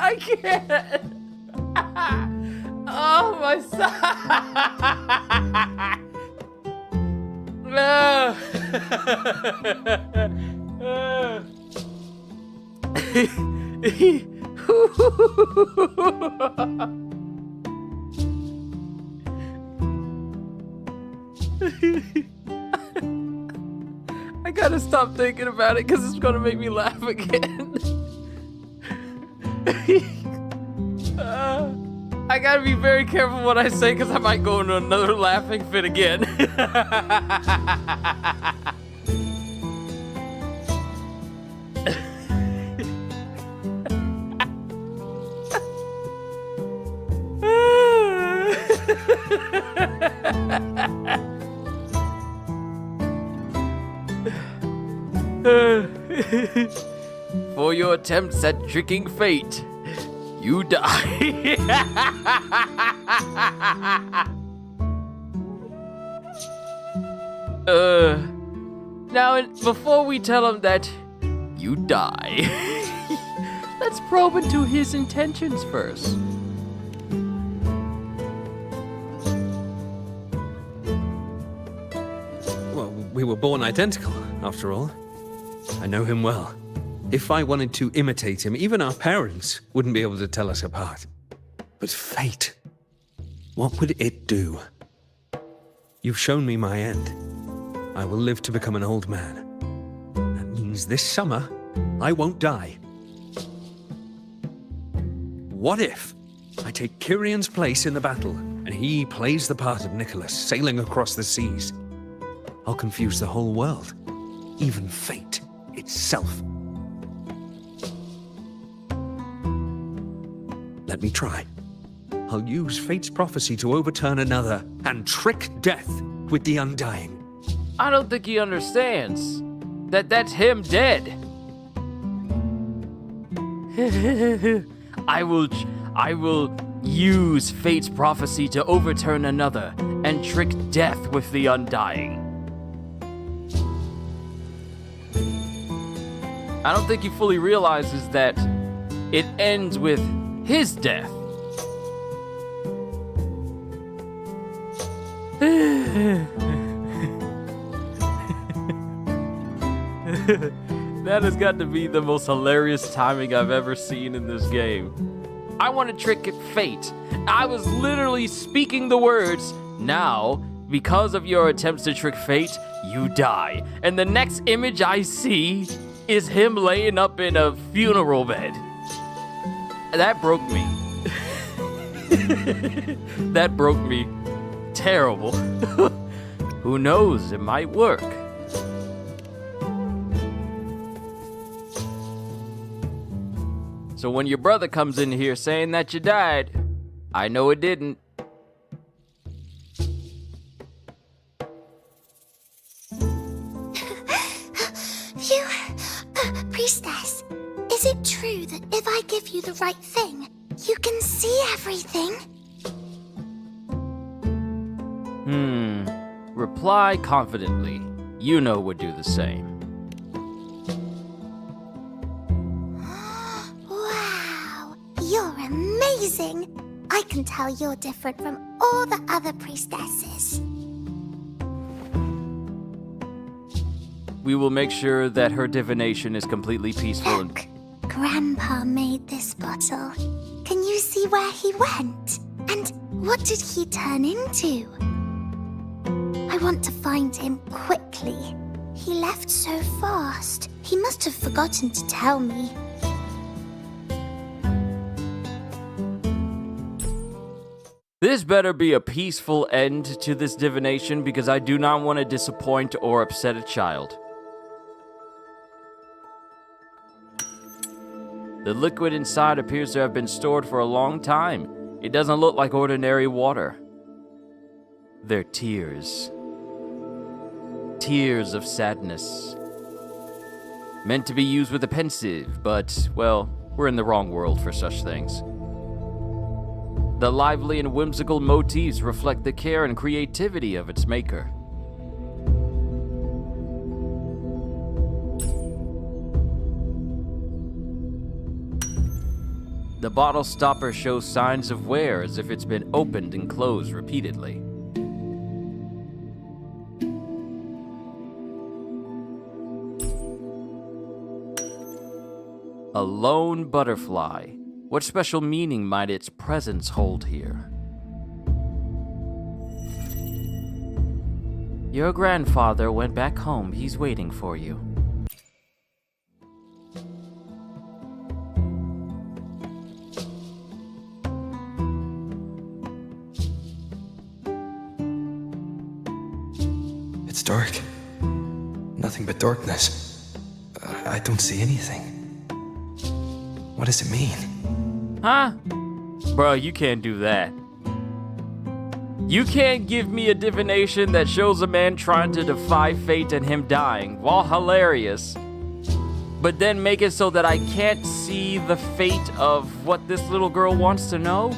I can't. Oh, my side. I gotta stop thinking about it because it's gonna make me laugh again. I gotta be very careful what I say because I might go into another laughing fit again. your attempts at tricking fate, you die. Now, before we tell him that you die, let's probe into his intentions first. Well, we were born identical, after all. I know him well. If I wanted to imitate him, even our parents wouldn't be able to tell us apart. But fate, what would it do? You've shown me my end. I will live to become an old man. That means this summer, I won't die. What if I take Kyrion's place in the battle, and he plays the part of Nicholas, sailing across the seas? I'll confuse the whole world, even fate itself. Let me try. I'll use fate's prophecy to overturn another and trick death with the undying. I don't think he understands that that's him dead. I will use fate's prophecy to overturn another and trick death with the undying. I don't think he fully realizes that it ends with his death. That has got to be the most hilarious timing I've ever seen in this game. I want to trick fate. I was literally speaking the words, now, because of your attempts to trick fate, you die. And the next image I see is him laying up in a funeral bed. That broke me. That broke me. Terrible. Who knows, it might work. So when your brother comes in here saying that you died, I know it didn't. Phew. Priestess, is it true that if I give you the right thing, you can see everything? Reply confidently. Yuno would do the same. Wow, you're amazing. I can tell you're different from all the other priestesses. We will make sure that her divination is completely peaceful and... Grandpa made this bottle. Can you see where he went? And what did he turn into? I want to find him quickly. He left so fast. He must have forgotten to tell me. This better be a peaceful end to this divination because I do not want to disappoint or upset a child. The liquid inside appears to have been stored for a long time. It doesn't look like ordinary water. They're tears. Tears of sadness. Meant to be used with a pensive, but, well, we're in the wrong world for such things. The lively and whimsical motifs reflect the care and creativity of its maker. The bottle stopper shows signs of wear as if it's been opened and closed repeatedly. A lone butterfly. What special meaning might its presence hold here? Your grandfather went back home. He's waiting for you. It's dark. Nothing but darkness. I don't see anything. What does it mean? Huh? Bro, you can't do that. You can't give me a divination that shows a man trying to defy fate and him dying. While hilarious, but then make it so that I can't see the fate of what this little girl wants to know?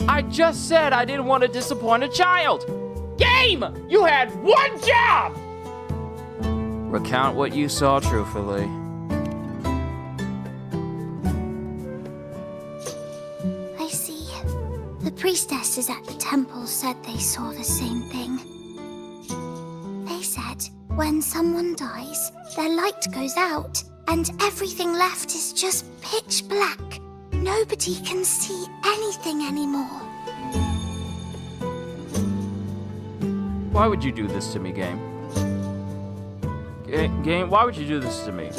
I just said I didn't want to disappoint a child. Game! You had one job! Recount what you saw truthfully. I see. The priestesses at the temple said they saw the same thing. They said when someone dies, their light goes out, and everything left is just pitch black. Nobody can see anything anymore. Why would you do this to me, Game? Game, why would you do this to me?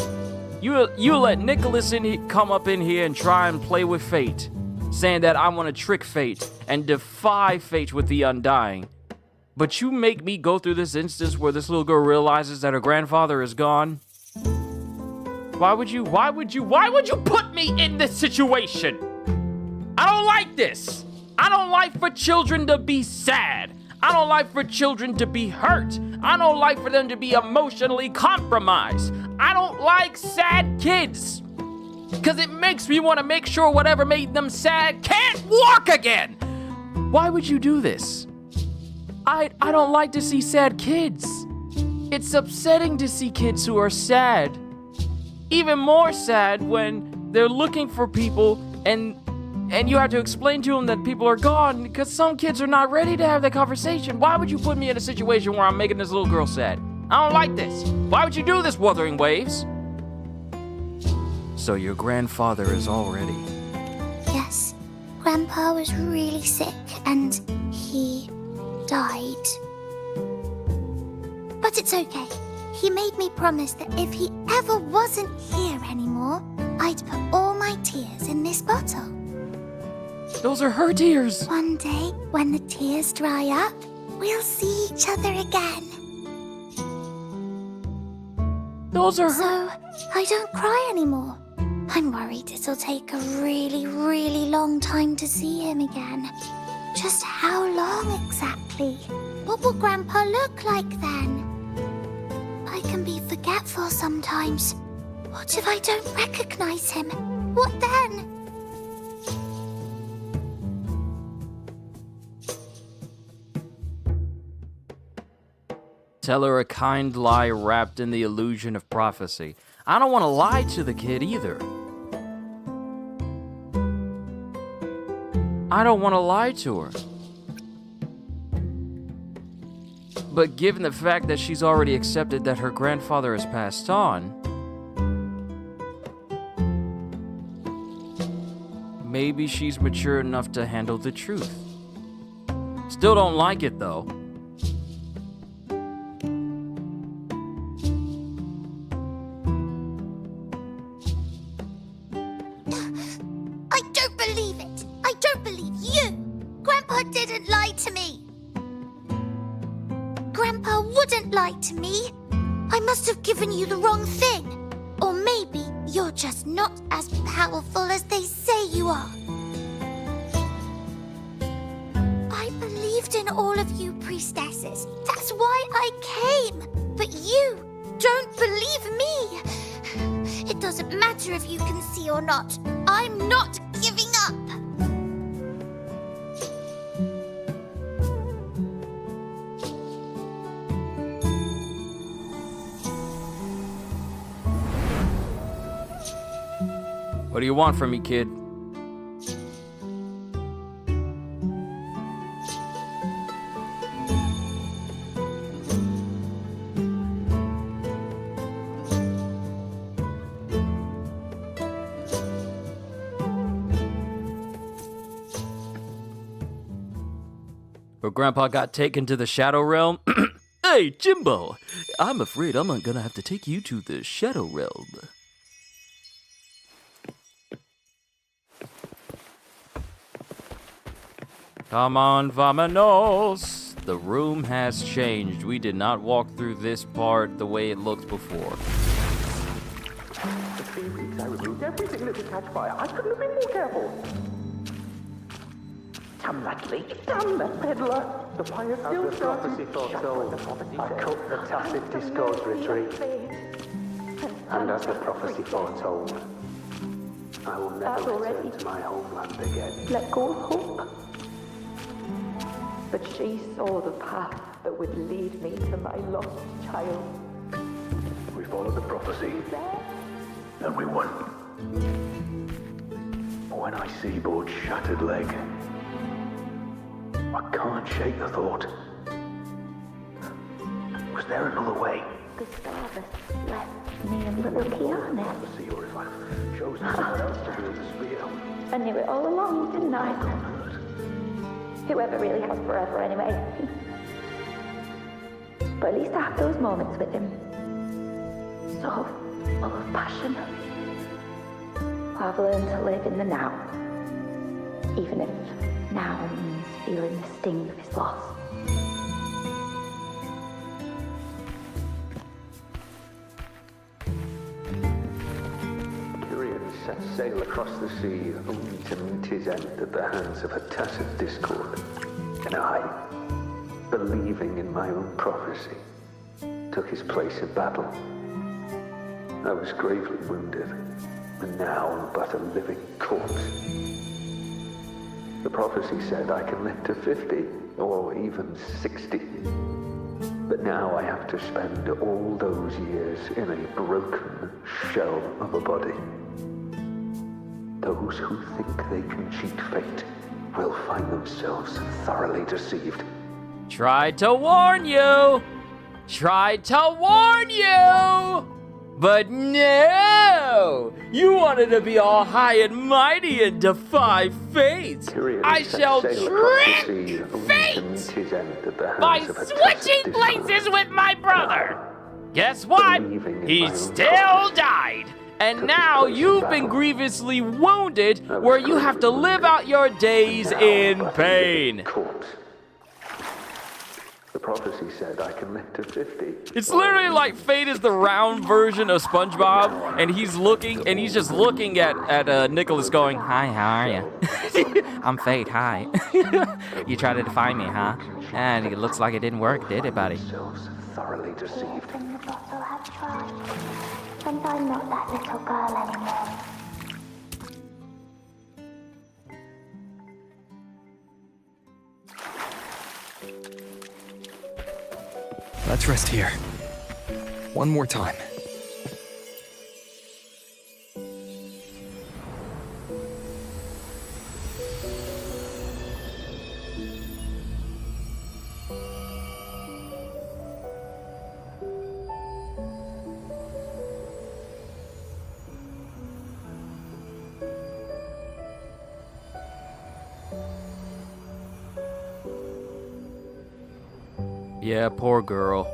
You let Nicholas come up in here and try and play with fate, saying that I want to trick fate and defy fate with the Undying. But you make me go through this instance where this little girl realizes that her grandfather is gone? Why would you put me in this situation? I don't like this. I don't like for children to be sad. I don't like for children to be hurt. I don't like for them to be emotionally compromised. I don't like sad kids. Because it makes me want to make sure whatever made them sad can't walk again. Why would you do this? I don't like to see sad kids. It's upsetting to see kids who are sad. Even more sad when they're looking for people and you have to explain to them that people are gone because some kids are not ready to have that conversation. Why would you put me in a situation where I'm making this little girl sad? I don't like this. Why would you do this, Wuthering Waves? So your grandfather is already... Yes, Grandpa was really sick and he died. But it's okay. He made me promise that if he ever wasn't here anymore, I'd put all my tears in this bottle. Those are her tears. One day, when the tears dry up, we'll see each other again. Those are her... So, I don't cry anymore. I'm worried it'll take a really, really long time to see him again. Just how long exactly? What will Grandpa look like then? I can be forgetful sometimes. What if I don't recognize him? What then? Tell her a kind lie wrapped in the illusion of prophecy. I don't want to lie to the kid either. I don't want to lie to her. But given the fact that she's already accepted that her grandfather has passed on, maybe she's mature enough to handle the truth. Still don't like it though. I don't believe it. I don't believe you. Grandpa didn't lie to me. Grandpa wouldn't lie to me. I must have given you the wrong thing. Or maybe you're just not as powerful as they say you are. I believed in all of you priestesses. That's why I came. But you don't believe me. It doesn't matter if you can see or not. I'm not giving up. What do you want from me, kid? But Grandpa got taken to the Shadow Realm. Hey, Jimbo! I'm afraid I'm gonna have to take you to the Shadow Realm. Come on, vamonos! The room has changed. We did not walk through this part the way it looked before. For 3 weeks, I removed everything that would catch fire. I couldn't have been more careful. Damn that leak, damn that peddler. The fire still started. I cut the tacit discourse retreat. And as the prophecy foretold, I will never return to my homeland again. Let go of hope. But she saw the path that would lead me to my lost child. We followed the prophecy, and we won. When I see Board's shattered leg, I can't shake the thought. Was there another way? Gustavus left me and little Kiana. See, or if I chose someone else to wield the spear. I knew it all along, didn't I? Whoever really has forever anyway. But at least I have those moments with him. So full of passion. I've learned to live in the now. Even if now means feeling the sting of his loss. Set sail across the sea, only to meet his end at the hands of a tacit discord. And I, believing in my own prophecy, took his place in battle. I was gravely wounded, and now am but a living corpse. The prophecy said I can live to 50, or even 60. But now I have to spend all those years in a broken shell of a body. Those who think they can cheat fate will find themselves thoroughly deceived. Tried to warn you! Tried to warn you! But no! You wanted to be all high and mighty and defy fate! I shall trick fate by switching places with my brother! Guess what? He still died! And now you've been grievously wounded where you have to live out your days in pain. The prophecy said I can live to 50. It's literally like Fate is the round version of SpongeBob, and he's just looking at Nicholas going, "Hi, how are you?" "I'm Fate, hi." "You tried to defy me, huh?" And it looks like it didn't work, did it, buddy? Thoroughly deceived. And I'm not that little girl anymore. Let's rest here. One more time. Yeah, poor girl.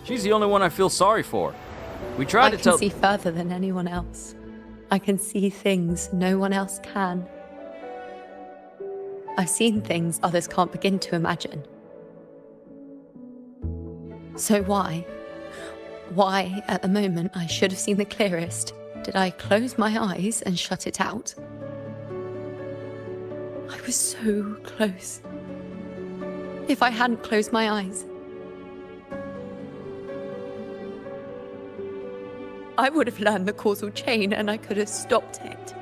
She's the only one I feel sorry for. We tried to tell— I can see further than anyone else. I can see things no one else can. I've seen things others can't begin to imagine. So why, at the moment I should have seen the clearest, did I close my eyes and shut it out? I was so close. If I hadn't closed my eyes, I would have learned the causal chain and I could have stopped it.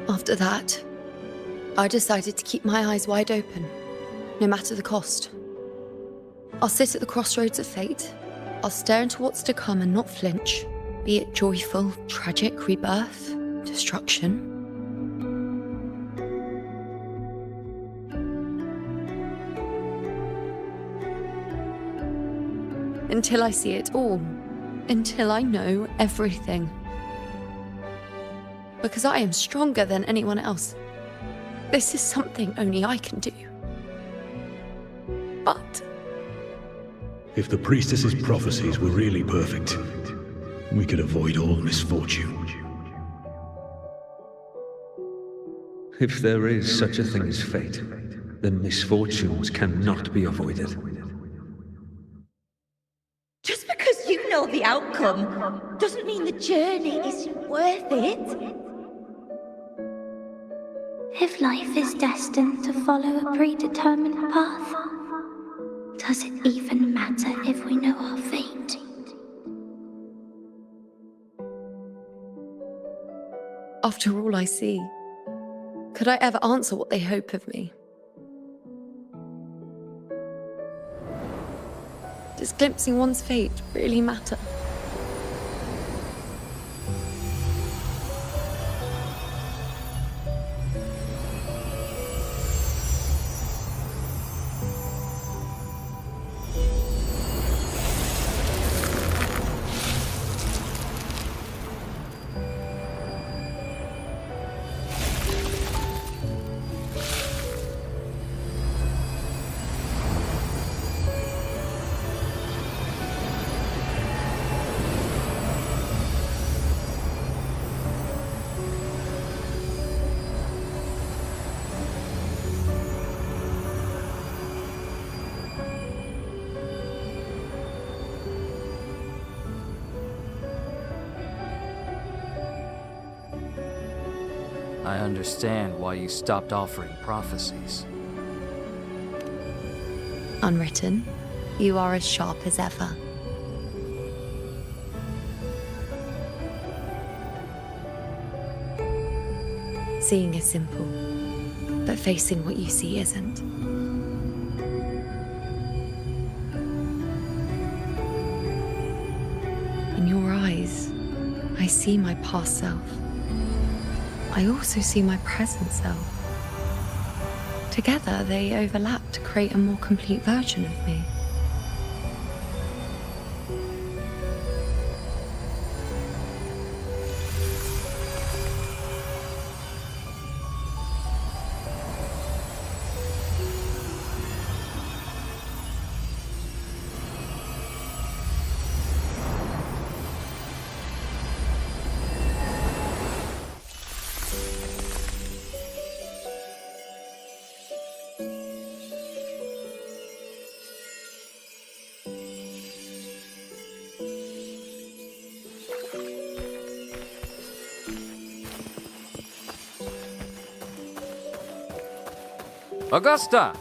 After that, I decided to keep my eyes wide open, no matter the cost. I'll sit at the crossroads of fate. I'll stare into what's to come and not flinch, be it joyful, tragic rebirth, destruction. Until I see it all, until I know everything. Because I am stronger than anyone else. This is something only I can do. But if the priestess's prophecies were really perfect, we could avoid all misfortune. If there is such a thing as fate, then misfortunes cannot be avoided. Just because you know the outcome doesn't mean the journey isn't worth it. If life is destined to follow a predetermined path, does it even matter if we know our fate? After all I see, could I ever answer what they hope of me? Does glimpsing one's fate really matter? I understand why you stopped offering prophecies. Unwritten, you are as sharp as ever. Seeing is simple, but facing what you see isn't. In your eyes, I see my past self. I also see my present self. Together, they overlap to create a more complete version of me. Augusta!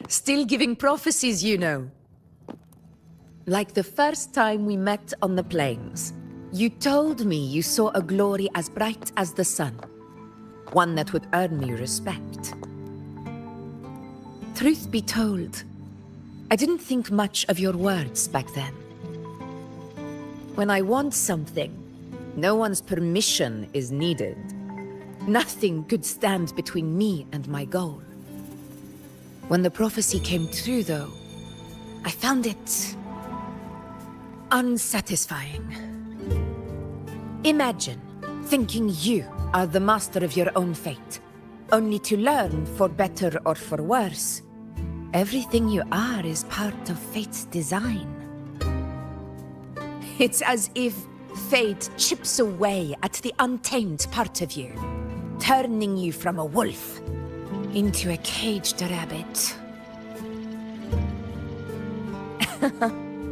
Still giving prophecies, you know. Like the first time we met on the plains, you told me you saw a glory as bright as the sun, one that would earn me respect. Truth be told, I didn't think much of your words back then. When I want something, no one's permission is needed. Nothing could stand between me and my goal. When the prophecy came true, though, I found it unsatisfying. Imagine thinking you are the master of your own fate, only to learn, for better or for worse, everything you are is part of fate's design. It's as if fate chips away at the untamed part of you, turning you from a wolf into a caged rabbit.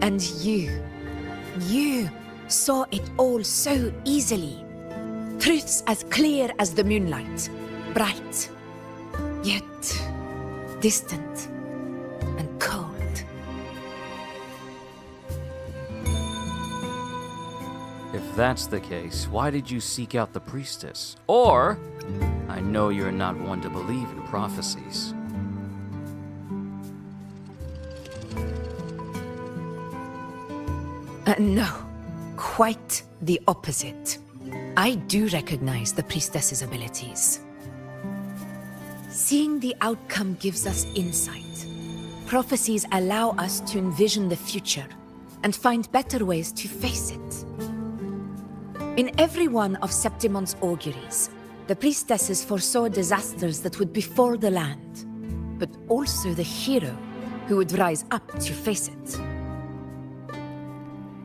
And you saw it all so easily. Truths as clear as the moonlight, bright, yet distant and cold. If that's the case, why did you seek out the priestess? Or, I know you're not one to believe in prophecies. No, quite the opposite. I do recognize the priestess's abilities. Seeing the outcome gives us insight. Prophecies allow us to envision the future and find better ways to face it. In every one of Septimont's auguries, the priestesses foresaw disasters that would befall the land, but also the hero who would rise up to face it.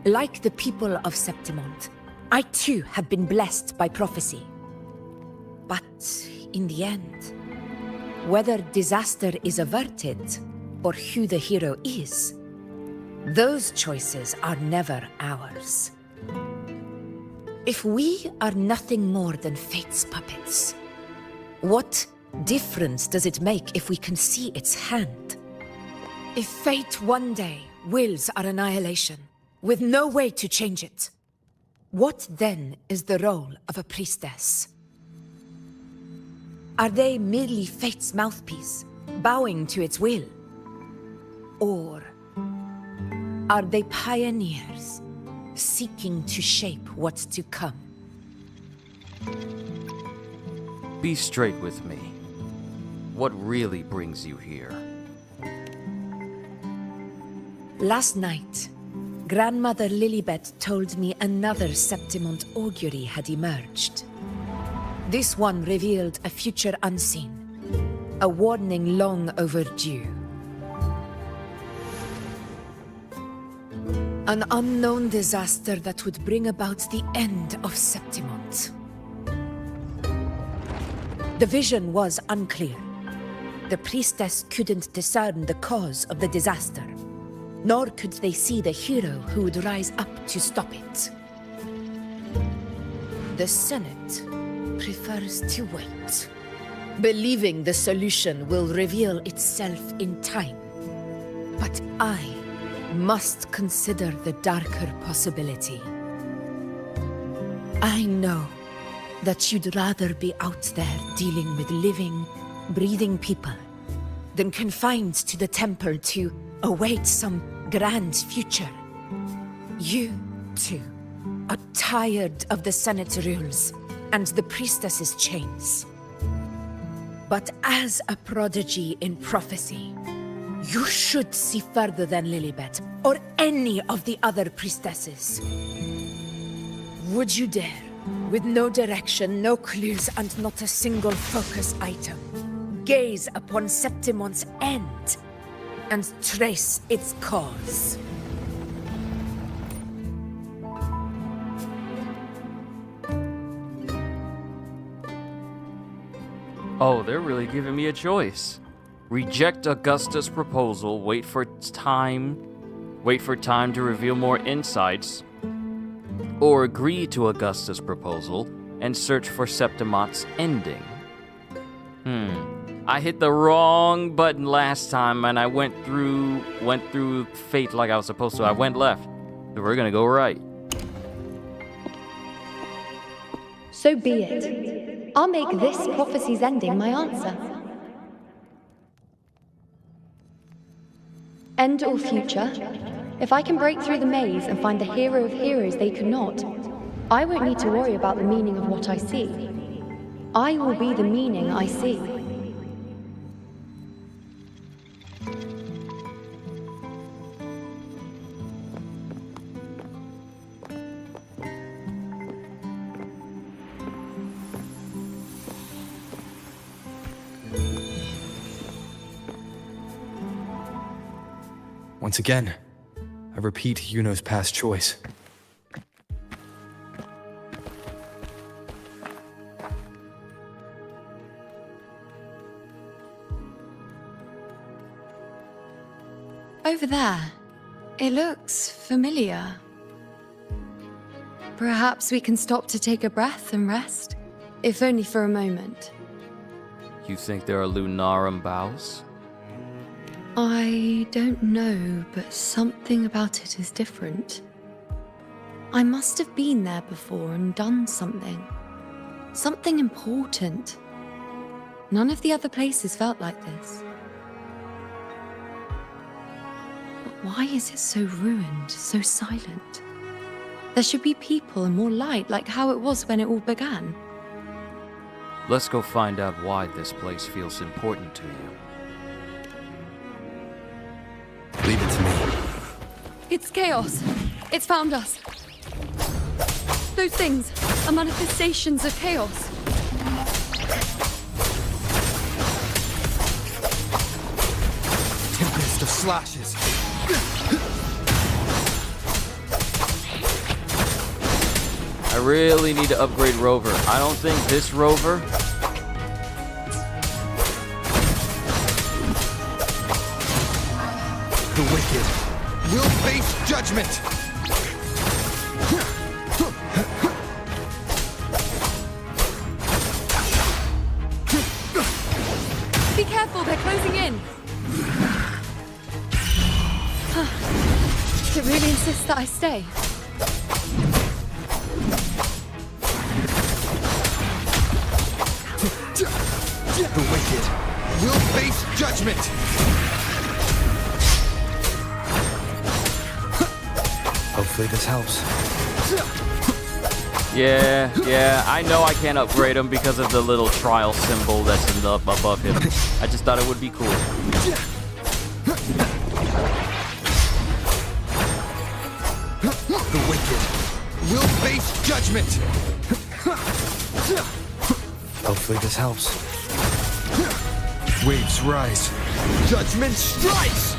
Like the people of Septimont, I too have been blessed by prophecy. But in the end, whether disaster is averted or who the hero is, Those choices are never ours. If we are nothing more than fate's puppets, what difference does it make if we can see its hand? If fate one day wills our annihilation, with no way to change it, what then is the role of a priestess? Are they merely fate's mouthpiece, bowing to its will? Or are they pioneers, seeking to shape what's to come? Be straight with me. What really brings you here? Last night, Grandmother Lilibet told me another septimont augury had emerged. This one revealed a future unseen, a warning long overdue. An unknown disaster that would bring about the end of Septimont. The vision was unclear. The priestess couldn't discern the cause of the disaster, nor could they see the hero who would rise up to stop it. The Senate prefers to wait, believing the solution will reveal itself in time. But I must consider the darker possibility. I know that you'd rather be out there dealing with living, breathing people than confined to the temple to await some grand future. You, too, are tired of the Senate rules and the priestess's chains. But as a prodigy in prophecy, you should see further than Lilibet, or any of the other priestesses. Would you dare, with no direction, no clues, and not a single focus item, gaze upon Septimont's end, and trace its cause? Oh, they're really giving me a choice. Reject Augusta's proposal, wait for time to reveal more insights, or agree to Augusta's proposal and search for Septimont's ending. I hit the wrong button last time and I went through fate like I was supposed to. I went left. So we're gonna go right. So be it. I'll make this prophecy's ending my answer. End or future, if I can break through the maze and find the hero of heroes they could not, I won't need to worry about the meaning of what I see. I will be the meaning I see. Once again, I repeat Yuno's past choice. Over there. It looks familiar. Perhaps we can stop to take a breath and rest, if only for a moment. You think there are Lunarum bows? I don't know, but something about it is different. I must have been there before and done something. Something important. None of the other places felt like this. But why is it so ruined, so silent? There should be people and more light, like how it was when it all began. Let's go find out why this place feels important to you. Leave it to me. It's chaos. It's found us. Those things are manifestations of chaos. Tempest of slashes. I really need to upgrade Rover. I don't think this Rover... The wicked will face judgment! Be careful, they're closing in. It really insists that I stay. The wicked will face judgment! Hopefully this helps. Yeah, I know I can't upgrade him because of the little trial symbol that's in the above him. I just thought it would be cool. The wicked will face judgment! Hopefully this helps. Waves rise. Judgment strikes!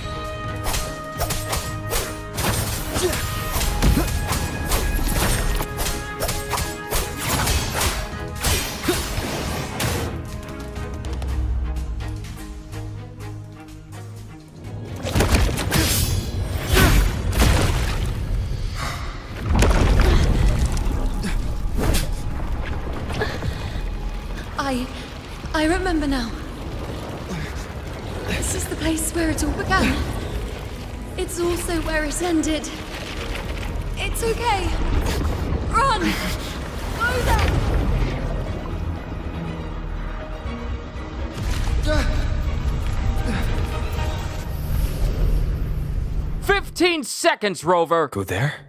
I remember now. This is the place where it all began. It's also where it ended. It's okay. Run! Go there! 15 seconds, Rover! Go there?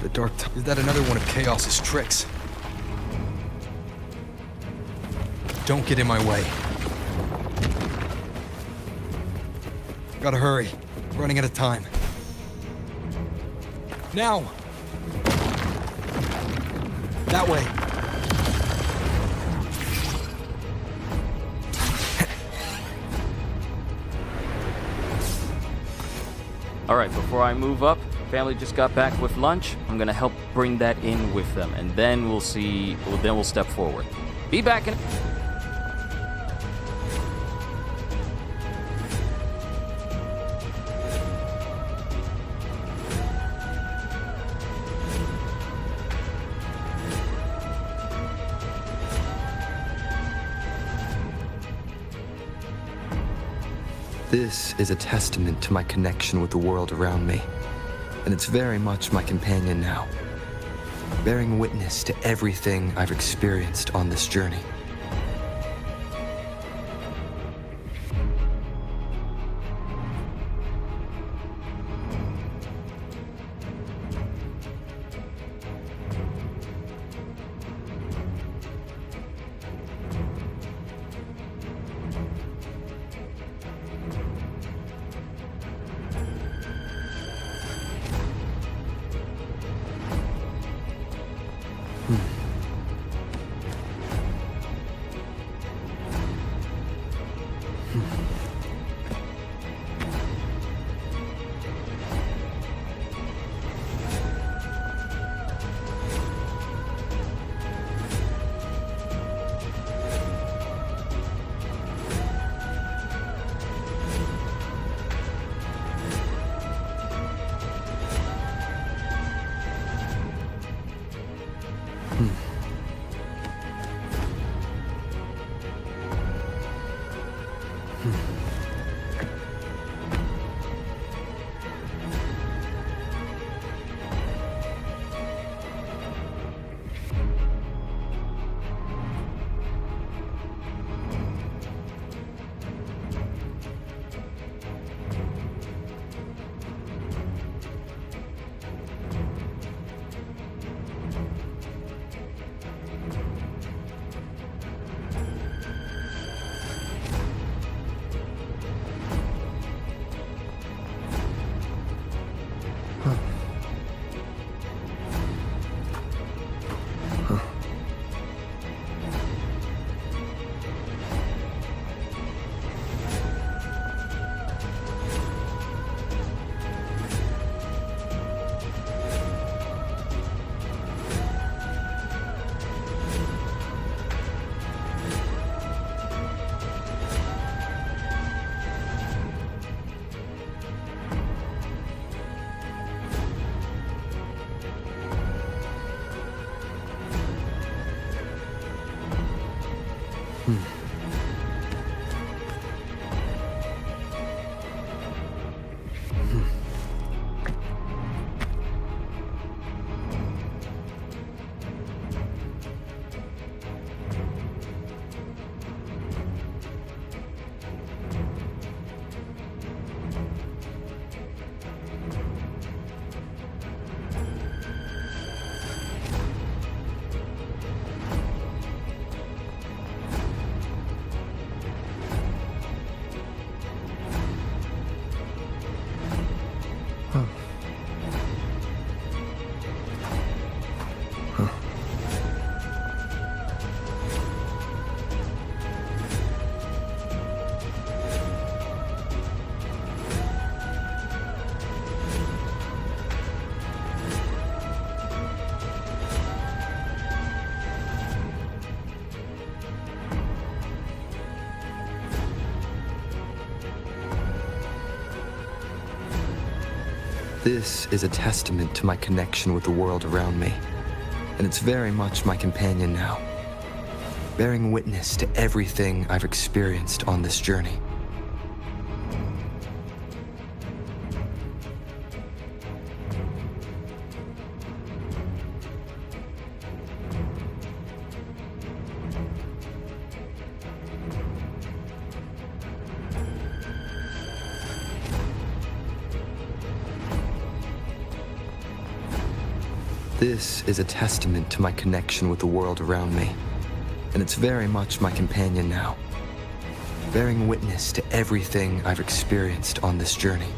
The dark tide. Is that another one of Chaos's tricks? Don't get in my way. Gotta hurry. Running out of time. Now! That way. Alright, before I move up, family just got back with lunch. I'm gonna help bring that in with them, and then we'll see, then we'll step forward. Be back in... This is a testament to my connection with the world around me, and it's very much my companion now, bearing witness to everything I've experienced on this journey. This is a testament to my connection with the world around me, and it's very much my companion now, bearing witness to everything I've experienced on this journey. This is a testament to my connection with the world around me, and it's very much my companion now, bearing witness to everything I've experienced on this journey.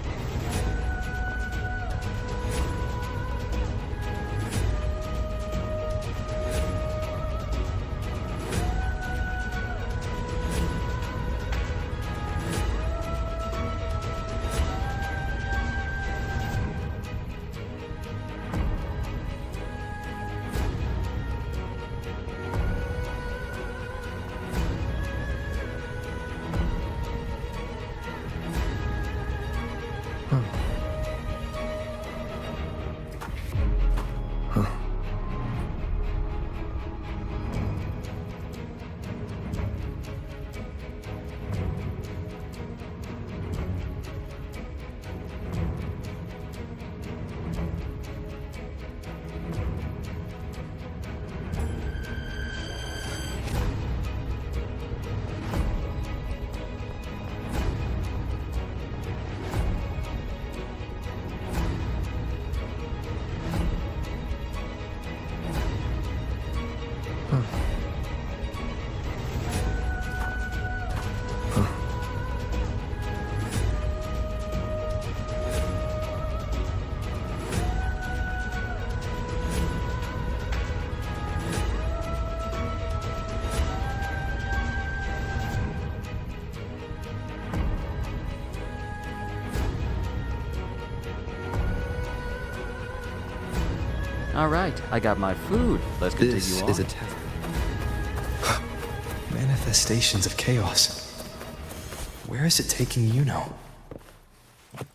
All right, I got my food. Let's continue This on. is a test. Manifestations of chaos. Where is it taking Yuno?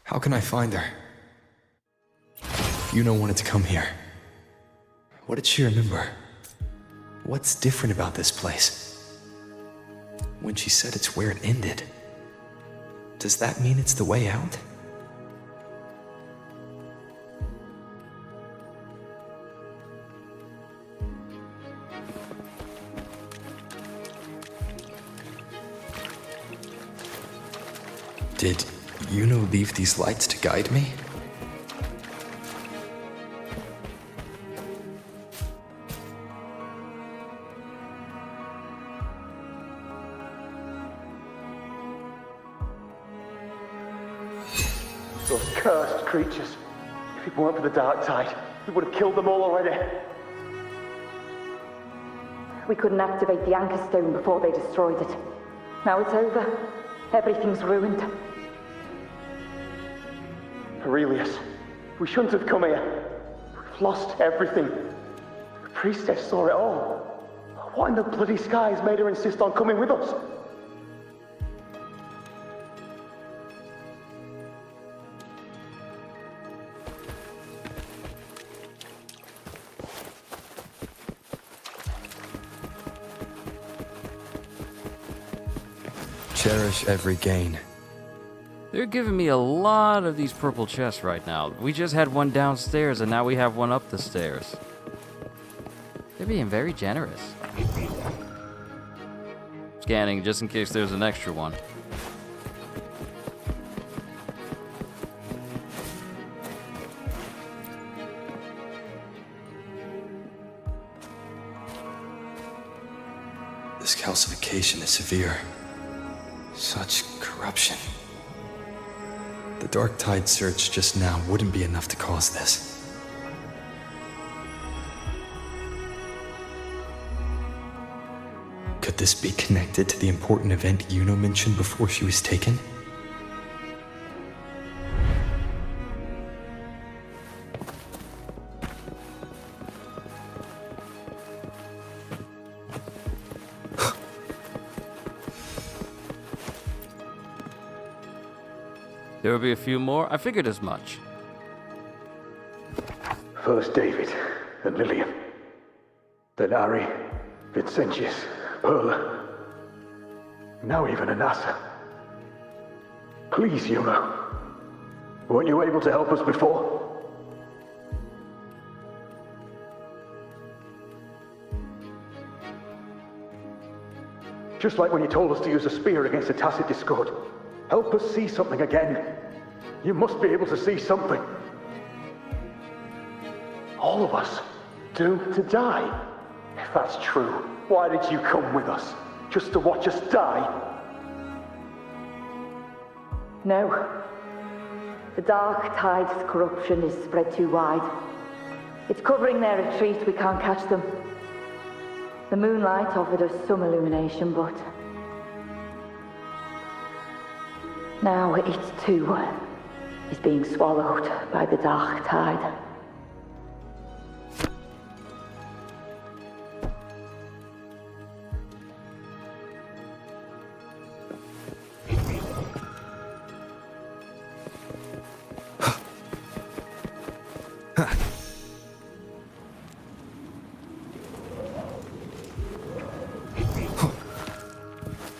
How can I find her? Yuno wanted to come here. What did she remember? What's different about this place? When she said it's where it ended, does that mean it's the way out? Did Yuno leave these lights to guide me? Those cursed creatures. If it weren't for the dark tide, we would have killed them all already. We couldn't activate the anchor stone before they destroyed it. Now it's over. Everything's ruined. Aurelius, we shouldn't have come here. We've lost everything. The priestess saw it all. What in the bloody skies made her insist on coming with us? Cherish every gain. They're giving me a lot of these purple chests right now. We just had one downstairs and now we have one up the stairs. They're being very generous. Scanning just in case there's an extra one. This calcification is severe. Such corruption. The Dark Tide search just now wouldn't be enough to cause this. Could this be connected to the important event Yuno mentioned before she was taken? There will be a few more. I figured as much. First David and Lillian. Then Harry, Vincentius, Perla. Now even Anassa. Please, Iuno. Weren't you able to help us before? Just like when you told us to use a spear against the tacit discord. Help us see something again. You must be able to see something. All of us doomed to die. If that's true, why did you come with us? Just to watch us die? No. The Dark Tide's corruption is spread too wide. It's covering their retreat, we can't catch them. The moonlight offered us some illumination, but... now it too is being swallowed by the Dark Tide.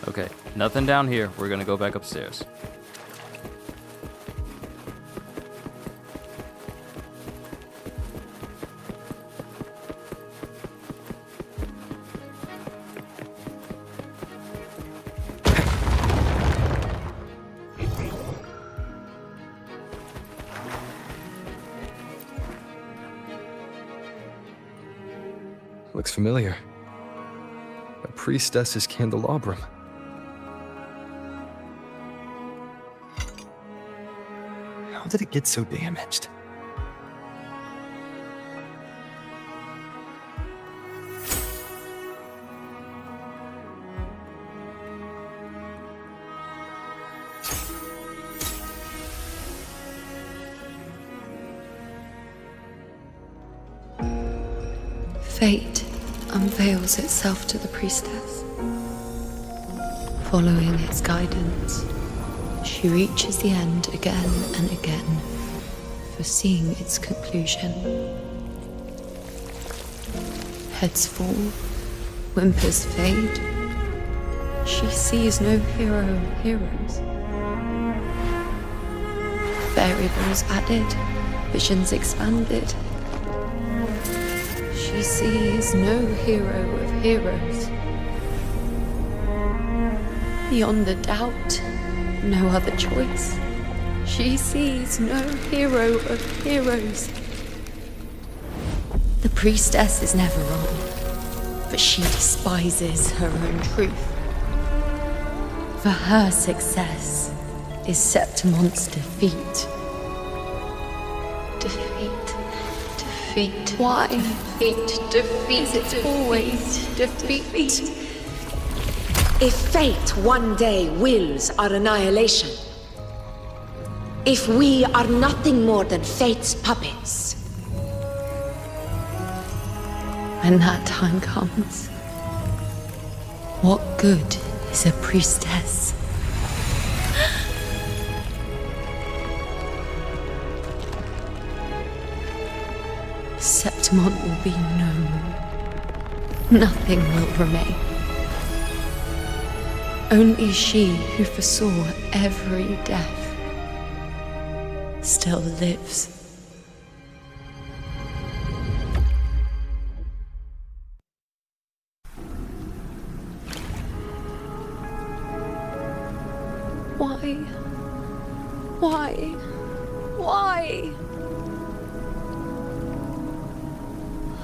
Okay, nothing down here. We're gonna go back upstairs. Looks familiar. A priestess's candelabrum. How did it get so damaged? Fate unveils itself to the priestess. Following its guidance, she reaches the end again and again, foreseeing its conclusion. Heads fall, whimpers fade. She sees no hero of heroes. Variables added, visions expanded. She sees no hero of heroes. Beyond a doubt, no other choice. She sees no hero of heroes. The priestess is never wrong, but she despises her own truth. For her success is Septimont's defeat. Defeat. Why? Defeat. It's always defeat. If fate one day wills our annihilation, if we are nothing more than fate's puppets, when that time comes, what good is a priestess? Septimont will be no more. Nothing will remain. Only she who foresaw every death still lives. Why?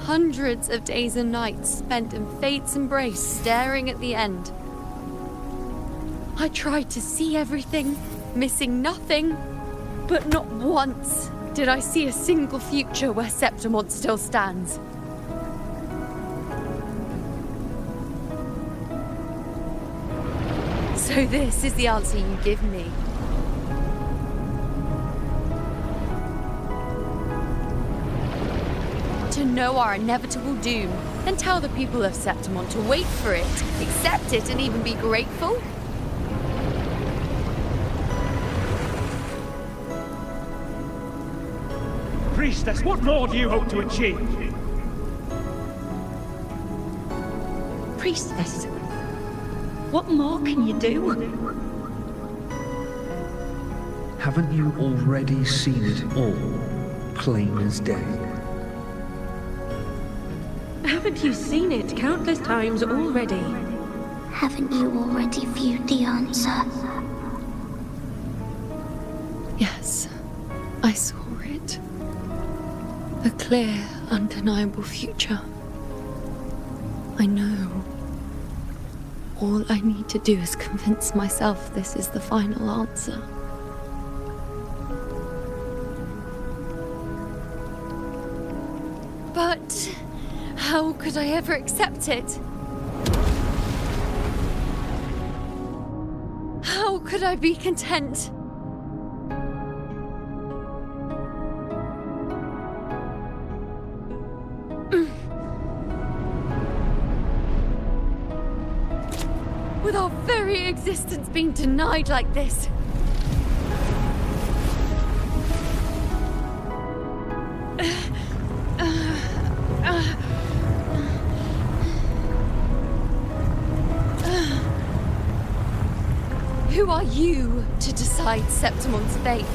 Hundreds of days and nights spent in fate's embrace, staring at the end. I tried to see everything, missing nothing, but not once did I see a single future where Septimont still stands. So this is the answer you give me. To know our inevitable doom, and tell the people of Septimont to wait for it, accept it, and even be grateful? priestess, what more do you hope to achieve? Priestess, what more can you do? Haven't you already seen it all, plain as day? Haven't you seen it countless times already? Haven't you already viewed the answer? Yes, I saw it. A clear, undeniable future. I know. All I need to do is convince myself this is the final answer. But how could I ever accept it? How could I be content? With our very existence being denied like this. Who are you to decide Septimont's fate?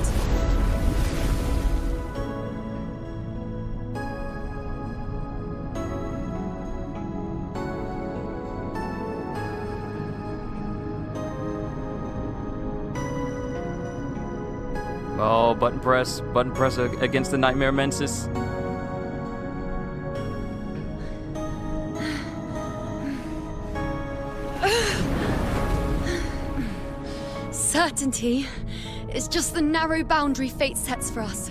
Oh, button press against the Nightmare Mensis. Certainty is just the narrow boundary fate sets for us.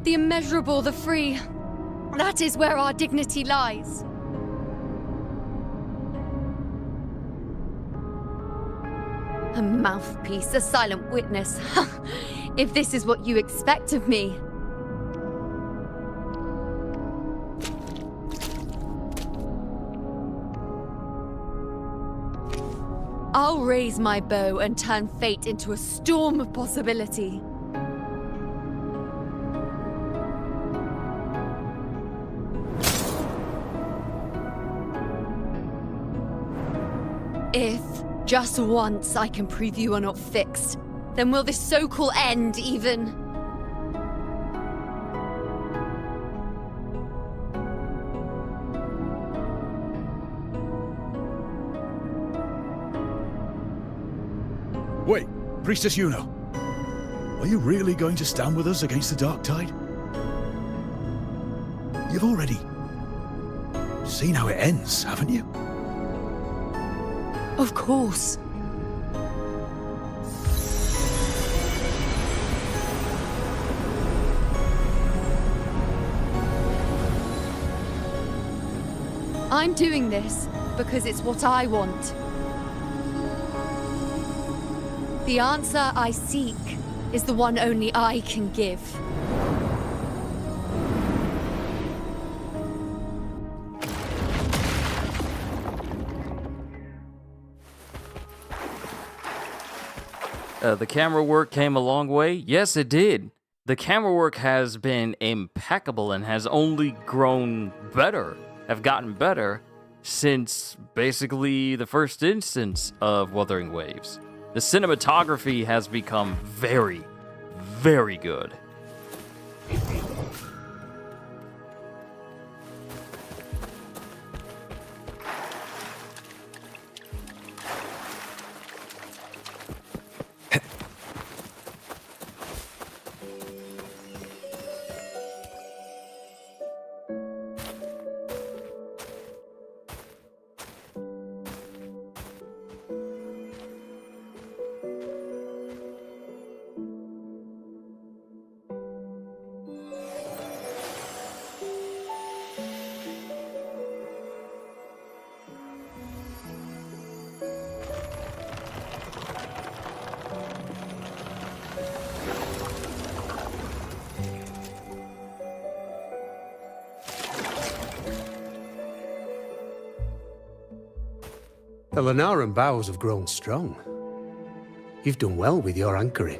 The immeasurable, the free. That is where our dignity lies. A mouthpiece, a silent witness. If this is what you expect of me. I'll raise my bow and turn fate into a storm of possibility. If, just once, I can prove you are not fixed, then will this so-called end even? Wait, Priestess Iuno. Are you really going to stand with us against the Dark Tide? You've already seen how it ends, haven't you? Of course. I'm doing this because it's what I want. The answer I seek is the one only I can give. The camera work came a long way. Yes, it did. The camera work has been impeccable and has only grown better, have gotten better since basically the first instance of Wuthering Waves. The cinematography has become very, very good. The Lenaran bows have grown strong. You've done well with your anchoring.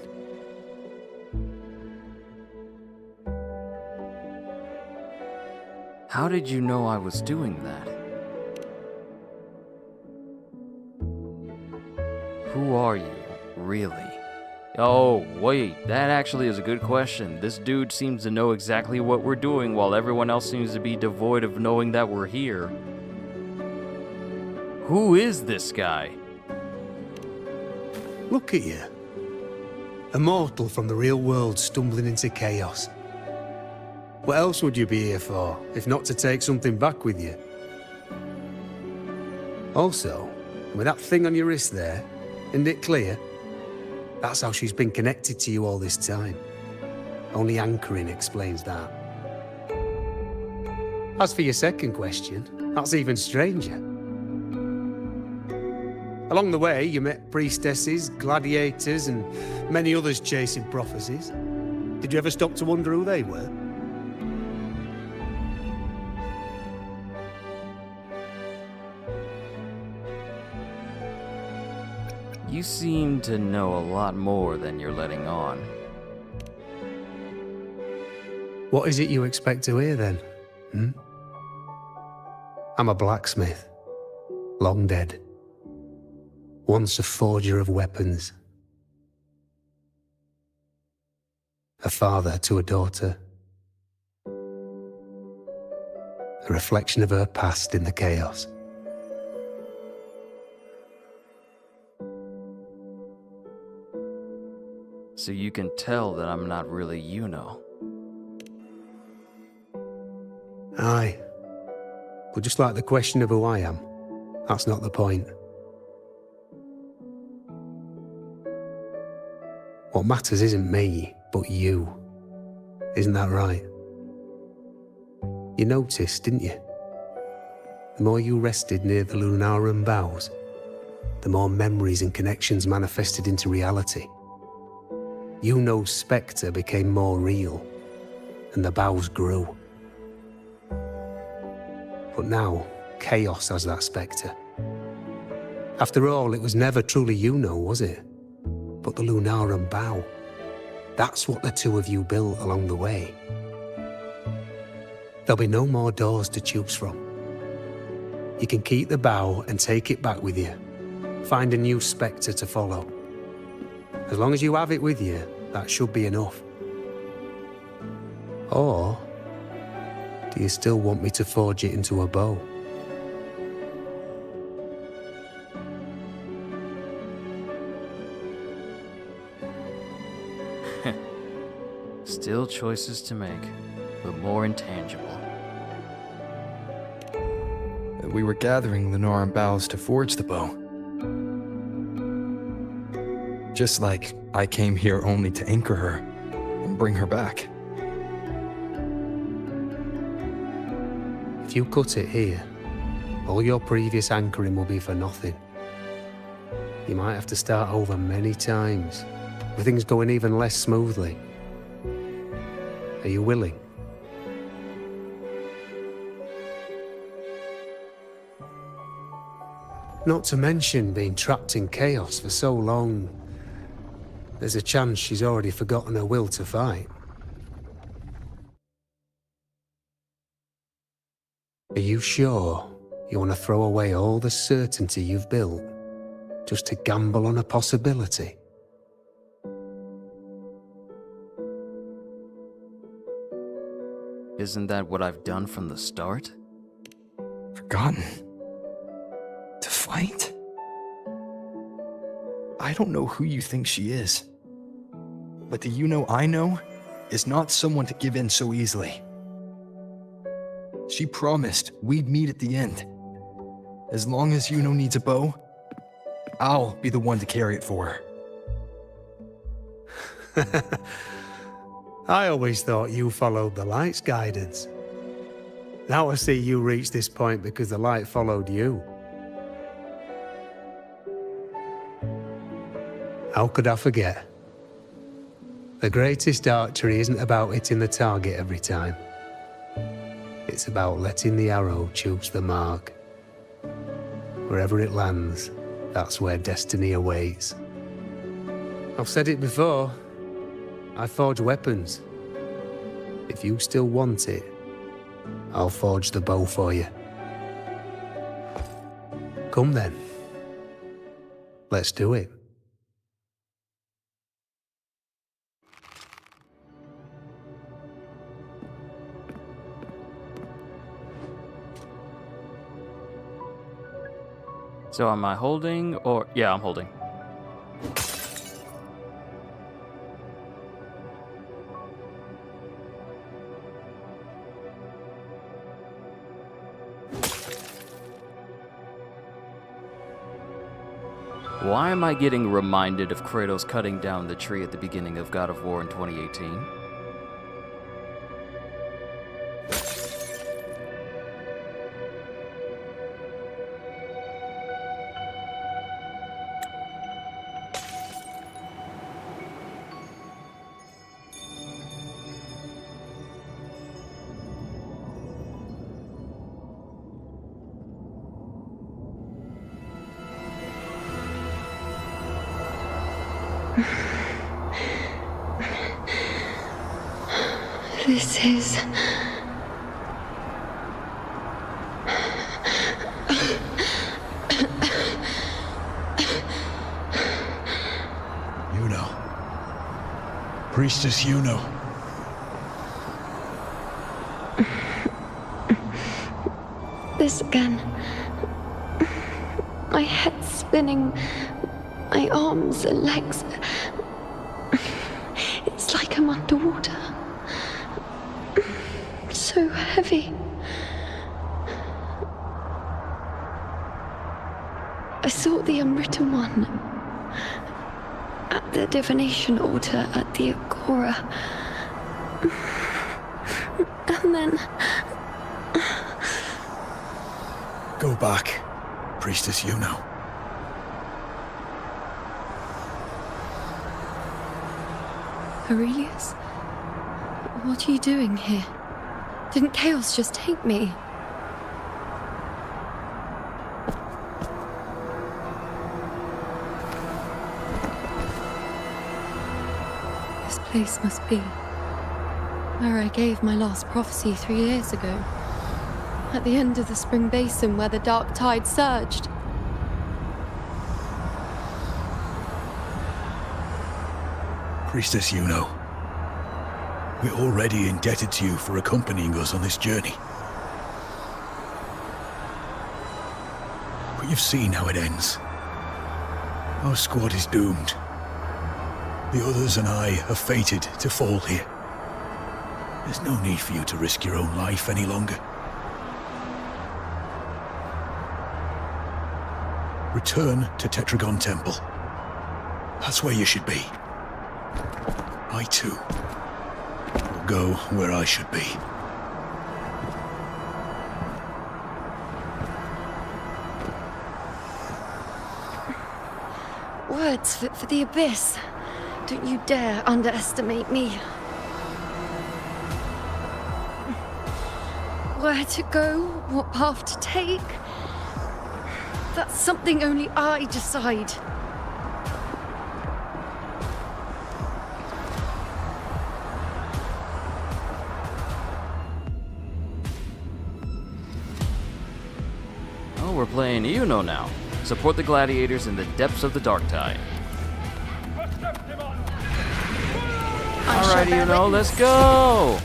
How did you know I was doing that? Who are you, really? Oh, wait, that actually is a good question. This dude seems to know exactly what we're doing while everyone else seems to be devoid of knowing that we're here. Who is this guy? Look at you. A mortal from the real world stumbling into chaos. What else would you be here for, if not to take something back with you? Also, with that thing on your wrist there, isn't it clear? That's how she's been connected to you all this time. Only anchoring explains that. As for your second question, that's even stranger. Along the way, you met priestesses, gladiators, and many others chasing prophecies. Did you ever stop to wonder who they were? You seem to know a lot more than you're letting on. What is it you expect to hear then? I'm a blacksmith, long dead. Once a forger of weapons. A father to a daughter. A reflection of her past in the chaos. So you can tell that I'm not really Yuno. Aye. But just like the question of who I am, that's not the point. What matters isn't me, but you. Isn't that right? You noticed, didn't you? The more you rested near the Lunarum boughs, the more memories and connections manifested into reality. Yuno's spectre became more real, and the boughs grew. But now, chaos has that spectre. After all, it was never truly Yuno, was it? But the Lunarum bough. That's what the two of you built along the way. There'll be no more doors to choose from. You can keep the bough and take it back with you. Find a new spectre to follow. As long as you have it with you, that should be enough. Or, do you still want me to forge it into a bow? Still choices to make, but more intangible. We were gathering Lunarum boughs to forge the bow. Just like I came here only to anchor her and bring her back. If you cut it here, all your previous anchoring will be for nothing. You might have to start over many times, with things going even less smoothly. Are you willing? Not to mention being trapped in chaos for so long. There's a chance she's already forgotten her will to fight. Are you sure you want to throw away all the certainty you've built just to gamble on a possibility? Isn't that what I've done from the start? Forgotten? To fight? I don't know who you think she is. But the Yuno I know is not someone to give in so easily. She promised we'd meet at the end. As long as Yuno needs a bow, I'll be the one to carry it for her. I always thought you followed the light's guidance. Now I see you reached this point because the light followed you. How could I forget? The greatest archery isn't about hitting the target every time. It's about letting the arrow choose the mark. Wherever it lands, that's where destiny awaits. I've said it before. I forge weapons. If you still want it, I'll forge the bow for you. Come then. Let's do it. So am I holding or... Yeah, I'm holding. Why am I getting reminded of Kratos cutting down the tree at the beginning of God of War in 2018? This is... Iuno. Priestess Iuno. This again. My head spinning, my arms and legs. It's like I'm underwater. So heavy. I saw the unwritten one at the divination altar at the agora. And then... Go back, Priestess Iuno. Aurelius? What are you doing here? Didn't Chaos just take me? This place must be where I gave my last prophecy 3 years ago. At the end of the spring basin where the dark tide surged. Priestess Iuno. We're already indebted to you for accompanying us on this journey. But you've seen how it ends. Our squad is doomed. The others and I are fated to fall here. There's no need for you to risk your own life any longer. Return to Tetragon Temple. That's where you should be. I too will go where I should be. Words fit for the abyss. Don't you dare underestimate me. Where to go, what path to take, that's something only I decide. Oh, we're playing Iuno now. Support the gladiators in the depths of the dark tide. Alright, Iuno, let's go!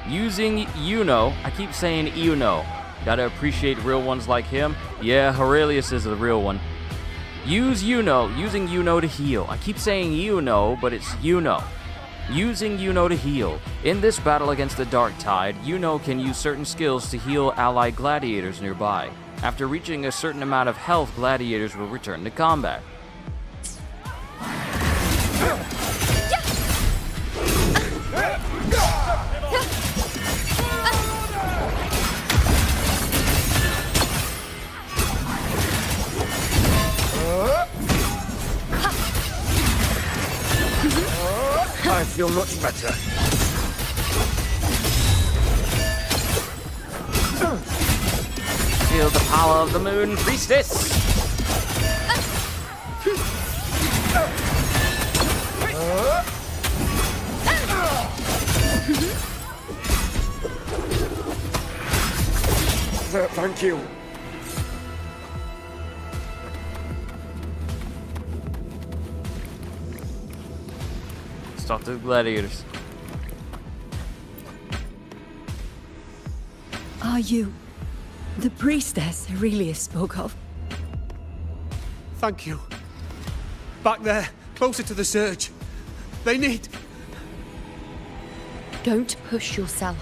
Using Iuno, I keep saying Iuno. Gotta appreciate real ones like him. Yeah, Aurelius is the real one. Use Iuno, using Iuno to heal. I keep saying Iuno, but it's Iuno. Using Iuno to heal. In this battle against the Dark Tide, Iuno can use certain skills to heal allied gladiators nearby. After reaching a certain amount of health, gladiators will return to combat. I feel much better. Feel the power of the moon, priestess! Thank you. Let's talk to the gladiators. Are you the priestess Aurelius spoke of? Thank you. Back there, closer to the surge. They need... Don't push yourself.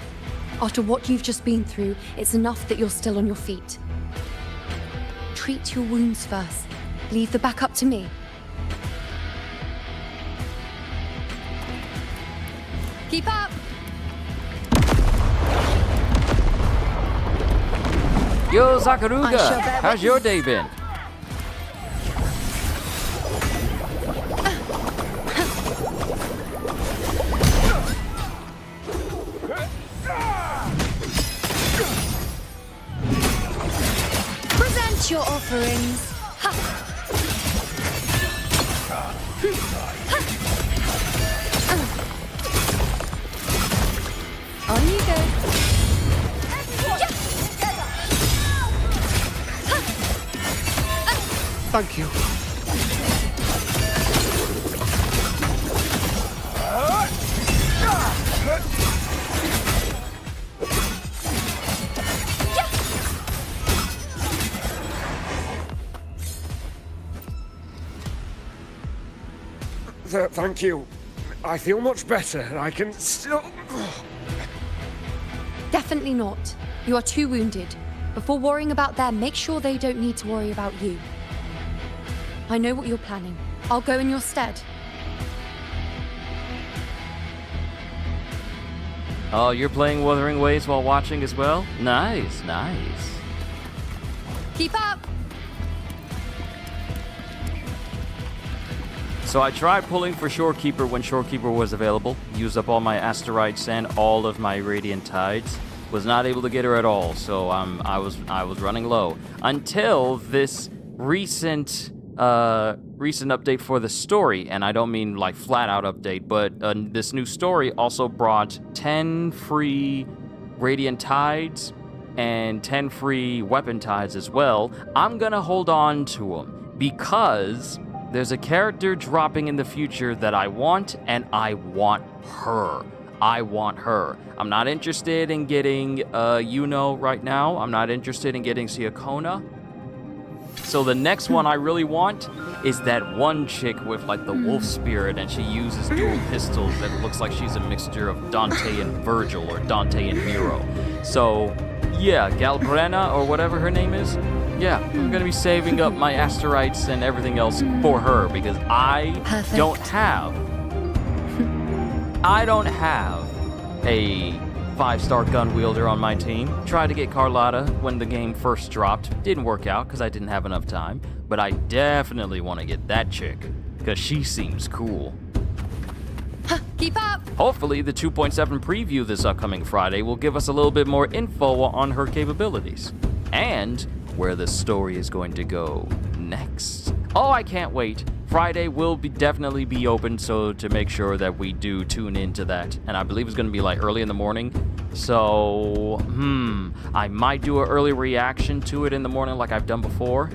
After what you've just been through, it's enough that you're still on your feet. Treat your wounds first. Leave the back up to me. Keep up! Yo, Zakaruga! How's your day been? Present your offerings. Ha. On you go. Thank you. Thank you. I feel much better. I can still... Definitely not. You are too wounded. Before worrying about them, make sure they don't need to worry about you. I know what you're planning. I'll go in your stead. Oh, you're playing Wuthering Waves while watching as well? Nice, nice. Keep up! So I tried pulling for Shorekeeper when Shorekeeper was available. Used up all my Asterite Sand, all of my Radiant Tides. Was not able to get her at all, so I was running low. Until this recent update for the story, and I don't mean like flat out update, but this new story also brought 10 free Radiant Tides and 10 free Weapon Tides as well. I'm gonna hold on to them because there's a character dropping in the future that I want, and I want her. I want her. I'm not interested in getting Iuno right now. I'm not interested in getting Siakona. So the next one I really want is that one chick with like the wolf spirit, and she uses dual pistols that looks like she's a mixture of Dante and Virgil or Dante and Nero. So yeah, Galbrena or whatever her name is. Yeah, I'm gonna be saving up my Asterites and everything else for her because I don't have a 5-star gun wielder on my team. Tried to get Carlotta when the game first dropped. Didn't work out because I didn't have enough time. But I definitely want to get that chick because she seems cool. Keep up! Hopefully the 2.7 preview this upcoming Friday will give us a little bit more info on her capabilities. And where the story is going to go next. Oh, I can't wait. Friday will definitely be open, so to make sure that we do tune into that. And I believe it's going to be like early in the morning. So, I might do an early reaction to it in the morning like I've done before.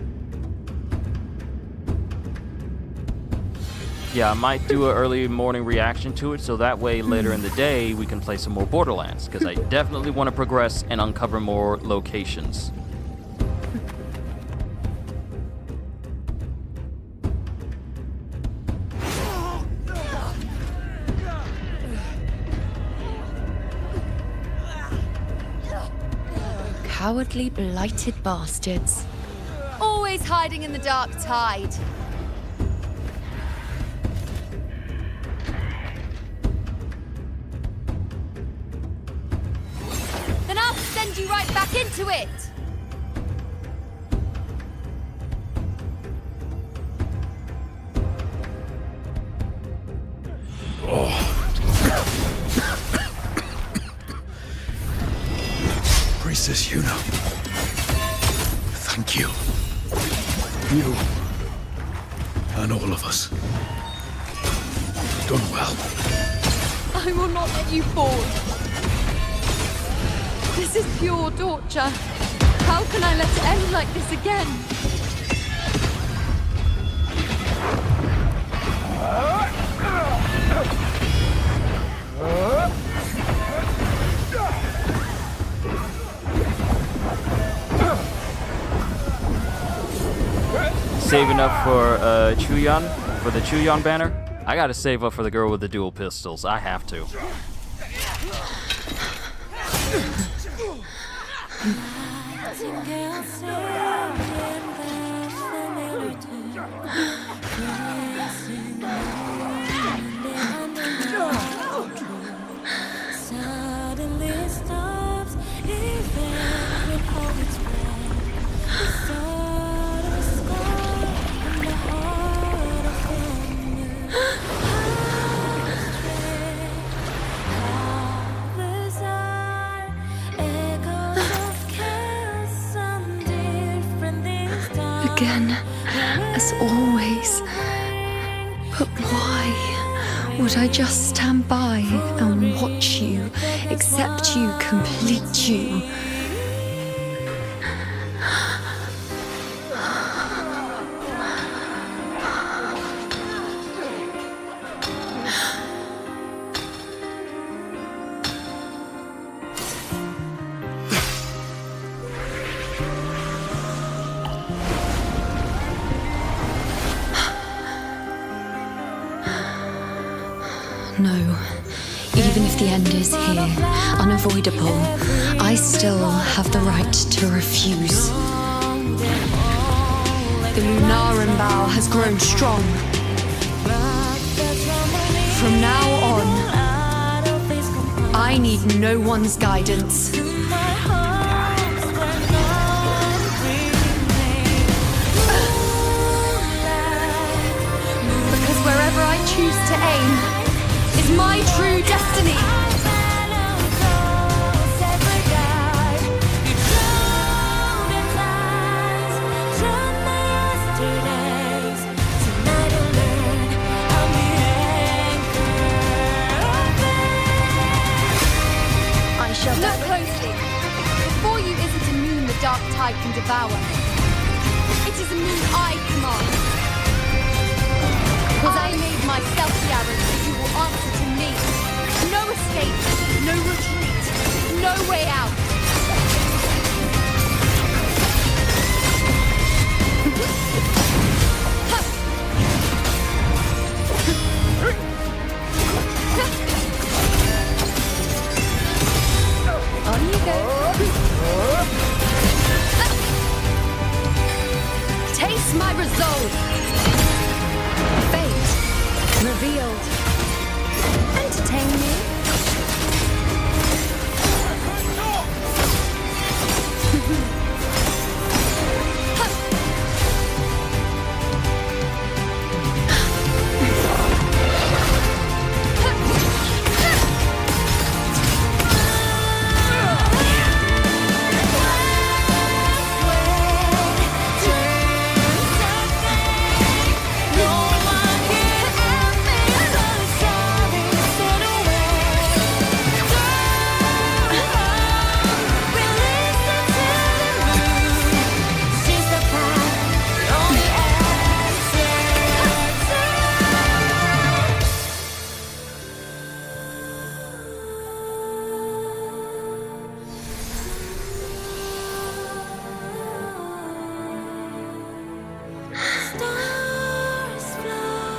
Yeah, I might do an early morning reaction to it, so that way later in the day we can play some more Borderlands, because I definitely want to progress and uncover more locations. Cowardly, blighted bastards. Always hiding in the dark tide. Then I'll send you right back into it! Priestess Iuno. Thank you. You and all of us. Done well. I will not let you fall. This is pure torture. How can I let it end like this again? Saving up for Chuyon, for the Chuyon banner. I gotta save up for the girl with the dual pistols. I have to. Again, as always. But why would I just stand by and watch you, accept you, complete you? No. Even if the end is here, unavoidable, I still have the right to refuse. The Lunaran bow has grown strong. From now on, I need no one's guidance. Because wherever I choose to aim, is my true destiny. I shall look closely. Before you isn't a moon the dark tide can devour. It is a moon I command. Was I made myself the arrow that you will answer to me. No escape, no retreat, no way out. On you go. Taste my resolve. Fate revealed. Entertain me.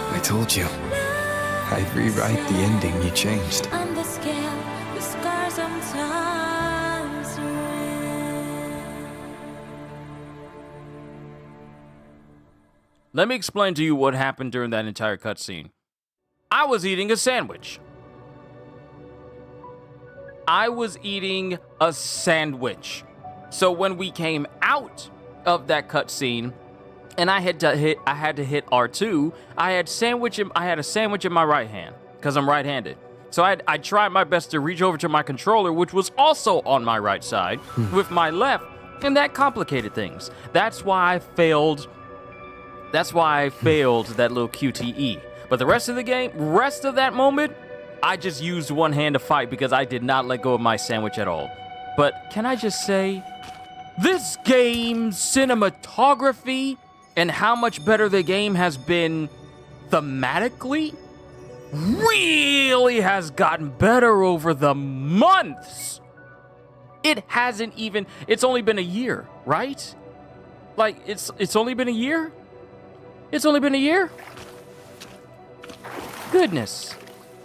I told you. I'd rewrite the ending you changed. Let me explain to you what happened during that entire cutscene. I was eating a sandwich. So when we came out of that cutscene, and I had to hit R2, I had a sandwich in my right hand because I'm right-handed. So I tried my best to reach over to my controller, which was also on my right side, with my left, and that complicated things. That's why I failed that little QTE. But the rest of the game, rest of that moment, I just used one hand to fight because I did not let go of my sandwich at all. But can I just say, This game's cinematography and how much better the game has been thematically really has gotten better over the months. It's only been a year, right? Like, it's only been a year? It's only been a year? Goodness.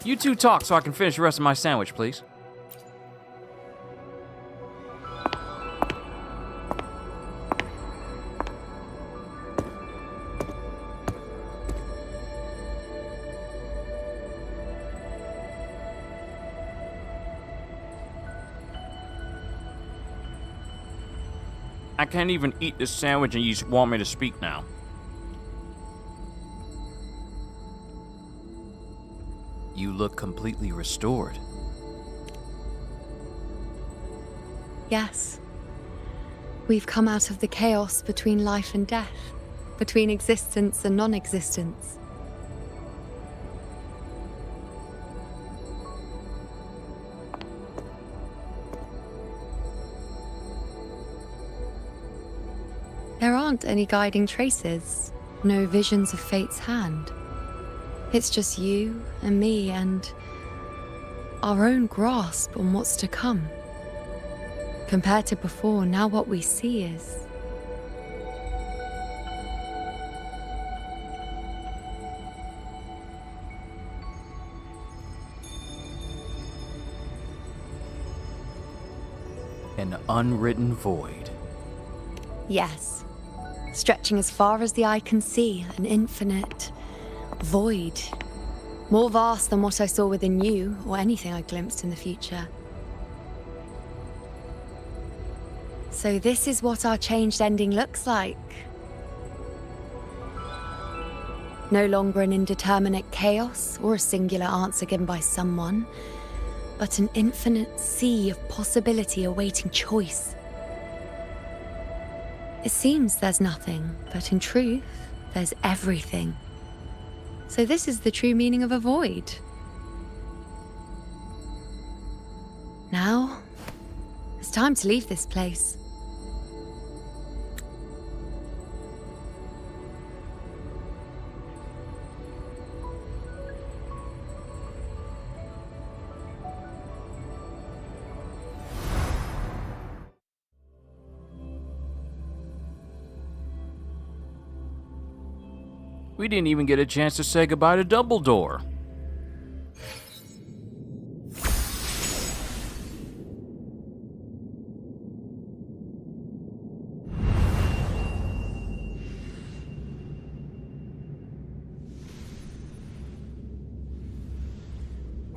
You two talk so I can finish the rest of my sandwich, please. I can't even eat this sandwich and you just want me to speak now. You look completely restored. Yes. We've come out of the chaos between life and death, between existence and non-existence. There aren't any guiding traces, no visions of fate's hand. It's just you and me and our own grasp on what's to come. Compared to before, now what we see is... an unwritten void. Yes. Stretching as far as the eye can see, an infinite void. More vast than what I saw within you, or anything I glimpsed in the future. So this is what our changed ending looks like. No longer an indeterminate chaos, or a singular answer given by someone, but an infinite sea of possibility awaiting choice. It seems there's nothing, but in truth, there's everything. So this is the true meaning of a void. Now, it's time to leave this place. We didn't even get a chance to say goodbye to Dumbledore.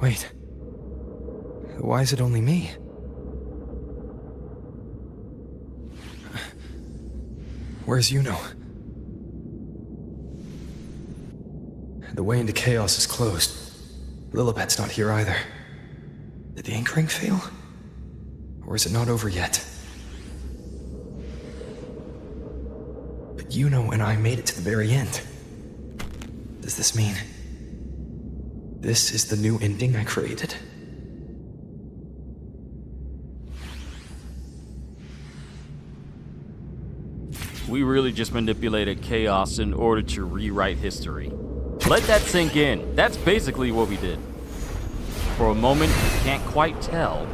Wait. Why is it only me? Where's Yuno? The way into chaos is closed. Lilibet's not here either. Did the ink ring fail? Or is it not over yet? But Yuno and I made it to the very end. Does this mean this is the new ending I created? We really just manipulated chaos in order to rewrite history. Let that sink in. That's basically what we did. For a moment, you can't quite tell.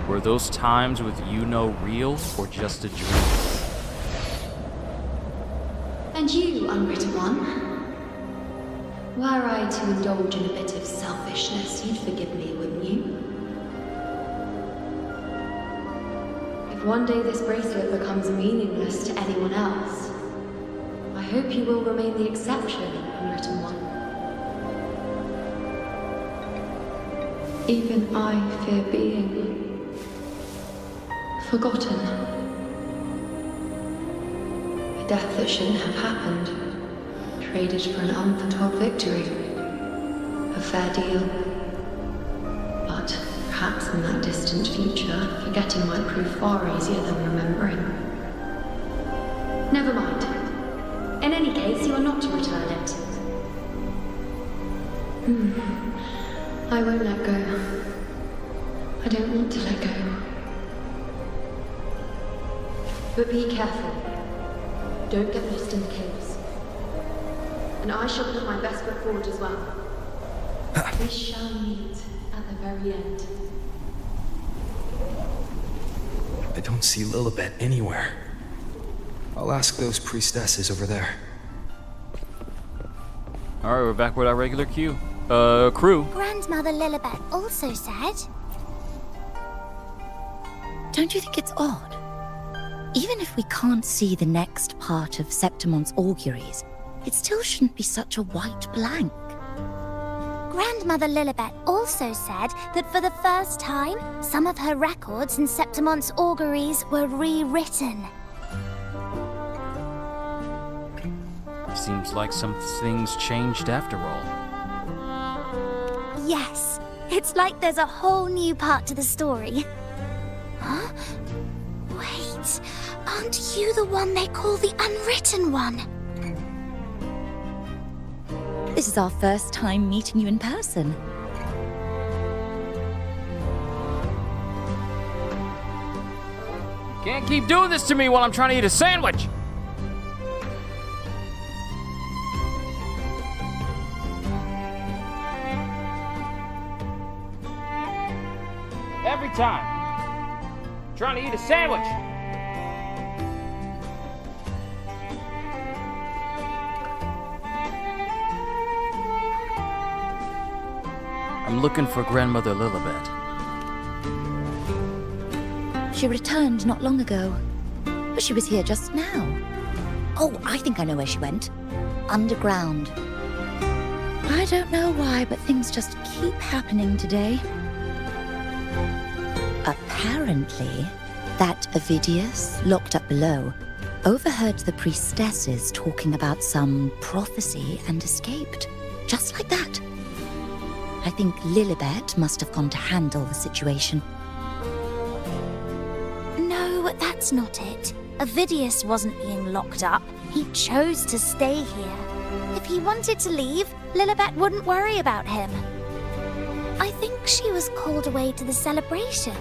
Were those times with Yuno real or just a dream? And you, unwritten one? Were I to indulge in a bit of selfishness, you'd forgive me, wouldn't you? If one day this bracelet becomes meaningless to anyone else, I hope you will remain the exception, unwritten one. Even I fear being forgotten. A death that shouldn't have happened, traded for an unforetold victory. A fair deal. But perhaps in that distant future, forgetting might prove far easier than remembering. Never mind. In any case, you are not to return it. I won't let go. I don't want to let go. But be careful. Don't get lost in the caves. And I shall put my best foot forward as well. We shall meet at the very end. I don't see Lilibet anywhere. I'll ask those priestesses over there. Alright, we're back with our regular crew. Grandmother Lilibet also said... Don't you think it's odd? Even if we can't see the next part of Septimont's auguries, it still shouldn't be such a white blank. Grandmother Lilibet also said that for the first time, some of her records in Septimont's auguries were rewritten. Seems like some things changed after all. Yes, it's like there's a whole new part to the story. Huh? Wait, aren't you the one they call the Unwritten One? This is our first time meeting you in person. Can't keep doing this to me while I'm trying to eat a sandwich! Every time. Trying to eat a sandwich. I'm looking for Grandmother Lilibet. She returned not long ago, but she was here just now. Oh, I think I know where she went. Underground. I don't know why, but things just keep happening today. Apparently, that Ovidius, locked up below, overheard the priestesses talking about some prophecy and escaped. Just like that. I think Lilibet must have gone to handle the situation. No, that's not it. Ovidius wasn't being locked up. He chose to stay here. If he wanted to leave, Lilibet wouldn't worry about him. I think she was called away to the celebration.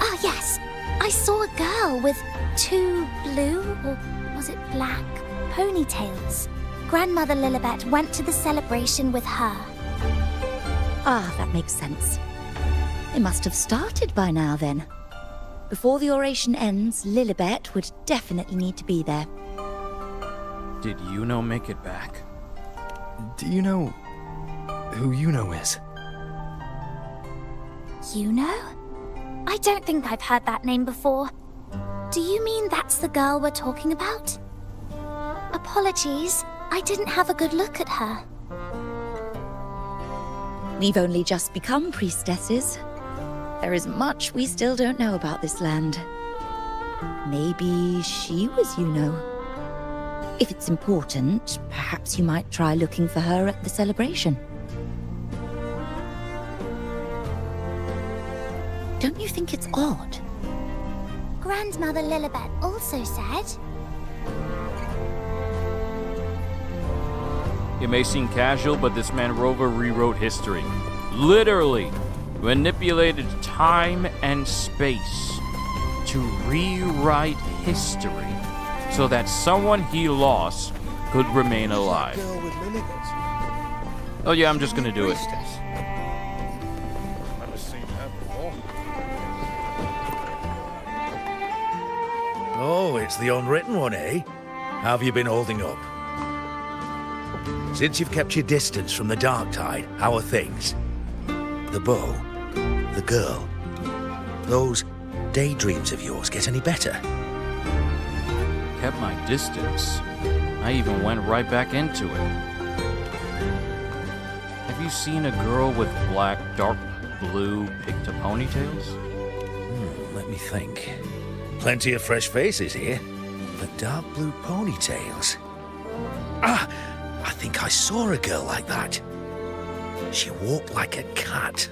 Ah, yes. I saw a girl with 2 blue, or was it black, ponytails. Grandmother Lilibet went to the celebration with her. Ah, that makes sense. It must have started by now, then. Before the oration ends, Lilibet would definitely need to be there. Did Iuno make it back? Do you know who Iuno is? Iuno? I don't think I've heard that name before. Do you mean that's the girl we're talking about? Apologies, I didn't have a good look at her. We've only just become priestesses. There is much we still don't know about this land. Maybe she was Iuno. If it's important, perhaps you might try looking for her at the celebration. Don't you think it's odd? Grandmother Lilibet also said... It may seem casual, but this man Rover rewrote history. Literally manipulated time and space to rewrite history so that someone he lost could remain alive. Oh yeah, I'm just gonna do it. Never seen her before. Oh, it's the Unwritten One, eh? How have you been holding up? Since you've kept your distance from the dark tide, how are things? The bow, the girl, those daydreams of yours get any better? Kept my distance. I even went right back into it. Have you seen a girl with black, dark blue, pigtail ponytails? Let me think. Plenty of fresh faces here, but dark blue ponytails. Ah! I think I saw a girl like that. She walked like a cat,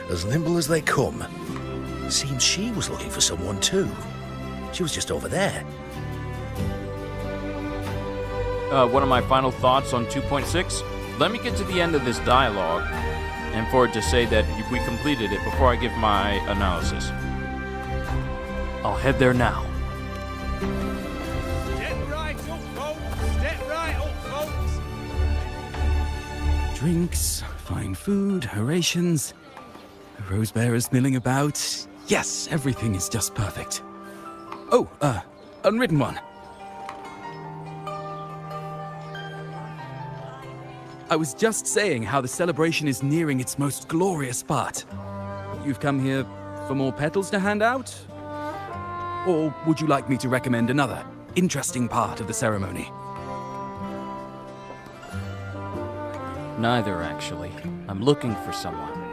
as nimble as they come. Seems she was looking for someone too. She was just over there. One of my final thoughts on 2.6. Let me get to the end of this dialogue, and for it to say that we completed it before I give my analysis. I'll head there now. Step right up, folks. Step right up, folks. Drinks, fine food, rations. The rose bearers milling about. Yes, everything is just perfect. Oh, unwritten one. I was just saying how the celebration is nearing its most glorious part. You've come here for more petals to hand out? Or would you like me to recommend another interesting part of the ceremony? Neither, actually. I'm looking for someone.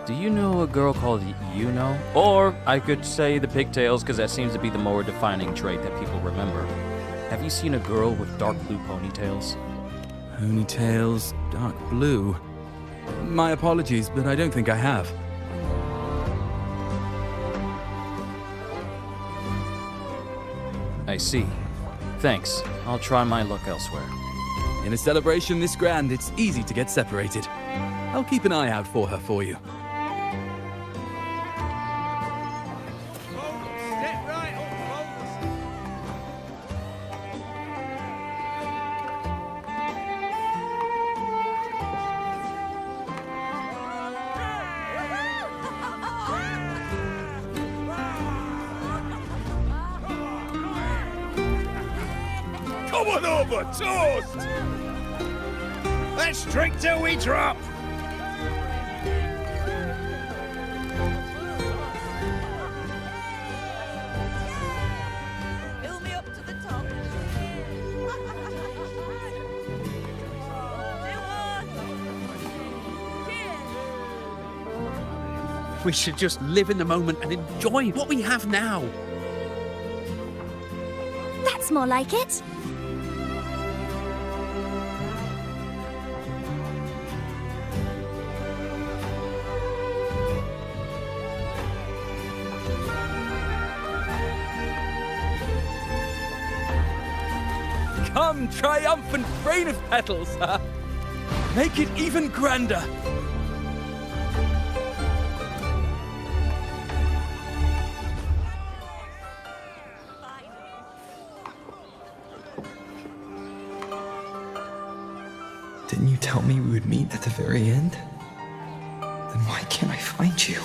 Do you know a girl called Iuno? Or I could say the pigtails, because that seems to be the more defining trait that people remember. Have you seen a girl with dark blue ponytails? Ponytails, dark blue. My apologies, but I don't think I have. I see. Thanks. I'll try my luck elsewhere. In a celebration this grand, it's easy to get separated. I'll keep an eye out for her for you. Step right up, folks. Come on over, toast! Let's drink till we drop! Fill me up to the top. We should just live in the moment and enjoy what we have now. That's more like it. Come, triumphant rain of petals! Make it even grander! Didn't you tell me we would meet at the very end? Then why can't I find you?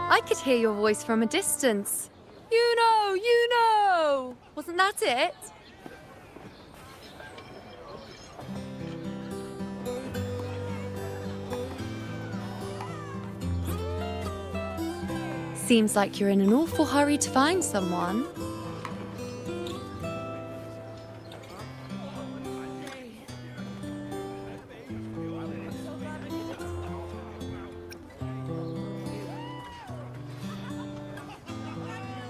I could hear your voice from a distance. Iuno! Iuno! Wasn't that it? Seems like you're in an awful hurry to find someone.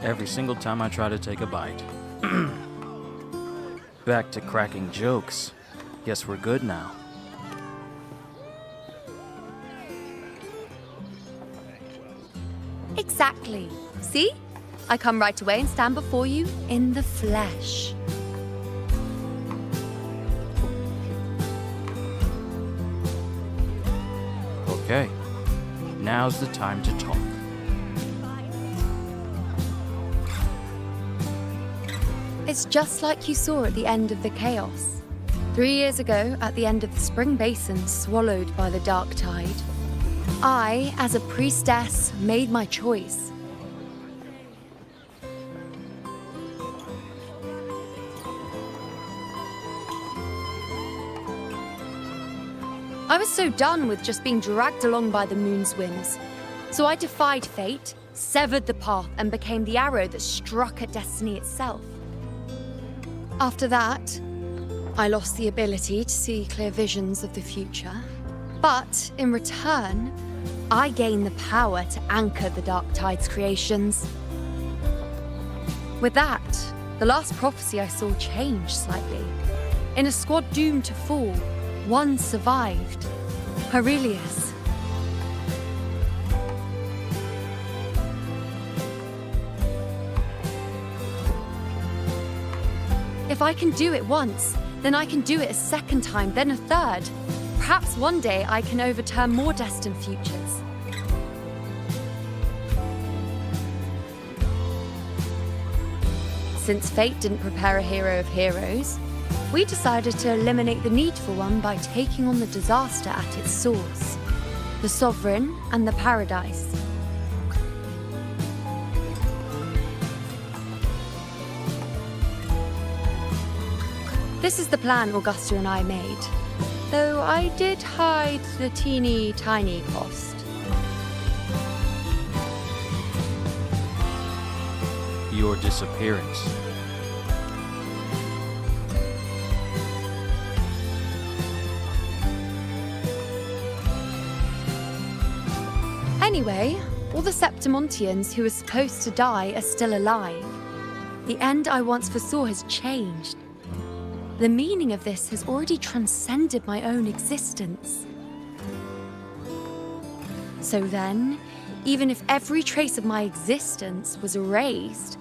Every single time I try to take a bite. Back to cracking jokes. Guess we're good now. Exactly. See? I come right away and stand before you in the flesh. Okay. Now's the time to talk. It's just like you saw at the end of the chaos. 3 years ago, at the end of the spring basin swallowed by the dark tide, I, as a priestess, made my choice. I was so done with just being dragged along by the moon's whims. So I defied fate, severed the path, and became the arrow that struck at destiny itself. After that, I lost the ability to see clear visions of the future. But in return, I gained the power to anchor the Dark Tide's creations. With that, the last prophecy I saw changed slightly. In a squad doomed to fall, one survived. Aurelius. If I can do it once, then I can do it a second time, then a third. Perhaps one day I can overturn more destined futures. Since fate didn't prepare a hero of heroes, we decided to eliminate the need for one by taking on the disaster at its source, the Sovereign and the Paradise. This is the plan Augusta and I made, though I did hide the teeny tiny cost. Your disappearance. Anyway, all the Septimontians who were supposed to die are still alive. The end I once foresaw has changed. The meaning of this has already transcended my own existence. So then, even if every trace of my existence was erased,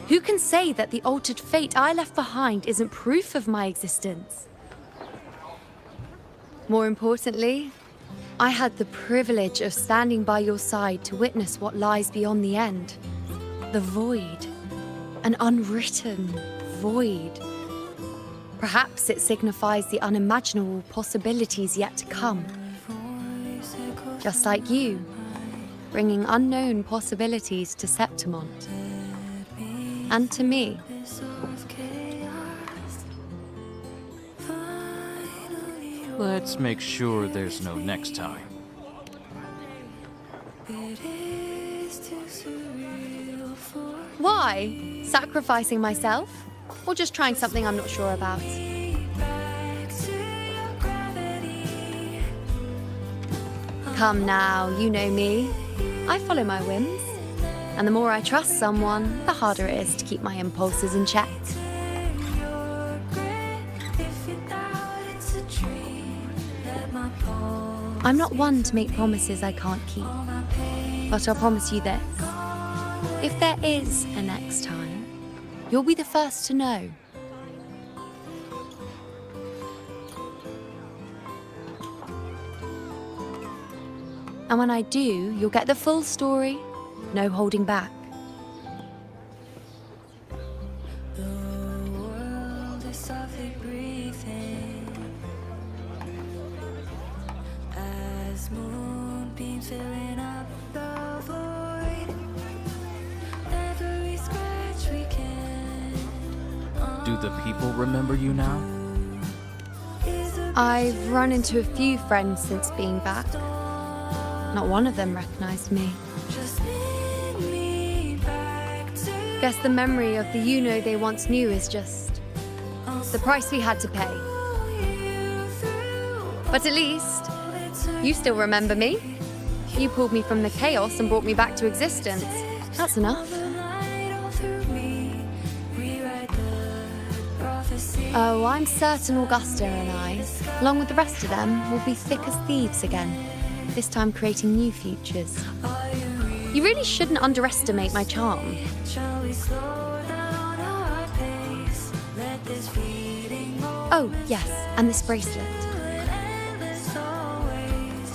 who can say that the altered fate I left behind isn't proof of my existence? More importantly, I had the privilege of standing by your side to witness what lies beyond the end. The void. An unwritten void. Perhaps it signifies the unimaginable possibilities yet to come. Just like you, bringing unknown possibilities to Septimont. And to me. Let's make sure there's no next time. Why? Sacrificing myself? Or just trying something I'm not sure about? Come now, you know me. I follow my whims. And the more I trust someone, the harder it is to keep my impulses in check. I'm not one to make promises I can't keep. But I'll promise you this. If there is a next time, you'll be the first to know. And when I do, you'll get the full story, no holding back. Do the people remember you now? I've run into a few friends since being back. Not one of them recognized me. Guess the memory of the iuno they once knew is just the price we had to pay. But at least, you still remember me. You pulled me from the chaos and brought me back to existence. That's enough. Oh, I'm certain Augusta and I, along with the rest of them, will be thick as thieves again, this time creating new futures. You really shouldn't underestimate my charm. Oh, yes, and this bracelet.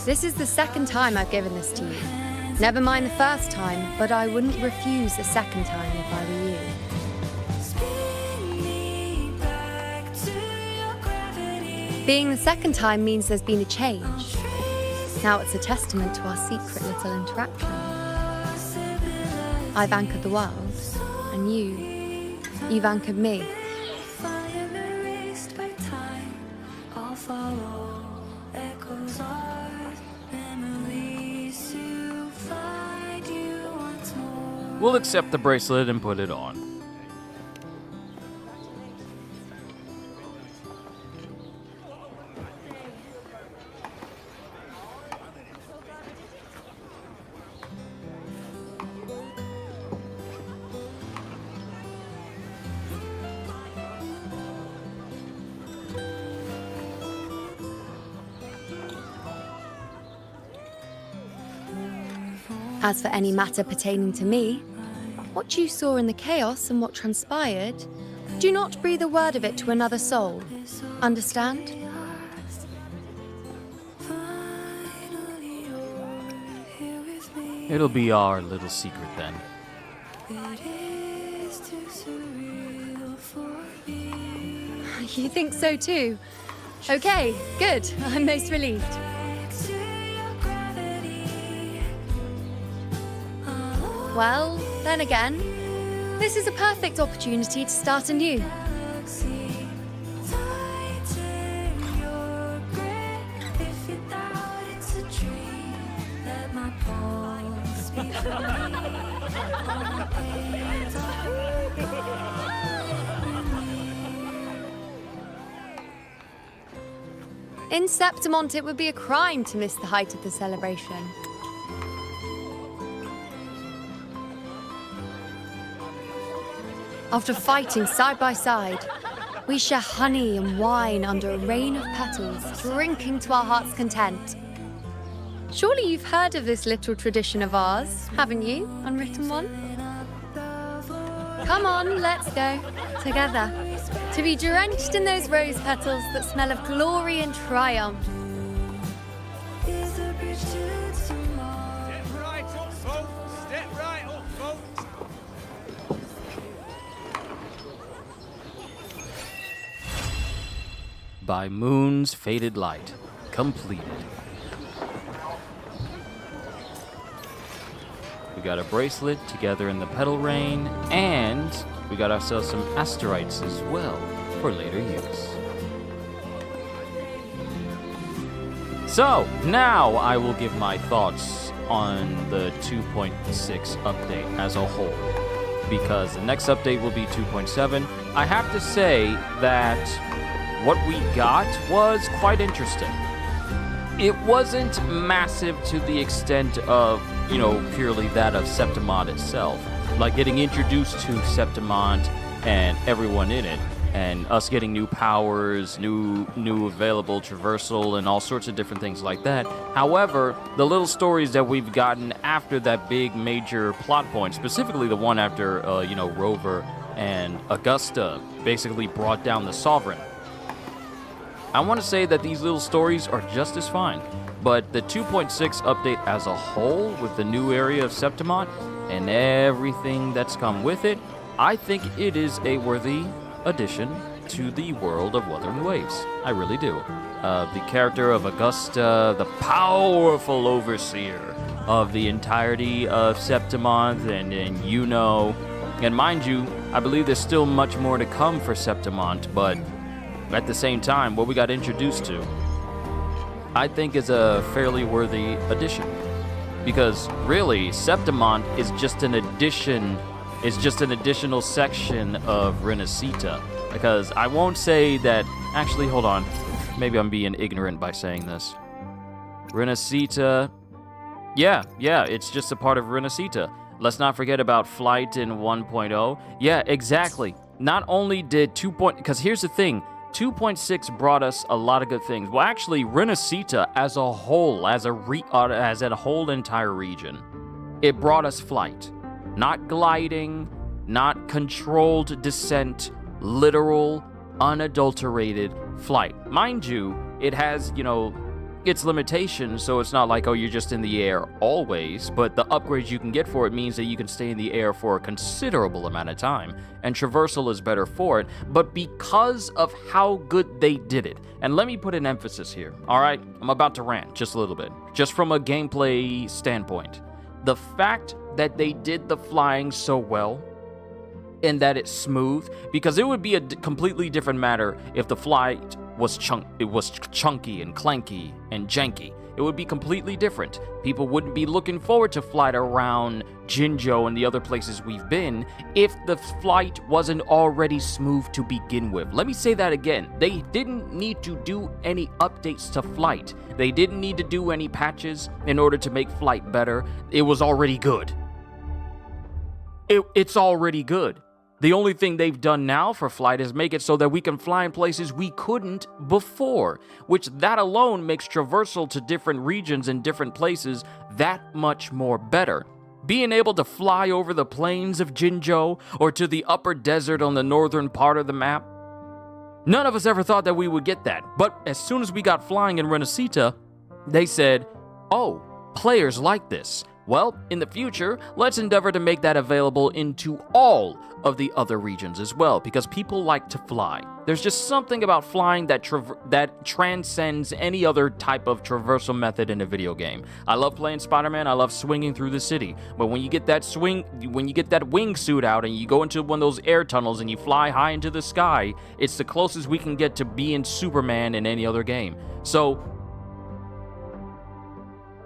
This is the second time I've given this to you. Never mind the first time, but I wouldn't refuse a second time if I were you. Being the second time means there's been a change. Now it's a testament to our secret little interaction. I've anchored the world, and you've anchored me. We'll accept the bracelet and put it on. As for any matter pertaining to me, what you saw in the chaos and what transpired Do not breathe a word of it to another soul. Understand? It'll be our little secret then. You think so too? Okay, good. I'm most relieved. Well, then again, this is a perfect opportunity to start anew. In Septimont, it would be a crime to miss the height of the celebration. After fighting side by side, we share honey and wine under a rain of petals, drinking to our heart's content. Surely you've heard of this little tradition of ours, haven't you, Unwritten One? Come on, let's go. Together. To be drenched in those rose petals that smell of glory and triumph. Step right up, folks. Step right up, folks. By moon's faded light, completed. We got a bracelet together in the petal rain, and we got ourselves some asteroids as well for later use. So, now I will give my thoughts on the 2.6 update as a whole, because the next update will be 2.7. I have to say that what we got was quite interesting. It wasn't massive to the extent of, purely that of Septimont itself. Like getting introduced to Septimont and everyone in it, and us getting new powers, new available traversal, and all sorts of different things like that. However, the little stories that we've gotten after that big major plot point, specifically the one after, Rover and Augusta basically brought down the Sovereign. I want to say that these little stories are just as fine, but the 2.6 update as a whole, with the new area of Septimont and everything that's come with it, I think it is a worthy addition to the world of Wuthering Waves. I really do. The character of Augusta, the powerful overseer of the entirety of Septimont and iuno. And mind you, I believe there's still much more to come for Septimont, but at the same time, what we got introduced to, I think is a fairly worthy addition. Because really, Septimont is just an addition, an additional section of Rinascita. Because I won't say that, actually, hold on. Maybe I'm being ignorant by saying this. Rinascita, yeah, it's just a part of Rinascita. Let's not forget about Flight in 1.0. Yeah, exactly. Not only did because here's the thing, 2.6 brought us a lot of good things. Well, actually, Rinascita as a whole, as a whole entire region, it brought us flight. Not gliding, not controlled descent, literal, unadulterated flight. Mind you, it has, its limitations, so it's not like, oh, you're just in the air always, but the upgrades you can get for it means that you can stay in the air for a considerable amount of time, and traversal is better for it, but because of how good they did it, and let me put an emphasis here, alright? I'm about to rant just a little bit, just from a gameplay standpoint. The fact that they did the flying so well, and that it's smooth, because it would be a completely different matter if the flight was chunky and clanky and janky. It would be completely different. People wouldn't be looking forward to flight around Jinzhou and the other places we've been if the flight wasn't already smooth to begin with. Let me say that again. They didn't need to do any updates to flight. They didn't need to do any patches in order to make flight better. It was already good. It's already good. The only thing they've done now for flight is make it so that we can fly in places we couldn't before, which that alone makes traversal to different regions and different places that much more better. Being able to fly over the plains of Jinzhou or to the upper desert on the northern part of the map. None of us ever thought that we would get that, but as soon as we got flying in Rinascita, they said, oh, players like this. Well, in the future, let's endeavor to make that available into all of the other regions as well, because people like to fly. There's just something about flying that transcends any other type of traversal method in a video game. I love playing Spider-Man, I love swinging through the city, but when you get that wingsuit out and you go into one of those air tunnels and you fly high into the sky, it's the closest we can get to being Superman in any other game. So,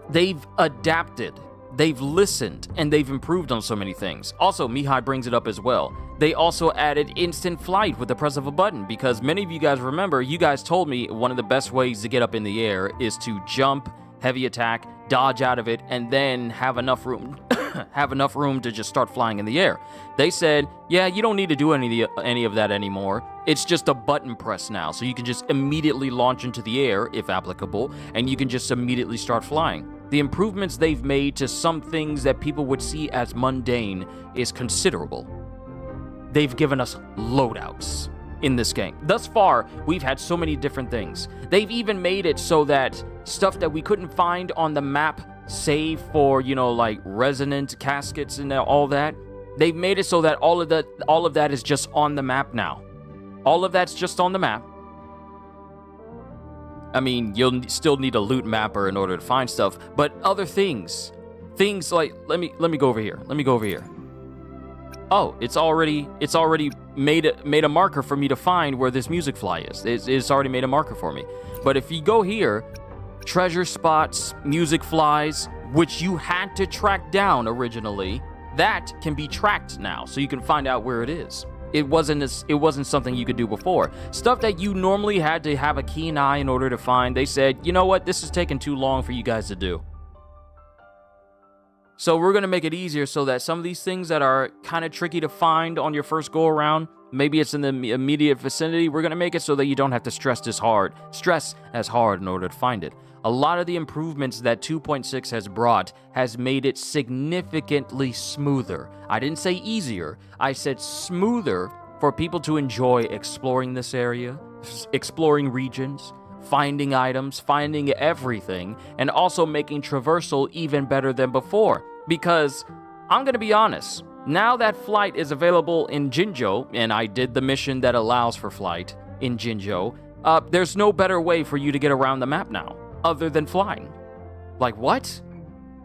they've adapted. They've listened, and they've improved on so many things. Also, Mihai brings it up as well. They also added instant flight with the press of a button, because many of you guys remember, you guys told me one of the best ways to get up in the air is to jump, heavy attack, dodge out of it, and then have enough room to just start flying in the air. They said, yeah, you don't need to do any of that anymore. It's just a button press now, so you can just immediately launch into the air, if applicable, and you can just immediately start flying. The improvements they've made to some things that people would see as mundane is considerable. They've given us loadouts in this game. Thus far, we've had so many different things. They've even made it so that stuff that we couldn't find on the map, save for, like resonant caskets and all that, they've made it so that all of that is just on the map now. All of that's just on the map. I mean, you'll still need a loot mapper in order to find stuff, but other things like, let me go over here. Let me go over here. Oh, it's already made a marker for me to find where this music fly is. It's already made a marker for me. But if you go here, treasure spots, music flies, which you had to track down originally, that can be tracked now, so you can find out where it is. It wasn't something you could do before. Stuff that you normally had to have a keen eye in order to find, they said, you know what, this is taking too long for you guys to do. So we're going to make it easier so that some of these things that are kind of tricky to find on your first go around, maybe it's in the immediate vicinity, we're going to make it so that you don't have to stress as hard in order to find it. A lot of the improvements that 2.6 has brought has made it significantly smoother. I didn't say easier, I said smoother for people to enjoy exploring this area, exploring regions, finding items, finding everything, and also making traversal even better than before. Because, I'm gonna be honest, now that flight is available in Jinzhou, and I did the mission that allows for flight in Jinzhou, there's no better way for you to get around the map now, other than flying. Like, what?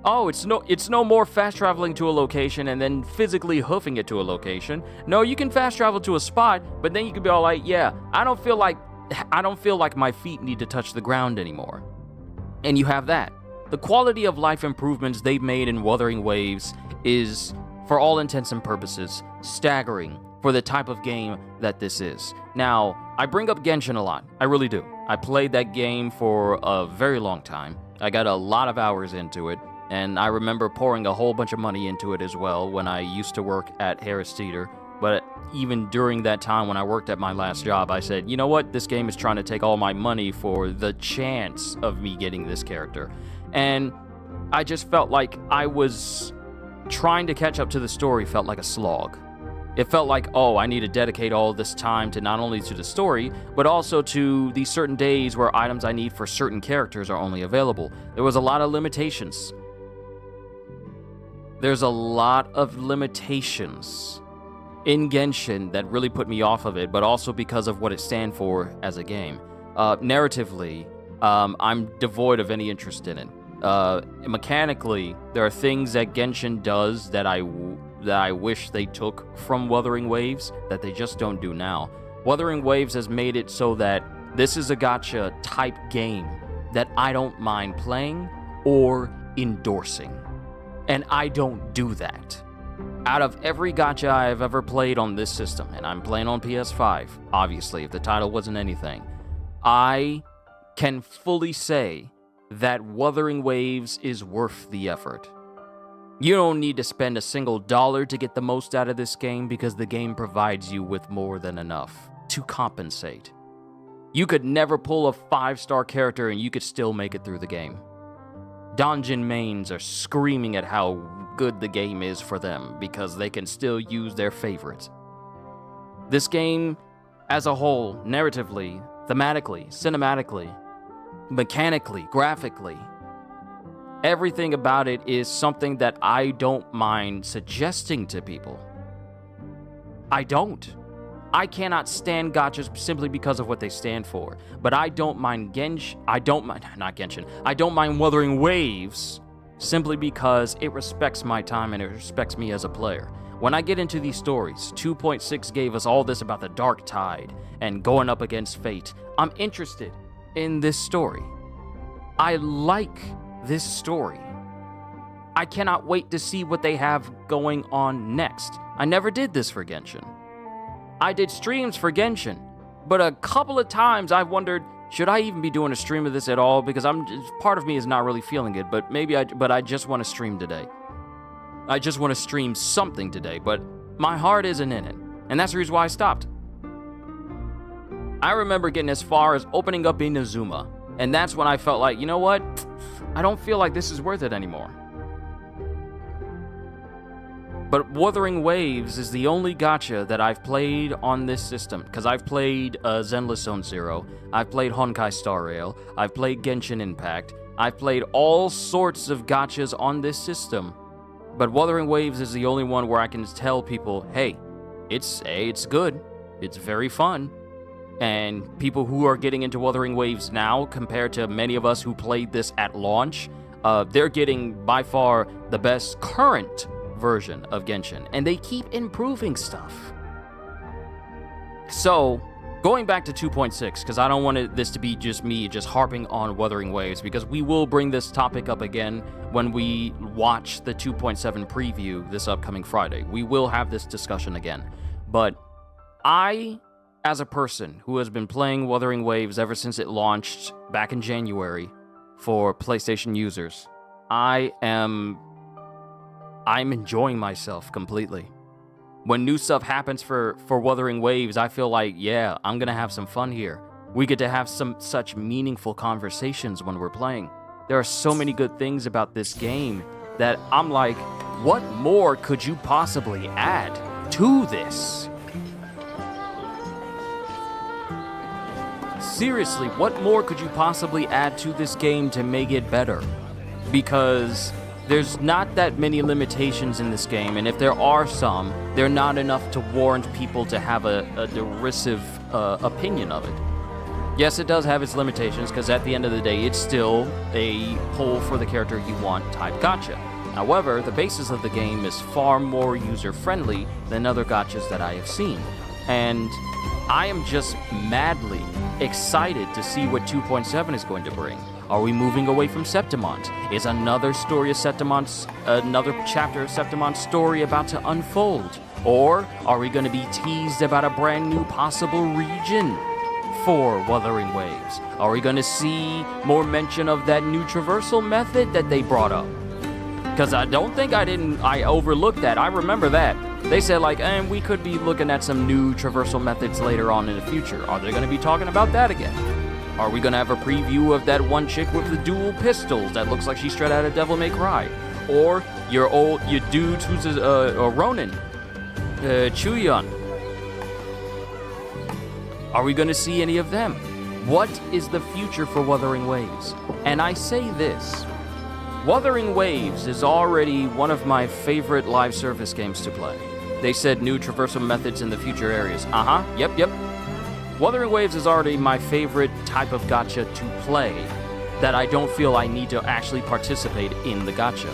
Oh, it's no more fast traveling to a location and then physically hoofing it to a location. No, you can fast travel to a spot, but then you can be all like, yeah, I don't feel like my feet need to touch the ground anymore. And you have that. The quality of life improvements they've made in Wuthering Waves is, for all intents and purposes, staggering for the type of game that this is. Now, I bring up Genshin a lot. I really do. I played that game for a very long time. I got a lot of hours into it, and I remember pouring a whole bunch of money into it as well when I used to work at Harris Teeter. But even during that time when I worked at my last job, I said, you know what? This game is trying to take all my money for the chance of me getting this character. And I just felt like I was trying to catch up to the story felt like a slog. It felt like, oh, I need to dedicate all this time to not only to the story, but also to these certain days where items I need for certain characters are only available. There was a lot of limitations. There's a lot of limitations in Genshin that really put me off of it, but also because of what it stands for as a game. Narratively, I'm devoid of any interest in it. Mechanically, there are things that Genshin does that I wish they took from Wuthering Waves that they just don't do now. Wuthering Waves has made it so that this is a gacha type game that I don't mind playing or endorsing. And I don't do that. Out of every gacha I've ever played on this system, and I'm playing on PS5, obviously, if the title wasn't anything, I can fully say that Wuthering Waves is worth the effort. You don't need to spend a single dollar to get the most out of this game because the game provides you with more than enough to compensate. You could never pull a 5-star character and you could still make it through the game. Dungeon mains are screaming at how good the game is for them because they can still use their favorites. This game, as a whole, narratively, thematically, cinematically, mechanically, graphically, everything about it is something that I don't mind suggesting to people. I don't. I cannot stand gachas simply because of what they stand for. But I don't mind I don't mind Wuthering Waves simply because it respects my time and it respects me as a player. When I get into these stories, 2.6 gave us all this about the Dark Tide and going up against fate. I'm interested in this story. I like this story. I cannot wait to see what they have going on next. I never did this for Genshin. I did streams for Genshin, but a couple of times I've wondered, should I even be doing a stream of this at all? Because part of me is not really feeling it, but I just want to stream today. I just want to stream something today, but my heart isn't in it, and that's the reason why I stopped. I remember getting as far as opening up Inazuma, and that's when I felt like, you know what? I don't feel like this is worth it anymore. But Wuthering Waves is the only gacha that I've played on this system, because I've played Zenless Zone Zero, I've played Honkai Star Rail, I've played Genshin Impact, I've played all sorts of gachas on this system, but Wuthering Waves is the only one where I can tell people, hey, it's good, it's very fun, and people who are getting into Wuthering Waves now, compared to many of us who played this at launch, they're getting by far the best current version of Genshin, and they keep improving stuff. So, going back to 2.6, because I don't want this to be just me just harping on Wuthering Waves, because we will bring this topic up again when we watch the 2.7 preview this upcoming Friday. We will have this discussion again. But I, as a person who has been playing Wuthering Waves ever since it launched back in January for PlayStation users, I'm enjoying myself completely. When new stuff happens for Wuthering Waves, I feel like, yeah, I'm gonna have some fun here. We get to have some such meaningful conversations when we're playing. There are so many good things about this game that I'm like, what more could you possibly add to this? Seriously, what more could you possibly add to this game to make it better? Because there's not that many limitations in this game, and if there are some, they're not enough to warrant people to have a derisive opinion of it. Yes, it does have its limitations, because at the end of the day, it's still a pull for the character you want type gacha. However, the basis of the game is far more user-friendly than other gachas that I have seen. And I am just madly excited to see what 2.7 is going to bring. Are we moving away from Septimont? Is another story of Septimont's, another chapter of Septimont's story about to unfold? Or are we going to be teased about a brand new possible region for Wuthering Waves? Are we going to see more mention of that new traversal method that they brought up? Because I don't think I overlooked that. I remember that. They said, like, we could be looking at some new traversal methods later on in the future. Are they going to be talking about that again? Are we going to have a preview of that one chick with the dual pistols that looks like she's straight out of Devil May Cry? Or your dude who's a Ronin, Chuyon? Are we going to see any of them? What is the future for Wuthering Waves? And I say this, Wuthering Waves is already one of my favorite live service games to play. They said new traversal methods in the future areas. Yep. Wuthering Waves is already my favorite type of gacha to play that I don't feel I need to actually participate in the gacha.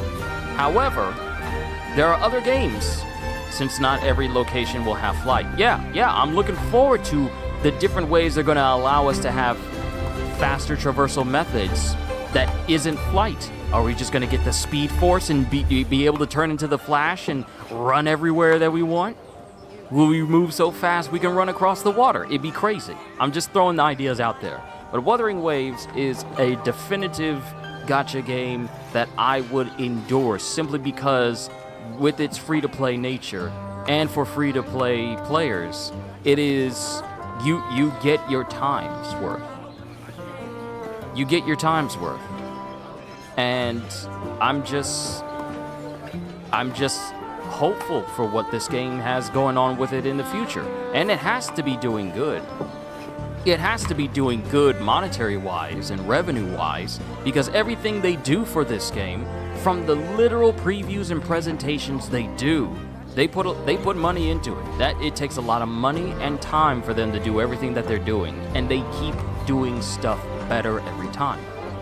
However, there are other games, since not every location will have flight. Yeah, I'm looking forward to the different ways they're going to allow us to have faster traversal methods that isn't flight. Are we just going to get the Speed Force and be able to turn into the Flash and run everywhere that we want? Will we move so fast we can run across the water? It'd be crazy. I'm just throwing the ideas out there. But Wuthering Waves is a definitive gacha game that I would endorse simply because with its free-to-play nature and for free-to-play players, it is, you get your time's worth. You get your time's worth. And I'm just hopeful for what this game has going on with it in the future. And it has to be doing good. It has to be doing good monetary-wise and revenue-wise, because everything they do for this game, from the literal previews and presentations they do, they put money into it. That it takes a lot of money and time for them to do everything that they're doing, and they keep doing stuff better every time.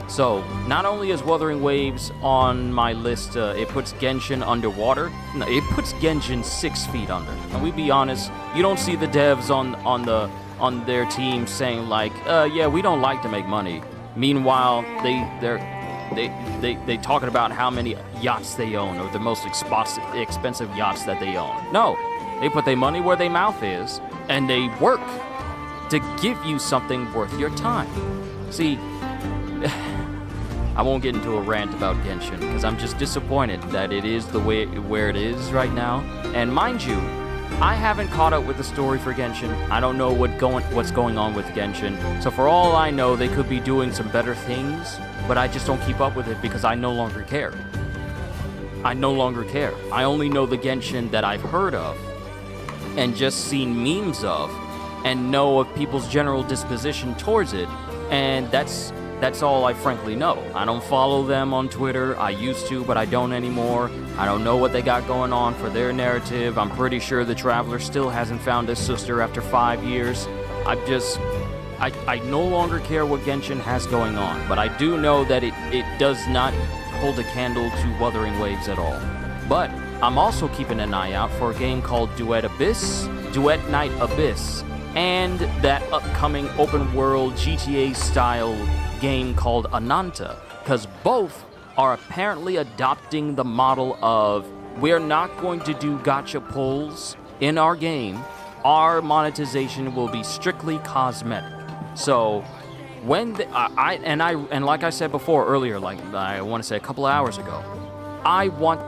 So, not only is Wuthering Waves on my list, it puts Genshin underwater. No, it puts Genshin 6 feet under. And we be honest, you don't see the devs on their team saying like, yeah, we don't like to make money. Meanwhile, they talking about how many yachts they own, or the most expensive yachts that they own. No, they put their money where their mouth is, and they work to give you something worth your time. See, I won't get into a rant about Genshin, because I'm just disappointed that it is the way where it is right now. And mind you, I haven't caught up with the story for Genshin. I don't know what's going on with Genshin. So for all I know, they could be doing some better things, but I just don't keep up with it because I no longer care. I no longer care. I only know the Genshin that I've heard of and just seen memes of and know of people's general disposition towards it, and that's all I frankly know. I don't follow them on Twitter. I used to, but I don't anymore. I don't know what they got going on for their narrative. I'm pretty sure the Traveler still hasn't found his sister after 5 years. I no longer care what Genshin has going on, but I do know that it does not hold a candle to Wuthering Waves at all. But I'm also keeping an eye out for a game called Duet Night Abyss, and that upcoming open world GTA style game called Ananta, because both are apparently adopting the model of, we're not going to do gacha pulls in our game. Our monetization will be strictly cosmetic. So when like I said before earlier, like I want to say a couple of hours ago, I want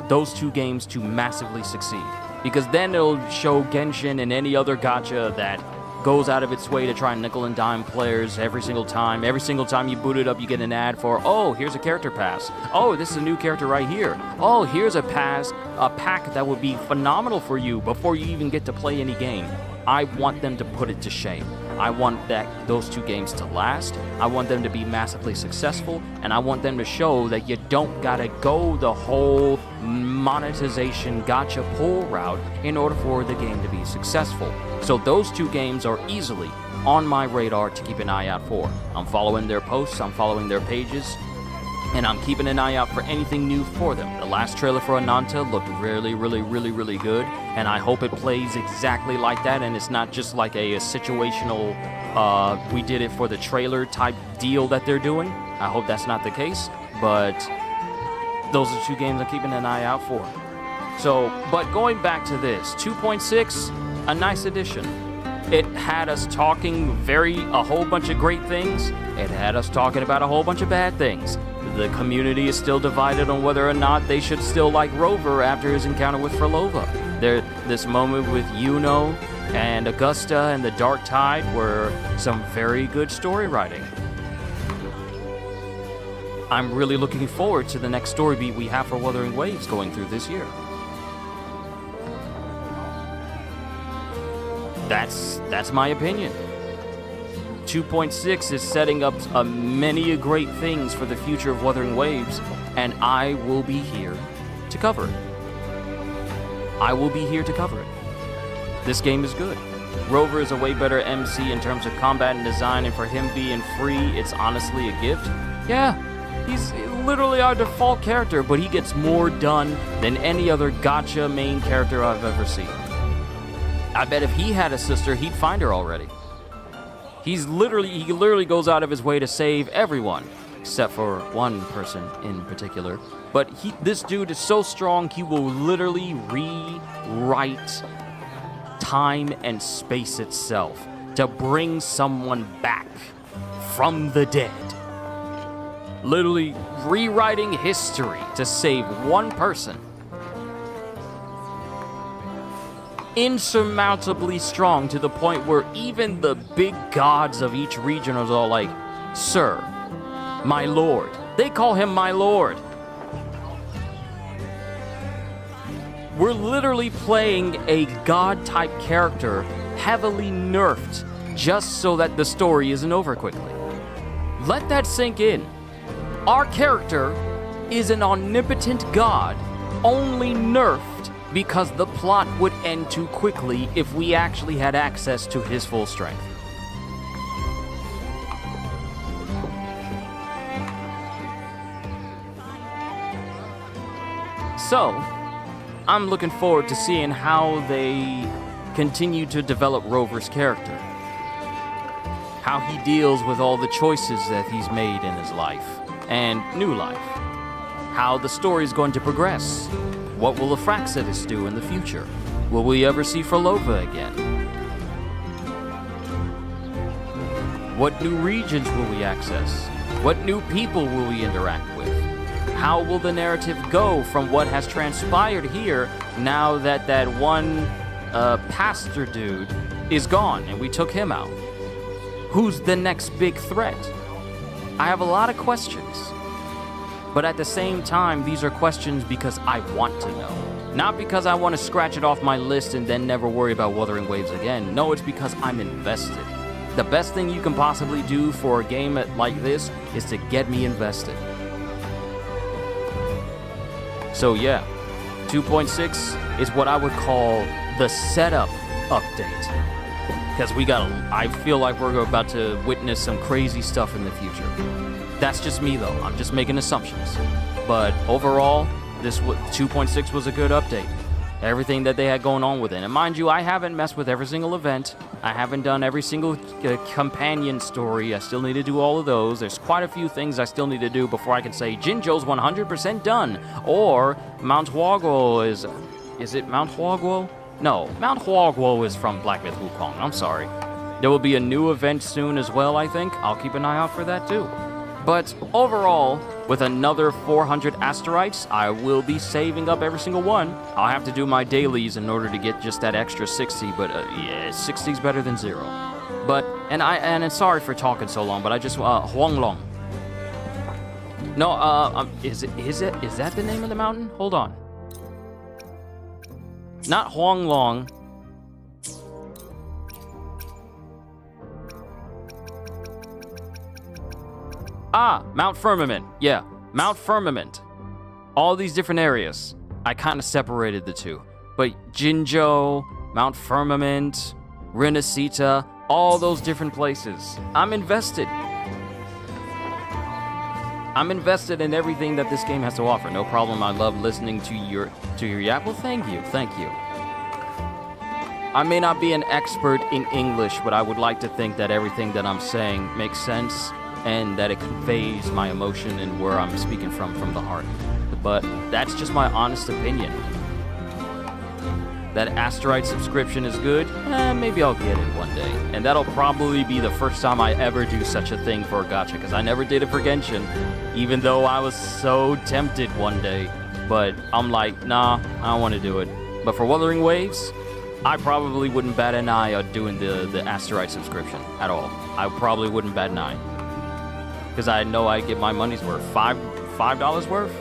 those two games to massively succeed, because then it'll show Genshin and any other gacha that goes out of its way to try and nickel and dime players every single time. Every single time you boot it up, you get an ad for, oh, here's a character pass. Oh, this is a new character right here. Oh, here's a pack that would be phenomenal for you before you even get to play any game. I want them to put it to shame. I want those two games to last. I want them to be massively successful, and I want them to show that you don't gotta go the whole monetization gacha pull route in order for the game to be successful. So those two games are easily on my radar to keep an eye out for. I'm following their posts, I'm following their pages, and I'm keeping an eye out for anything new for them. The last trailer for Ananta looked really, really, really, really good, and I hope it plays exactly like that, and it's not just like a situational, we did it for the trailer type deal that they're doing. I hope that's not the case, but those are two games I'm keeping an eye out for. So, but going back to this, 2.6, a nice addition. It had us talking a whole bunch of great things. It had us talking about a whole bunch of bad things. The community is still divided on whether or not they should still like Rover after his encounter with Frolova. This moment with Iuno and Augusta and the Dark Tide were some very good story writing. I'm really looking forward to the next story beat we have for Wuthering Waves going through this year. That's my opinion. 2.6 is setting up many great things for the future of Wuthering Waves, and I will be here to cover it. I will be here to cover it. This game is good. Rover is a way better MC in terms of combat and design, and for him being free, it's honestly a gift. Yeah, he's literally our default character, but he gets more done than any other gacha main character I've ever seen. I bet if he had a sister, he'd find her already. He literally goes out of his way to save everyone, except for one person in particular. But this dude is so strong, he will literally rewrite time and space itself to bring someone back from the dead. Literally rewriting history to save one person. Insurmountably strong to the point where even the big gods of each region are all like, "Sir, my lord, They call him my lord. We're literally playing a god-type character, heavily nerfed, just so that the story isn't over quickly. Let that sink in. Our character is an omnipotent god, only nerfed because the plot would end too quickly if we actually had access to his full strength. So, I'm looking forward to seeing how they continue to develop Rover's character. How he deals with all the choices that he's made in his life and new life. How the story is going to progress. What will the Fraxidus do in the future? Will we ever see Frolova again? What new regions will we access? What new people will we interact with? How will the narrative go from what has transpired here now that that one pastor dude is gone and we took him out? Who's the next big threat? I have a lot of questions. But at the same time, these are questions because I want to know. Not because I want to scratch it off my list and then never worry about Wuthering Waves again. No, it's because I'm invested. The best thing you can possibly do for a game like this is to get me invested. So yeah, 2.6 is what I would call the setup update. Because I feel like we're about to witness some crazy stuff in the future. That's just me though, I'm just making assumptions. But overall, 2.6 was a good update. Everything that they had going on with it. And mind you, I haven't messed with every single event. I haven't done every single companion story. I still need to do all of those. There's quite a few things I still need to do before I can say Jinjo's 100% done. Or Mount Huaguo is... Is it Mount Huaguo? No, Mount Huaguo is from Black Myth Wukong. I'm sorry. There will be a new event soon as well, I think. I'll keep an eye out for that too. But overall, with another 400 asteroids, I will be saving up every single one. I'll have to do my dailies in order to get just that extra 60, but yeah, 60's better than 0. But, and sorry for talking so long, but I just, Huanglong. No, is that the name of the mountain? Hold on. Not Huanglong. Ah, Mount Firmament. Yeah, Mount Firmament. All these different areas. I kind of separated the two. But Jinjo, Mount Firmament, rinascita, all those different places. I'm invested. I'm invested in everything that this game has to offer. No problem. I love listening to your yap. Well, thank you. I may not be an expert in English, but I would like to think that everything that I'm saying makes sense and that it conveys my emotion and where I'm speaking from the heart. But that's just my honest opinion. That asteroid subscription is good? Maybe I'll get it one day. And that'll probably be the first time I ever do such a thing for a gacha, because I never did it for Genshin, even though I was so tempted one day. But I'm like, nah, I don't want to do it. But for Wuthering Waves, I probably wouldn't bat an eye at doing the asteroid subscription at all. I probably wouldn't bat an eye. Because I know I get my money's worth. $5 worth?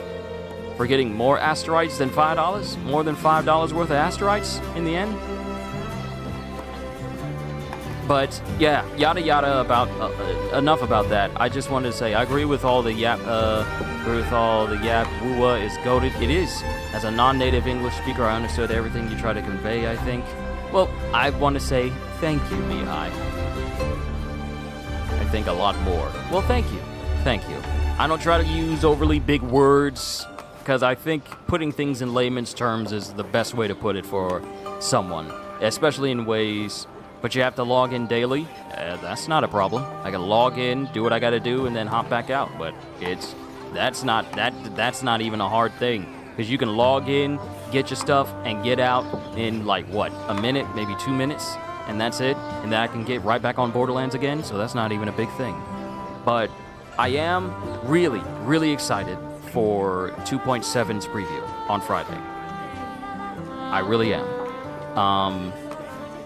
For getting more asteroids than $5? More than $5 worth of asteroids in the end? But yeah, yada yada about enough about that. I just wanted to say I agree with all the yap. Wuwa is goated. It is. As a non-native English speaker, I understood everything you try to convey. I think. Well, I want to say thank you, Mihai. I think a lot more. Well, thank you. I don't try to use overly big words, because I think putting things in layman's terms is the best way to put it for someone, especially in ways, but you have to log in daily. That's not a problem. I can log in, do what I gotta do, and then hop back out, but that's not even a hard thing, because you can log in, get your stuff, and get out in like, what, a minute, maybe 2 minutes, and that's it, and then I can get right back on Borderlands again, so that's not even a big thing. But I am really, really excited for 2.7's preview on Friday. I really am.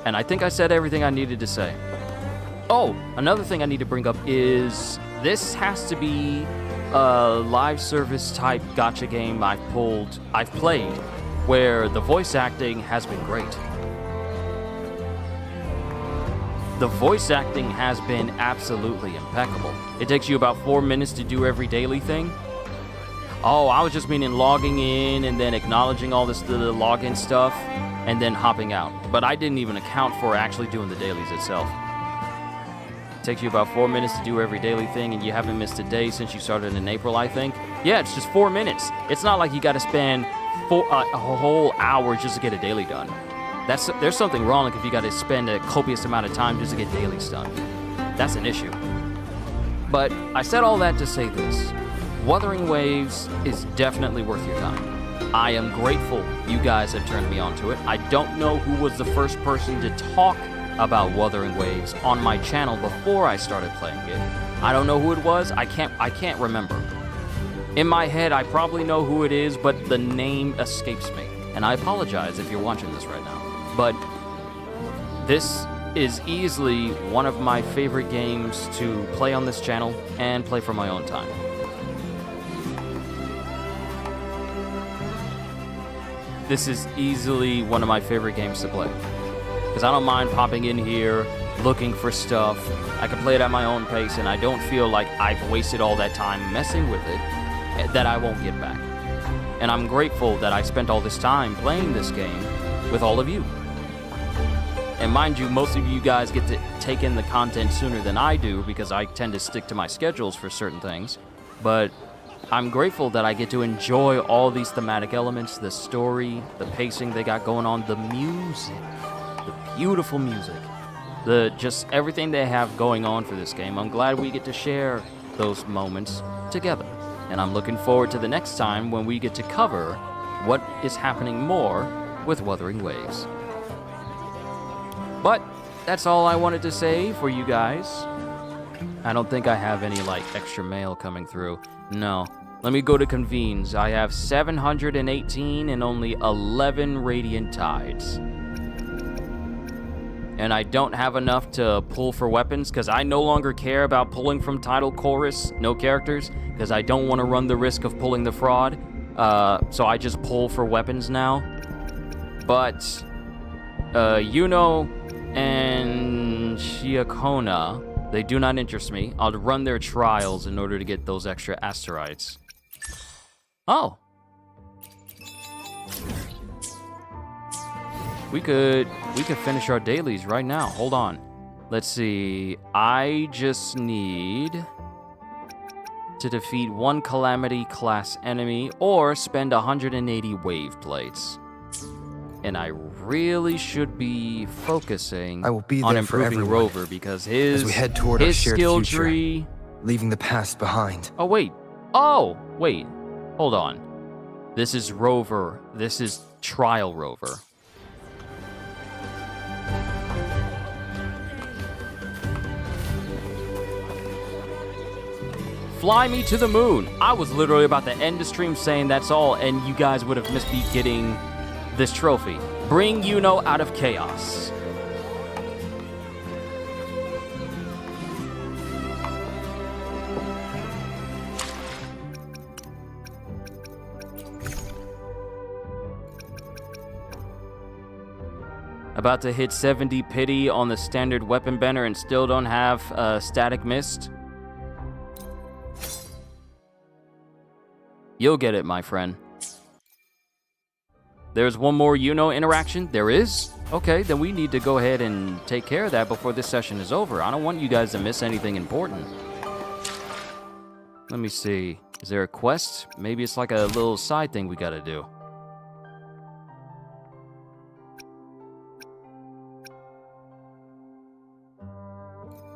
And I think I said everything I needed to say. Oh, another thing I need to bring up is this has to be live service type gacha game I've played, where the voice acting has been great. The voice acting has been absolutely impeccable. It takes you about 4 minutes to do every daily thing. Oh, I was just meaning logging in and then acknowledging all the login stuff and then hopping out. But I didn't even account for actually doing the dailies itself. It takes you about 4 minutes to do every daily thing, and you haven't missed a day since you started in April, I think. Yeah, it's just 4 minutes. It's not like you got to spend a whole hour just to get a daily done. There's something wrong if you got to spend a copious amount of time just to get dailies done. That's an issue. But I said all that to say this. Wuthering Waves is definitely worth your time. I am grateful you guys have turned me on to it. I don't know who was the first person to talk about Wuthering Waves on my channel before I started playing it. I don't know who it was. I can't remember. In my head, I probably know who it is, but the name escapes me. And I apologize if you're watching this right now. But this is easily one of my favorite games to play on this channel and play for my own time. This is easily one of my favorite games to play. Because I don't mind popping in here, looking for stuff. I can play it at my own pace, and I don't feel like I've wasted all that time messing with it that I won't get back. And I'm grateful that I spent all this time playing this game with all of you. And mind you, most of you guys get to take in the content sooner than I do because I tend to stick to my schedules for certain things. But I'm grateful that I get to enjoy all these thematic elements, the story, the pacing they got going on, the music, the beautiful music, just everything they have going on for this game. I'm glad we get to share those moments together. And I'm looking forward to the next time when we get to cover what is happening more with Wuthering Waves. But that's all I wanted to say for you guys. I don't think I have any extra mail coming through. No. Let me go to convenes. I have 718 and only 11 radiant tides. And I don't have enough to pull for weapons because I no longer care about pulling from title chorus, no characters, because I don't want to run the risk of pulling the fraud. So I just pull for weapons now. But Iuno and Shiakona, they do not interest me. I'll run their trials in order to get those extra asteroids. Oh. We could finish our dailies right now. Hold on. Let's see. I just need to defeat one Calamity class enemy or spend 180 wave plates. And I really should be focusing on improving Rover because his as we head toward our shared skill future, tree, leaving the past behind. Oh wait. Hold on. This is Rover. This is Trial Rover. Fly me to the moon. I was literally about to end the stream saying that's all, and you guys would have missed me getting this trophy. Bring Iuno out of chaos. About to hit 70 pity on the standard weapon banner and still don't have static mist. You'll get it, my friend. There's one more Iuno interaction? There is? Okay, then we need to go ahead and take care of that before this session is over. I don't want you guys to miss anything important. Let me see. Is there a quest? Maybe it's like a little side thing we gotta do.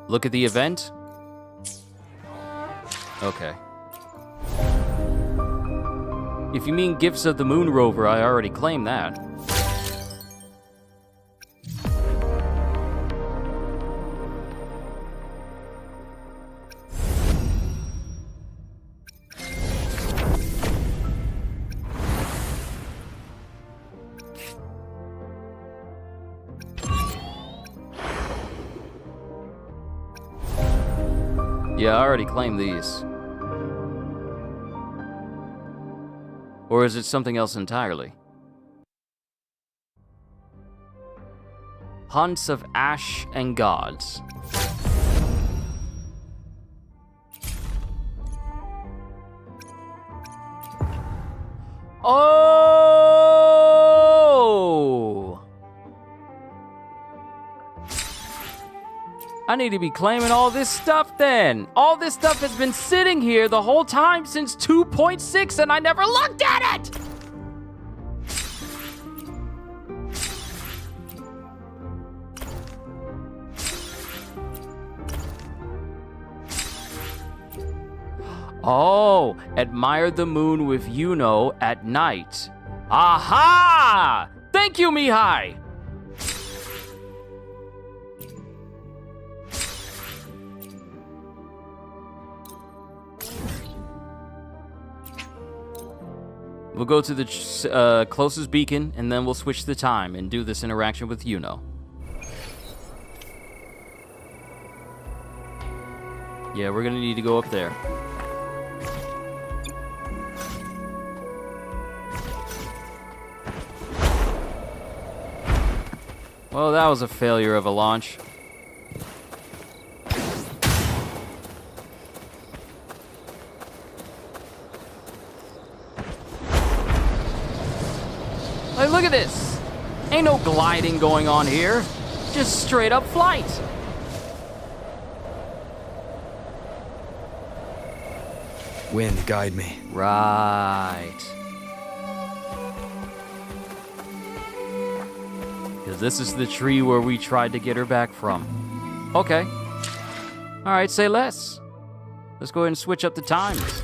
Look at the event? Okay. If you mean Gifts of the Moon Rover, I already claimed that. Yeah, I already claimed these. Or is it something else entirely? Hunts of Ash and Gods. Oh! I need to be claiming all this stuff then. All this stuff has been sitting here the whole time since 2.6 and I never looked at it! Oh, admire the moon with Yuno at night. Aha! Thank you, Mihai! We'll go to the closest beacon, and then we'll switch the time and do this interaction with Yuno. Yeah, we're gonna need to go up there. Well, that was a failure of a launch. Like, look at this. Ain't no gliding going on here. Just straight up flight. Wind, guide me. Right. Because this is the tree where we tried to get her back from. Okay. All right, say less. Let's go ahead and switch up the times.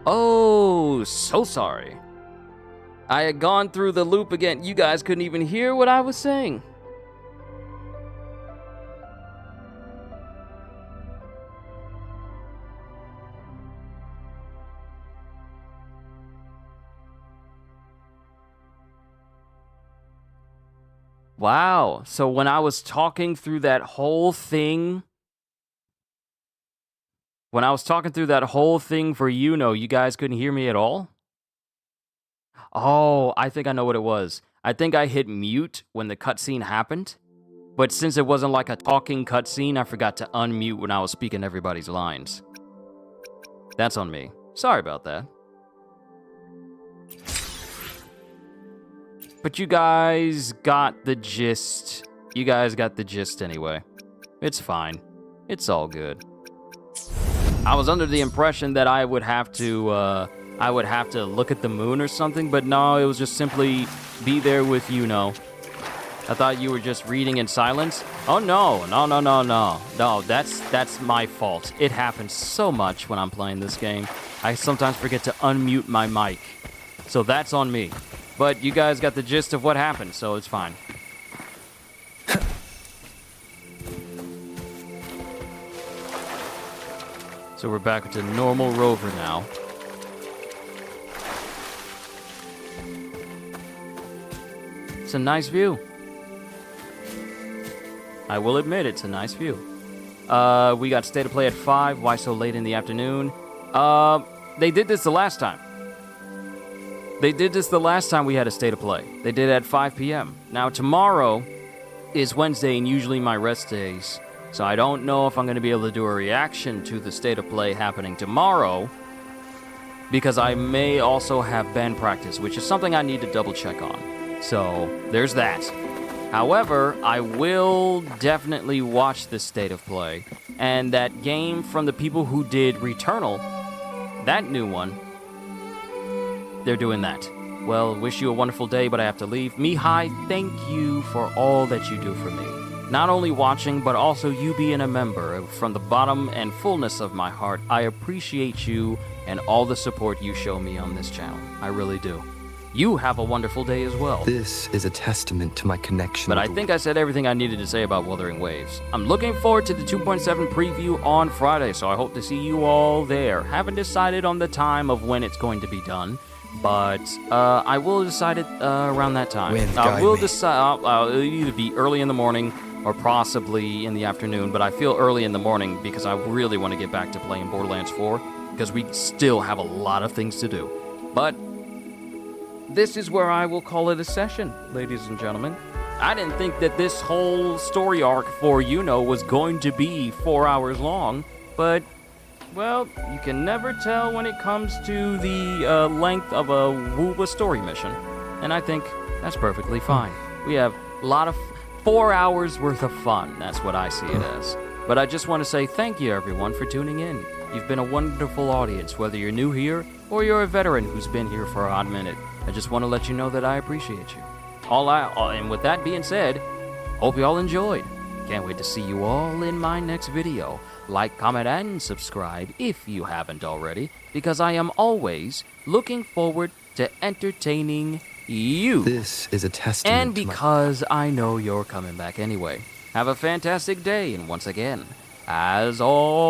Oh, so sorry. I had gone through the loop again. You guys couldn't even hear what I was saying. Wow. So when I was talking through that whole thing, for iuno, you guys couldn't hear me at all? Oh, I think I know what it was. I think I hit mute when the cutscene happened, but since it wasn't like a talking cutscene, I forgot to unmute when I was speaking everybody's lines. That's on me. Sorry about that. But you guys got the gist. You guys got the gist anyway. It's fine. It's all good. I was under the impression that I would have to look at the moon or something, but no, it was just simply be there with iuno. I thought you were just reading in silence. Oh no, no, that's my fault. It happens so much when I'm playing this game. I sometimes forget to unmute my mic. So that's on me. But you guys got the gist of what happened, so it's fine. So we're back to normal rover now. It's a nice view. I will admit it's a nice view. We got State of Play at 5. Why so late in the afternoon? They did this the last time. We had a State of Play. They did it at 5 p.m. Now, tomorrow is Wednesday and usually my rest days. So I don't know if I'm going to be able to do a reaction to the State of Play happening tomorrow, because I may also have band practice, which is something I need to double check on. So there's that. However, I will definitely watch the State of Play. And that game from the people who did Returnal, that new one, they're doing that. Well, wish you a wonderful day, but I have to leave. Mihai, thank you for all that you do for me. Not only watching, but also you being a member. From the bottom and fullness of my heart, I appreciate you and all the support you show me on this channel. I really do. You have a wonderful day as well. This is a testament to my connection. But I think I said everything I needed to say about Wuthering Waves. I'm looking forward to the 2.7 preview on Friday, so I hope to see you all there. Haven't decided on the time of when it's going to be done, but I will decide it around that time. I'll either be early in the morning or possibly in the afternoon, but I feel early in the morning because I really want to get back to playing Borderlands 4, because we still have a lot of things to do. But this is where I will call it a session, ladies and gentlemen. I didn't think that this whole story arc for iuno was going to be 4 hours long, but, well, you can never tell when it comes to the length of a WUBA story mission, and I think that's perfectly fine. We have a lot of 4 hours worth of fun, that's what I see it as. But I just want to say thank you, everyone, for tuning in. You've been a wonderful audience, whether you're new here or you're a veteran who's been here for a hot minute. I just want to let you know that I appreciate you. And with that being said, hope you all enjoyed. Can't wait to see you all in my next video. Like, comment, and subscribe if you haven't already, because I am always looking forward to entertaining you. This is a testament. And because I know you're coming back anyway. Have a fantastic day, and once again, as always,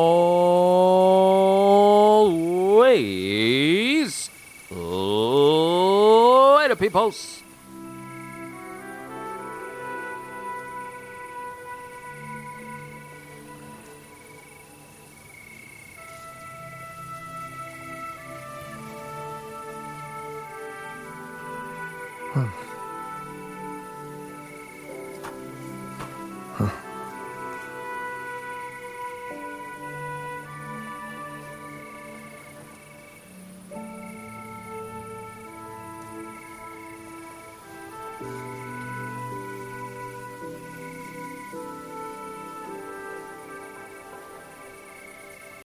later, peoples.